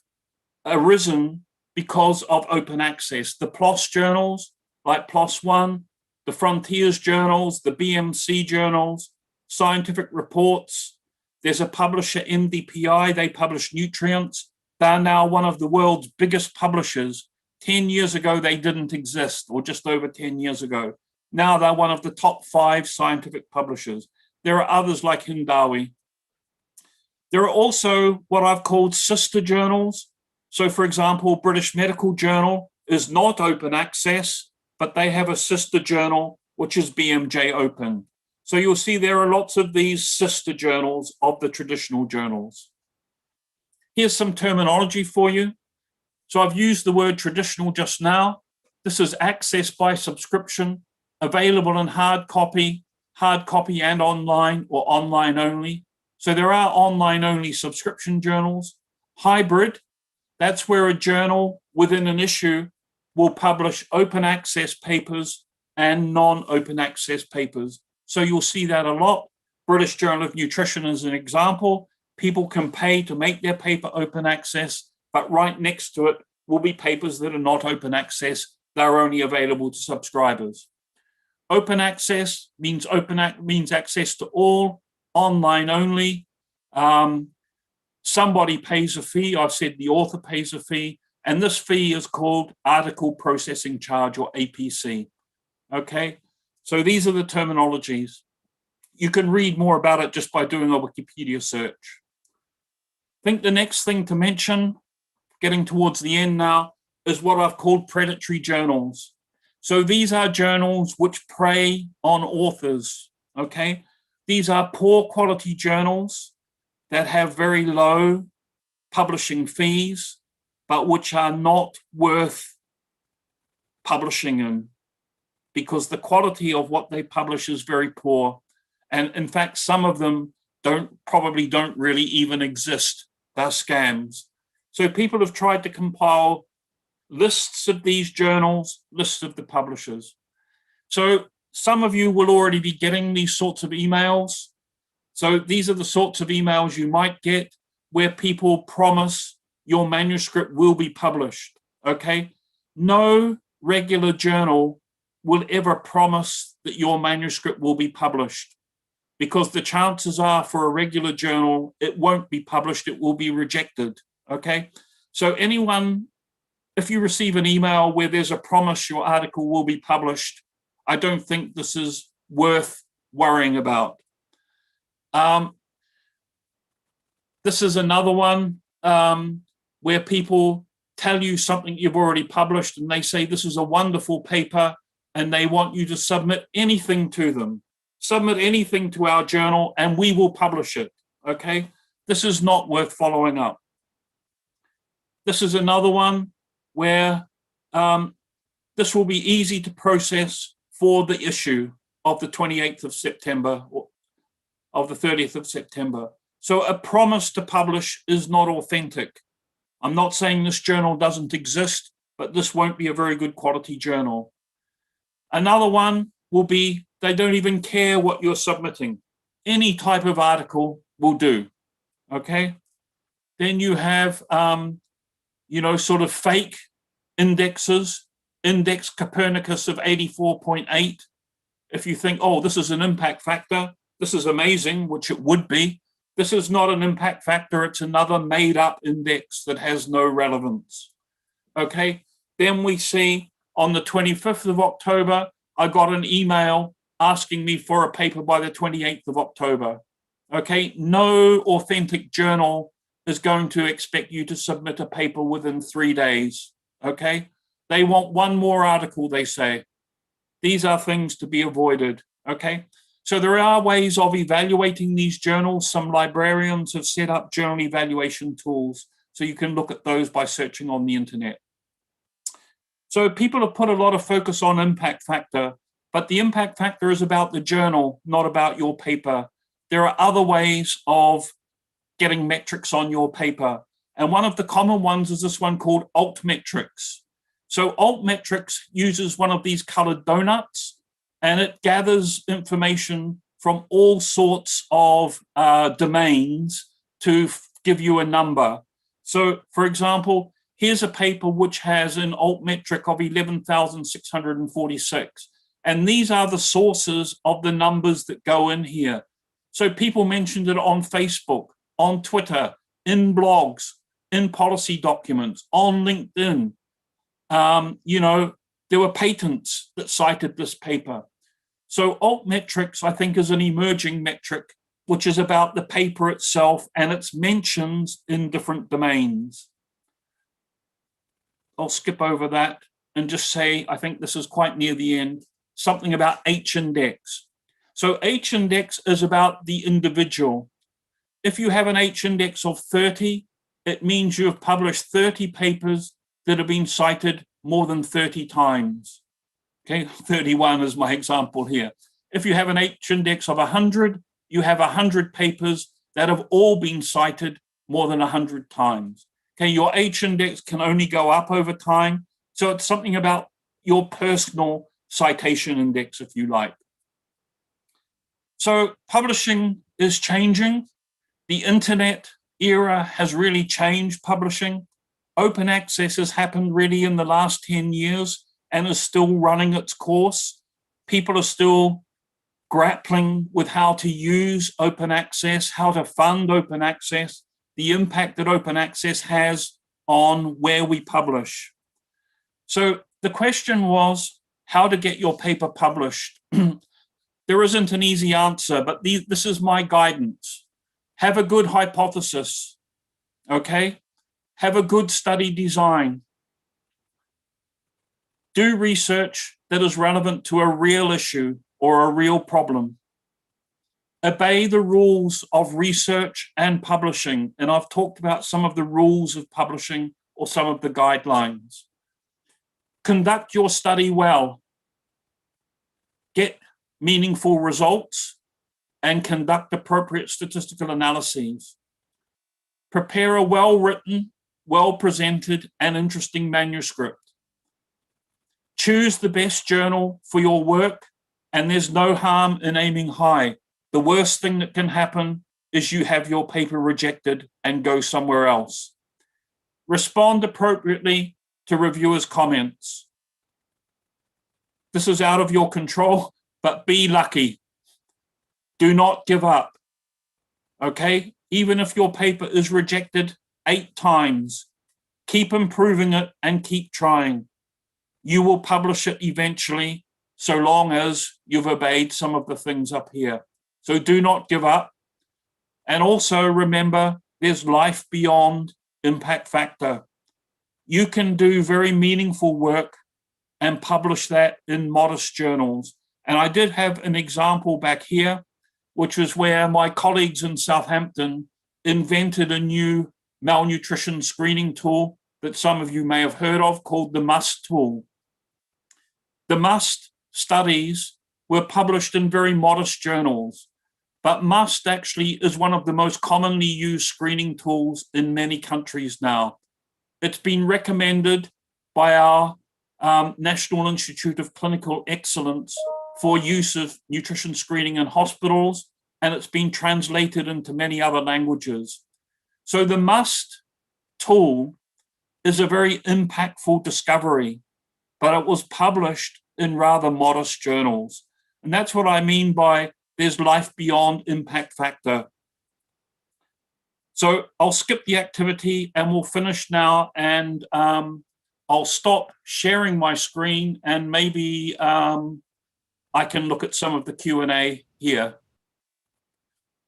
arisen because of open access. The PLOS journals, like PLOS One, the Frontiers journals, the BMC journals, scientific reports. There's a publisher, MDPI, they publish nutrients. They're now one of the world's biggest publishers. 10 years ago, they didn't exist, or just over 10 years ago. Now they're one of the top 5 scientific publishers. There are others like Hindawi. There are also what I've called sister journals. So for example, British Medical Journal is not open access, but they have a sister journal, which is BMJ Open. So you'll see there are lots of these sister journals of the traditional journals. Here's some terminology for you. So I've used the word traditional just now. This is access by subscription, available in hard copy and online or online only. So there are online only subscription journals. Hybrid, that's where a journal within an issue will publish open access papers and non-open access papers. So you'll see that a lot. British Journal of Nutrition is an example. People can pay to make their paper open access, but right next to it will be papers that are not open access. They're only available to subscribers. Open access means access to all. online only. Somebody pays a fee. I've said the author pays a fee, and this fee is called Article Processing Charge, or APC. Okay, so these are the terminologies. You can read more about it just by doing a Wikipedia search. I think the next thing to mention, getting towards the end now, is what I've called predatory journals. So these are journals which prey on authors, okay? These are poor quality journals that have very low publishing fees, but which are not worth publishing in, because the quality of what they publish is very poor. And in fact, some of them probably don't really even exist. They're scams. So people have tried to compile lists of these journals, lists of the publishers. So some of you will already be getting these sorts of emails. So these are the sorts of emails you might get where people promise your manuscript will be published, okay? No regular journal will ever promise that your manuscript will be published, because the chances are for a regular journal, it won't be published, it will be rejected, okay? So anyone, if you receive an email where there's a promise your article will be published, I don't think this is worth worrying about. This is another one where people tell you something you've already published, and they say this is a wonderful paper, and they want you to submit anything to them. Submit anything to our journal and we will publish it, okay? This is not worth following up. This is another one where this will be easy to process for the issue of the 28th of September, or of the 30th of September. So a promise to publish is not authentic. I'm not saying this journal doesn't exist, but this won't be a very good quality journal. Another one will be they don't even care what you're submitting. Any type of article will do, okay? Then you have, sort of fake indexes, index Copernicus of 84.8. If you think, oh, this is an impact factor, this is amazing, which it would be. This is not an impact factor. It's another made up index that has no relevance, okay? Then we see on the 25th of October, I got an email asking me for a paper by the 28th of October. Okay, no authentic journal is going to expect you to submit a paper within 3 days. Okay, they want one more article, they say. These are things to be avoided. Okay, so there are ways of evaluating these journals. Some librarians have set up journal evaluation tools, so you can look at those by searching on the internet. So people have put a lot of focus on impact factor, but the impact factor is about the journal, not about your paper. There are other ways of getting metrics on your paper. And one of the common ones is this one called altmetrics. So altmetrics uses one of these colored donuts, and it gathers information from all sorts of domains to give you a number. So, for example, here's a paper which has an altmetric of 11,646. And these are the sources of the numbers that go in here. So people mentioned it on Facebook, on Twitter, in blogs, in policy documents, on LinkedIn. There were patents that cited this paper. So altmetrics, I think, is an emerging metric, which is about the paper itself and its mentions in different domains. I'll skip over that and just say, I think this is quite near the end, something about H-index. So H-index is about the individual. If you have an H-index of 30, it means you have published 30 papers that have been cited more than 30 times. Okay, 31 is my example here. If you have an H-index of 100, you have 100 papers that have all been cited more than 100 times. Okay, your H-index can only go up over time. So it's something about your personal citation index, if you like. So publishing is changing. The internet era has really changed publishing. Open access has happened really in the last 10 years and is still running its course. People are still grappling with how to use open access, how to fund open access, the impact that open access has on where we publish. So the question was how to get your paper published. There isn't an easy answer, but this is my guidance. Have a good hypothesis, okay? Have a good study design. Do research that is relevant to a real issue or a real problem. Obey the rules of research and publishing. And I've talked about some of the rules of publishing or some of the guidelines. Conduct your study well. Get meaningful results and conduct appropriate statistical analyses. Prepare a well-written, well-presented, and interesting manuscript. Choose the best journal for your work, and there's no harm in aiming high. The worst thing that can happen is you have your paper rejected and go somewhere else. Respond appropriately to reviewers' comments. This is out of your control, but be lucky. Do not give up, okay? Even if your paper is rejected 8 times, keep improving it and keep trying. You will publish it eventually, so long as you've obeyed some of the things up here. So do not give up. And also remember, there's life beyond impact factor. You can do very meaningful work and publish that in modest journals. And I did have an example back here, which was where my colleagues in Southampton invented a new malnutrition screening tool that some of you may have heard of called the MUST tool. The MUST studies were published in very modest journals, but MUST actually is one of the most commonly used screening tools in many countries now. It's been recommended by our National Institute of Clinical Excellence for use of nutrition screening in hospitals, and it's been translated into many other languages. So the MUST tool is a very impactful discovery, but it was published in rather modest journals. And that's what I mean by there's life beyond impact factor. So I'll skip the activity and we'll finish now, and I'll stop sharing my screen, and maybe I can look at some of the Q&A here.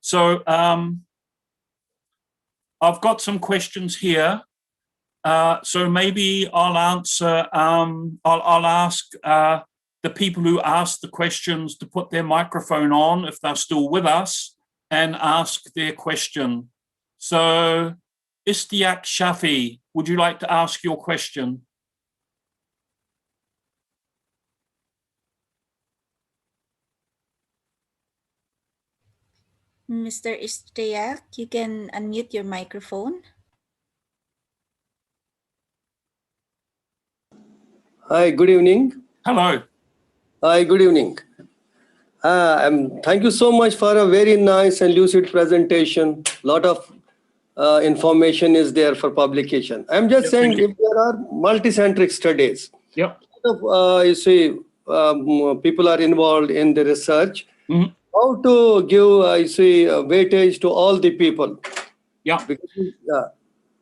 So I've got some questions here. So maybe I'll answer, I'll ask the people who asked the questions to put their microphone on if they're still with us and ask their question. So Istiak Shafi, would you like to ask your question? Mr. Istiak, you can unmute your microphone. Hi, good evening. Hello. Hi, good evening. Thank you so much for a very nice and lucid presentation. A lot of information is there for publication. I'm just saying, if there are multicentric studies, you see, people are involved in the research, how to give, you see, weightage to all the people?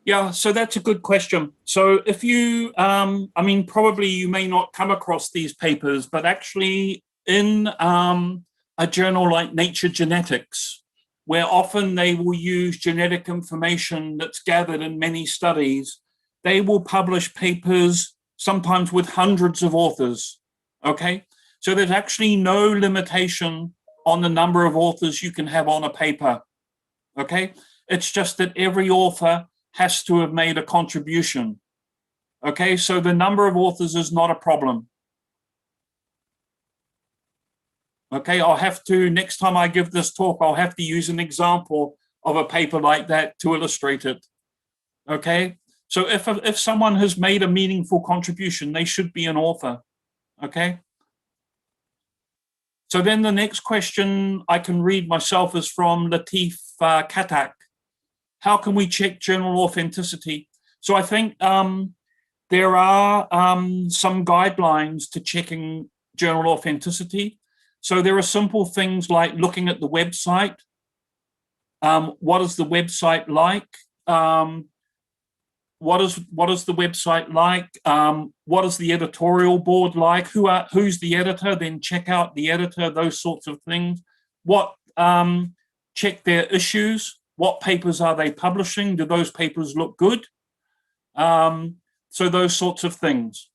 Yeah, so that's a good question. So if you, I mean, probably you may not come across these papers, but actually in a journal like Nature Genetics, where often they will use genetic information that's gathered in many studies, they will publish papers sometimes with hundreds of authors, okay? So there's actually no limitation on the number of authors you can have on a paper, okay? It's just that every author has to have made a contribution, okay? So the number of authors is not a problem. Okay, I'll have to, next time I give this talk, I'll have to use an example of a paper like that to illustrate it, okay? So if someone has made a meaningful contribution, they should be an author, okay? So then the next question I can read myself is from Latif Katak. How can we check journal authenticity? So I think there are some guidelines to checking journal authenticity. So there are simple things like looking at the website. What is the website like? What is the website like? What is the editorial board like? Who's the editor? Then check out the editor, those sorts of things. Check their issues. What papers are they publishing? Do those papers look good? So those sorts of things.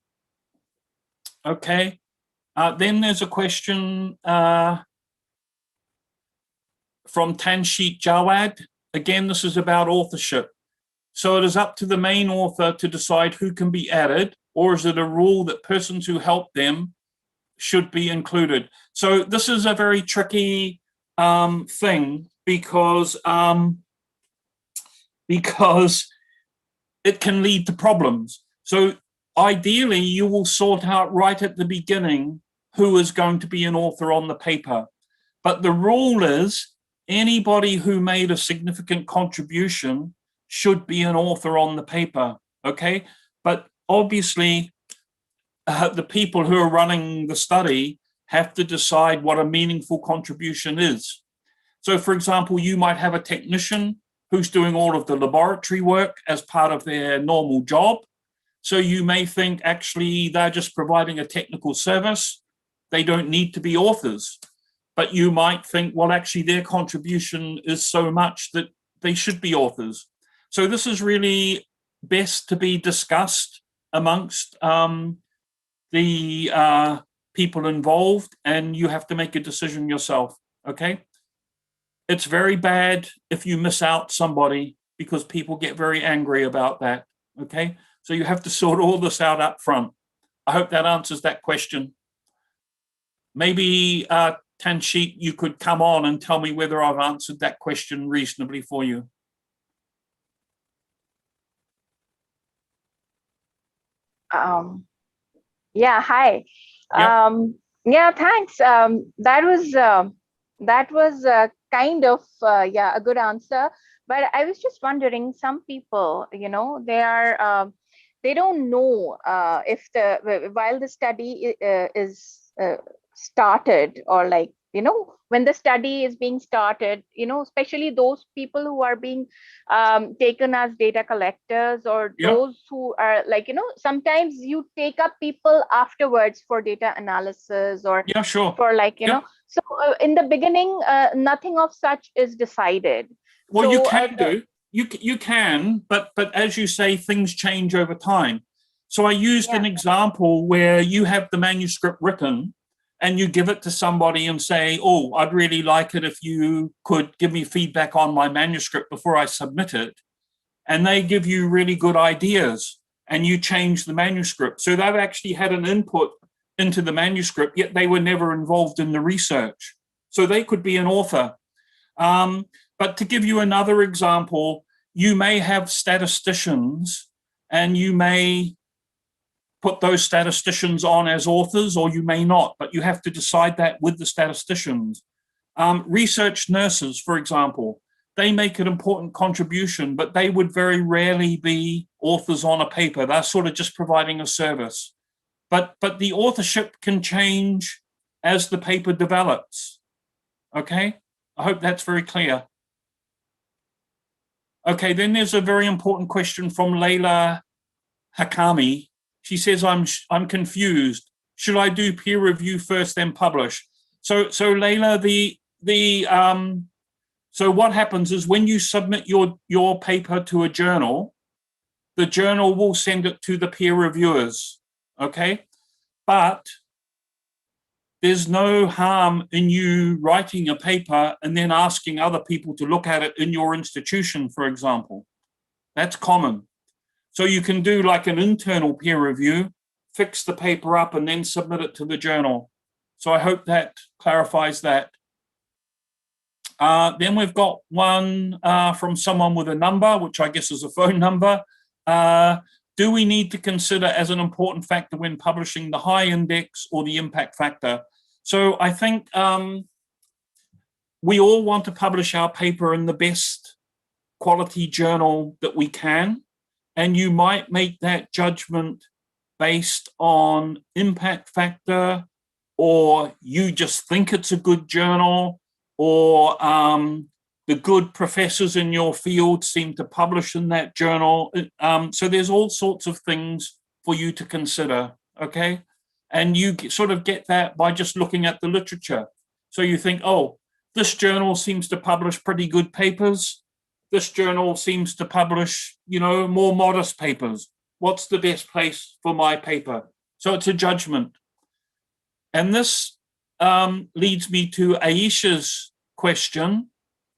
Okay. Then there's a question from Tanshit Jawad. Again, this is about authorship. So it is up to the main author to decide who can be added, or is it a rule that persons who help them should be included? So this is a very tricky thing because it can lead to problems. So ideally, you will sort out right at the beginning who is going to be an author on the paper. But the rule is anybody who made a significant contribution should be an author on the paper, okay? But obviously, the people who are running the study have to decide what a meaningful contribution is. So, for example, you might have a technician who's doing all of the laboratory work as part of their normal job. So you may think, actually, they're just providing a technical service. They don't need to be authors. But you might think, well, actually, their contribution is so much that they should be authors. So this is really best to be discussed amongst the people involved, and you have to make a decision yourself, okay? It's very bad if you miss out somebody because people get very angry about that, okay? So you have to sort all this out up front. I hope that answers that question. Maybe, Tanshit, you could come on and tell me whether I've answered that question reasonably for you. Yeah, hi. Yep. Yeah, thanks. That was kind of a good answer. But I was just wondering, some people, they don't know if while the study is started, or like, when the study is being started, especially those people who are being taken as data collectors, or those who are like, sometimes you take up people afterwards for data analysis, or for like, so in the beginning, nothing of such is decided. Well, so, you can do. You can, but as you say, things change over time. So I used an example where you have the manuscript written and you give it to somebody and say, oh, I'd really like it if you could give me feedback on my manuscript before I submit it. And they give you really good ideas and you change the manuscript. So they've actually had an input into the manuscript, yet they were never involved in the research. So they could be an author. But to give you another example, you may have statisticians and you may put those statisticians on as authors, or you may not, but you have to decide that with the statisticians. Research nurses, for example, they make an important contribution, but they would very rarely be authors on a paper. They're sort of just providing a service. But the authorship can change as the paper develops. Okay? I hope that's very clear. Okay, then there's a very important question from Leila Hakami. She says, I'm confused. Should I do peer review first, then publish? So Leila, so what happens is when you submit your paper to a journal, the journal will send it to the peer reviewers, okay? But there's no harm in you writing a paper and then asking other people to look at it in your institution, for example. That's common. So you can do like an internal peer review, fix the paper up, and then submit it to the journal. So I hope that clarifies that. Then we've got one from someone with a number, which I guess is a phone number. Do we need to consider as an important factor when publishing the high index or the impact factor? So I think we all want to publish our paper in the best quality journal that we can. And you might make that judgment based on impact factor, or you just think it's a good journal, or the good professors in your field seem to publish in that journal. So there's all sorts of things for you to consider, okay? And you sort of get that by just looking at the literature. So you think, oh, this journal seems to publish pretty good papers. This journal seems to publish, you know, more modest papers. What's the best place for my paper? So it's a judgment. And this leads me to Aisha's question,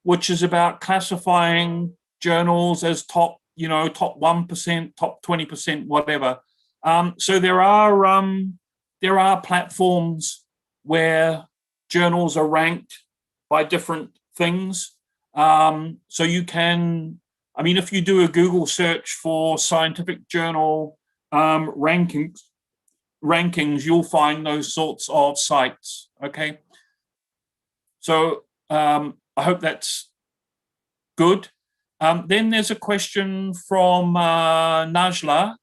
which is about classifying journals as top, you know, top 1%, top 20%, whatever. So there are platforms where journals are ranked by different things. So you can, I mean, if you do a Google search for scientific journal rankings, you'll find those sorts of sites, okay? So I hope that's good. Then there's a question from Najla.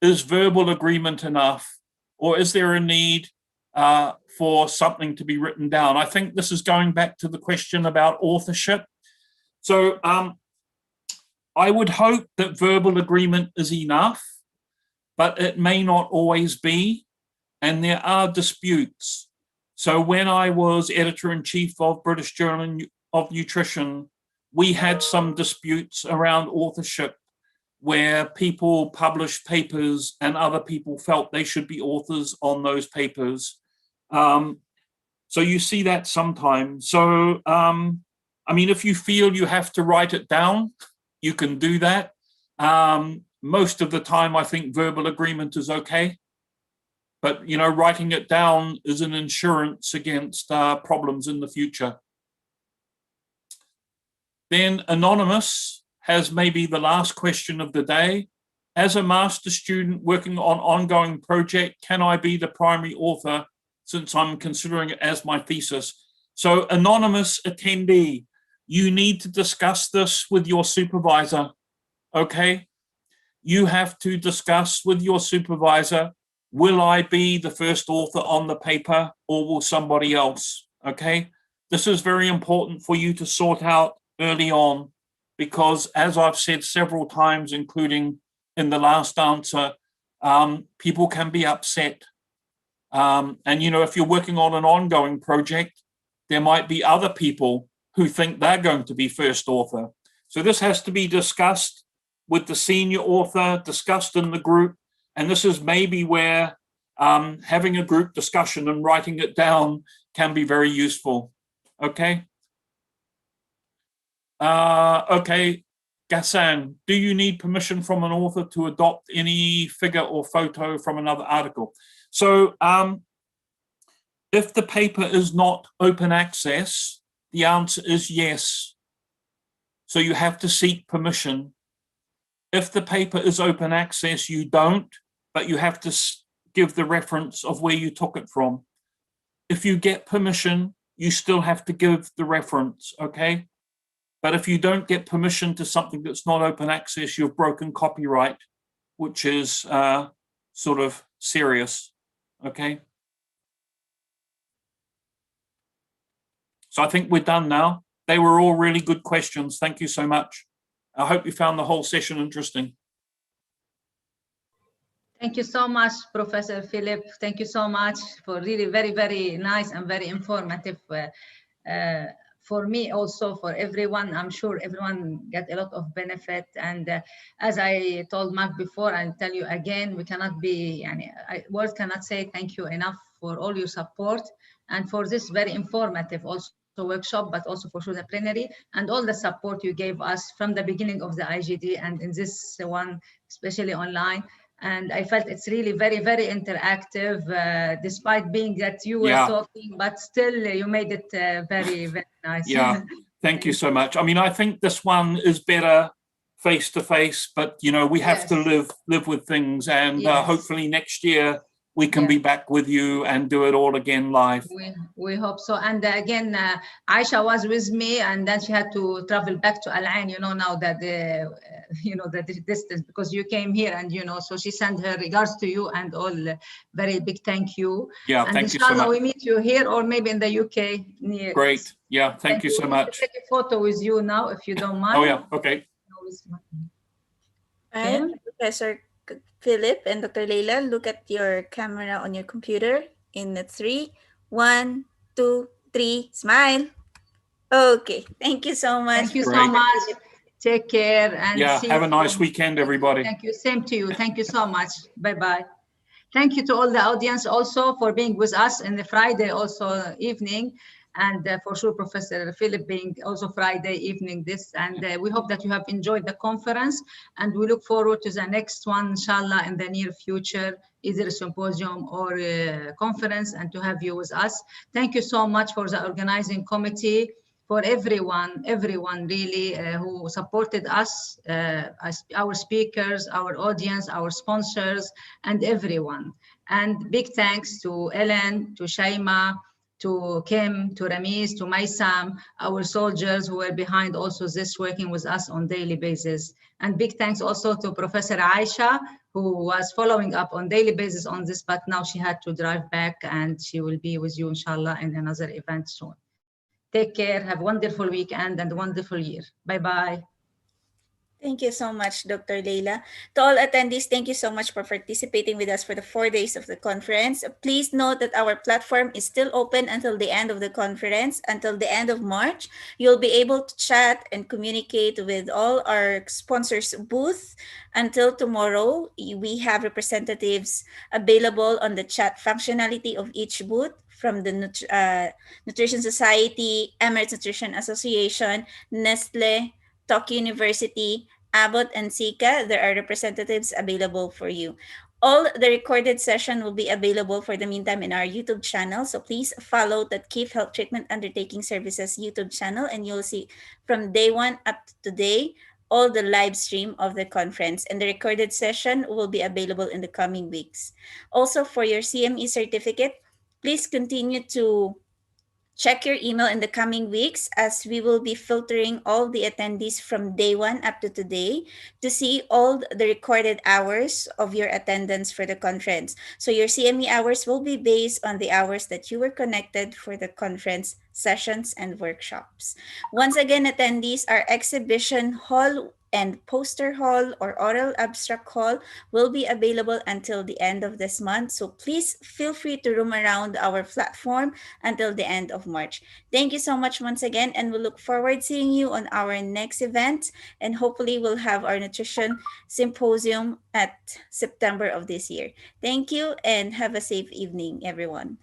Is verbal agreement enough, or is there a need for something to be written down? I think this is going back to the question about authorship. So I would hope that verbal agreement is enough, but it may not always be, and there are disputes. So when I was editor-in-chief of British Journal of Nutrition, we had some disputes around authorship, where people published papers and other people felt they should be authors on those papers. So you see that sometimes. So, I mean, if you feel you have to write it down, you can do that. Most of the time, I think verbal agreement is okay. But, you know, writing it down is an insurance against problems in the future. Then Anonymous has maybe the last question of the day. As a master's student working on ongoing project, can I be the primary author since I'm considering it as my thesis? So anonymous attendee, you need to discuss this with your supervisor, okay? You have to discuss with your supervisor, will I be the first author on the paper or will somebody else, okay? This is very important for you to sort out early on, because as I've said several times, including in the last answer, people can be upset. And, you know, if you're working on an ongoing project, there might be other people who think they're going to be first author. So this has to be discussed with the senior author, discussed in the group. And this is maybe where having a group discussion and writing it down can be very useful. Okay. Okay, Ghassan, do you need permission from an author to adopt any figure or photo from another article? So if the paper is not open access, the answer is yes. So you have to seek permission. If the paper is open access, you don't, but you have to give the reference of where you took it from. If you get permission, you still have to give the reference, okay? But if you don't get permission to something that's not open access, you've broken copyright, which is sort of serious, okay? So I think we're done now. They were all really good questions. Thank you so much. I hope you found the whole session interesting. Thank you so much, Professor Philip. Thank you so much for really very, very nice and very informative for me, also for everyone. I'm sure everyone get a lot of benefit. And as I told Mark before, I'll tell you again, we cannot be, words cannot say thank you enough for all your support and for this very informative also workshop, but also for sure the plenary and all the support you gave us from the beginning of the IGD and in this one, especially online. And I felt it's really very, very interactive, despite being that you were talking, but still you made it very, very nice. Yeah, thank you so much. I mean, I think this one is better face to face, but you know, we have to live with things, and hopefully next year we can be back with you and do it all again live. We hope so. And again, Aisha was with me, and then she had to travel back to Al Ain, now that the distance, because you came here, and so she sent her regards to you and all. Very big thank you. Yeah, and thank you so much. We meet you here or maybe in the UK. Great. Yeah, thank you so much. Take a photo with you now, if you don't mind. Oh yeah, okay. Right, Professor Philip and Dr. Leila, look at your camera on your computer in the 3, 1, 2, 3, smile. Okay, thank you so much. Thank you so much. Take care and have a nice weekend, everybody. Thank you. Same to you. Thank you so much. Bye-bye. Thank you to all the audience also for being with us in the Friday also evening. And for sure, Professor Philip being also Friday evening this. And we hope that you have enjoyed the conference. And we look forward to the next one, inshallah, in the near future, either a symposium or a conference, and to have you with us. Thank you so much for the organizing committee, for everyone really who supported us, our speakers, our audience, our sponsors, and everyone. And big thanks to Ellen, to Shaima, to Kim, to Ramiz, to Maysam, our soldiers who were behind also this, working with us on daily basis. And big thanks also to Professor Aisha, who was following up on daily basis on this, but now she had to drive back, and she will be with you, inshallah, in another event soon. Take care, have a wonderful weekend and a wonderful year. Bye-bye. Thank you so much, Dr. Leila. To all attendees, thank you so much for participating with us for the 4 days of the conference. Please note that our platform is still open until the end of the conference, until the end of March. You'll be able to chat and communicate with all our sponsors' booth. Until tomorrow, we have representatives available on the chat functionality of each booth from the Nutrition Society, Emirates Nutrition Association, Nestle, Tokyo University, Abbott, and Sika. There are representatives available for you. All the recorded session will be available for the meantime in our YouTube channel. So please follow the Keep Health Treatment Undertaking Services YouTube channel, and you'll see from day 1 up to today all the live stream of the conference, and the recorded session will be available in the coming weeks. Also, for your CME certificate, please continue to check your email in the coming weeks, as we will be filtering all the attendees from day 1 up to today to see all the recorded hours of your attendance for the conference. So your CME hours will be based on the hours that you were connected for the conference sessions and workshops. Once again, attendees, our exhibition hall and poster hall or oral abstract hall will be available until the end of this month. So please feel free to roam around our platform until the end of March. Thank you so much once again, and we'll look forward to seeing you on our next event. And hopefully we'll have our nutrition symposium at September of this year. Thank you, and have a safe evening, everyone.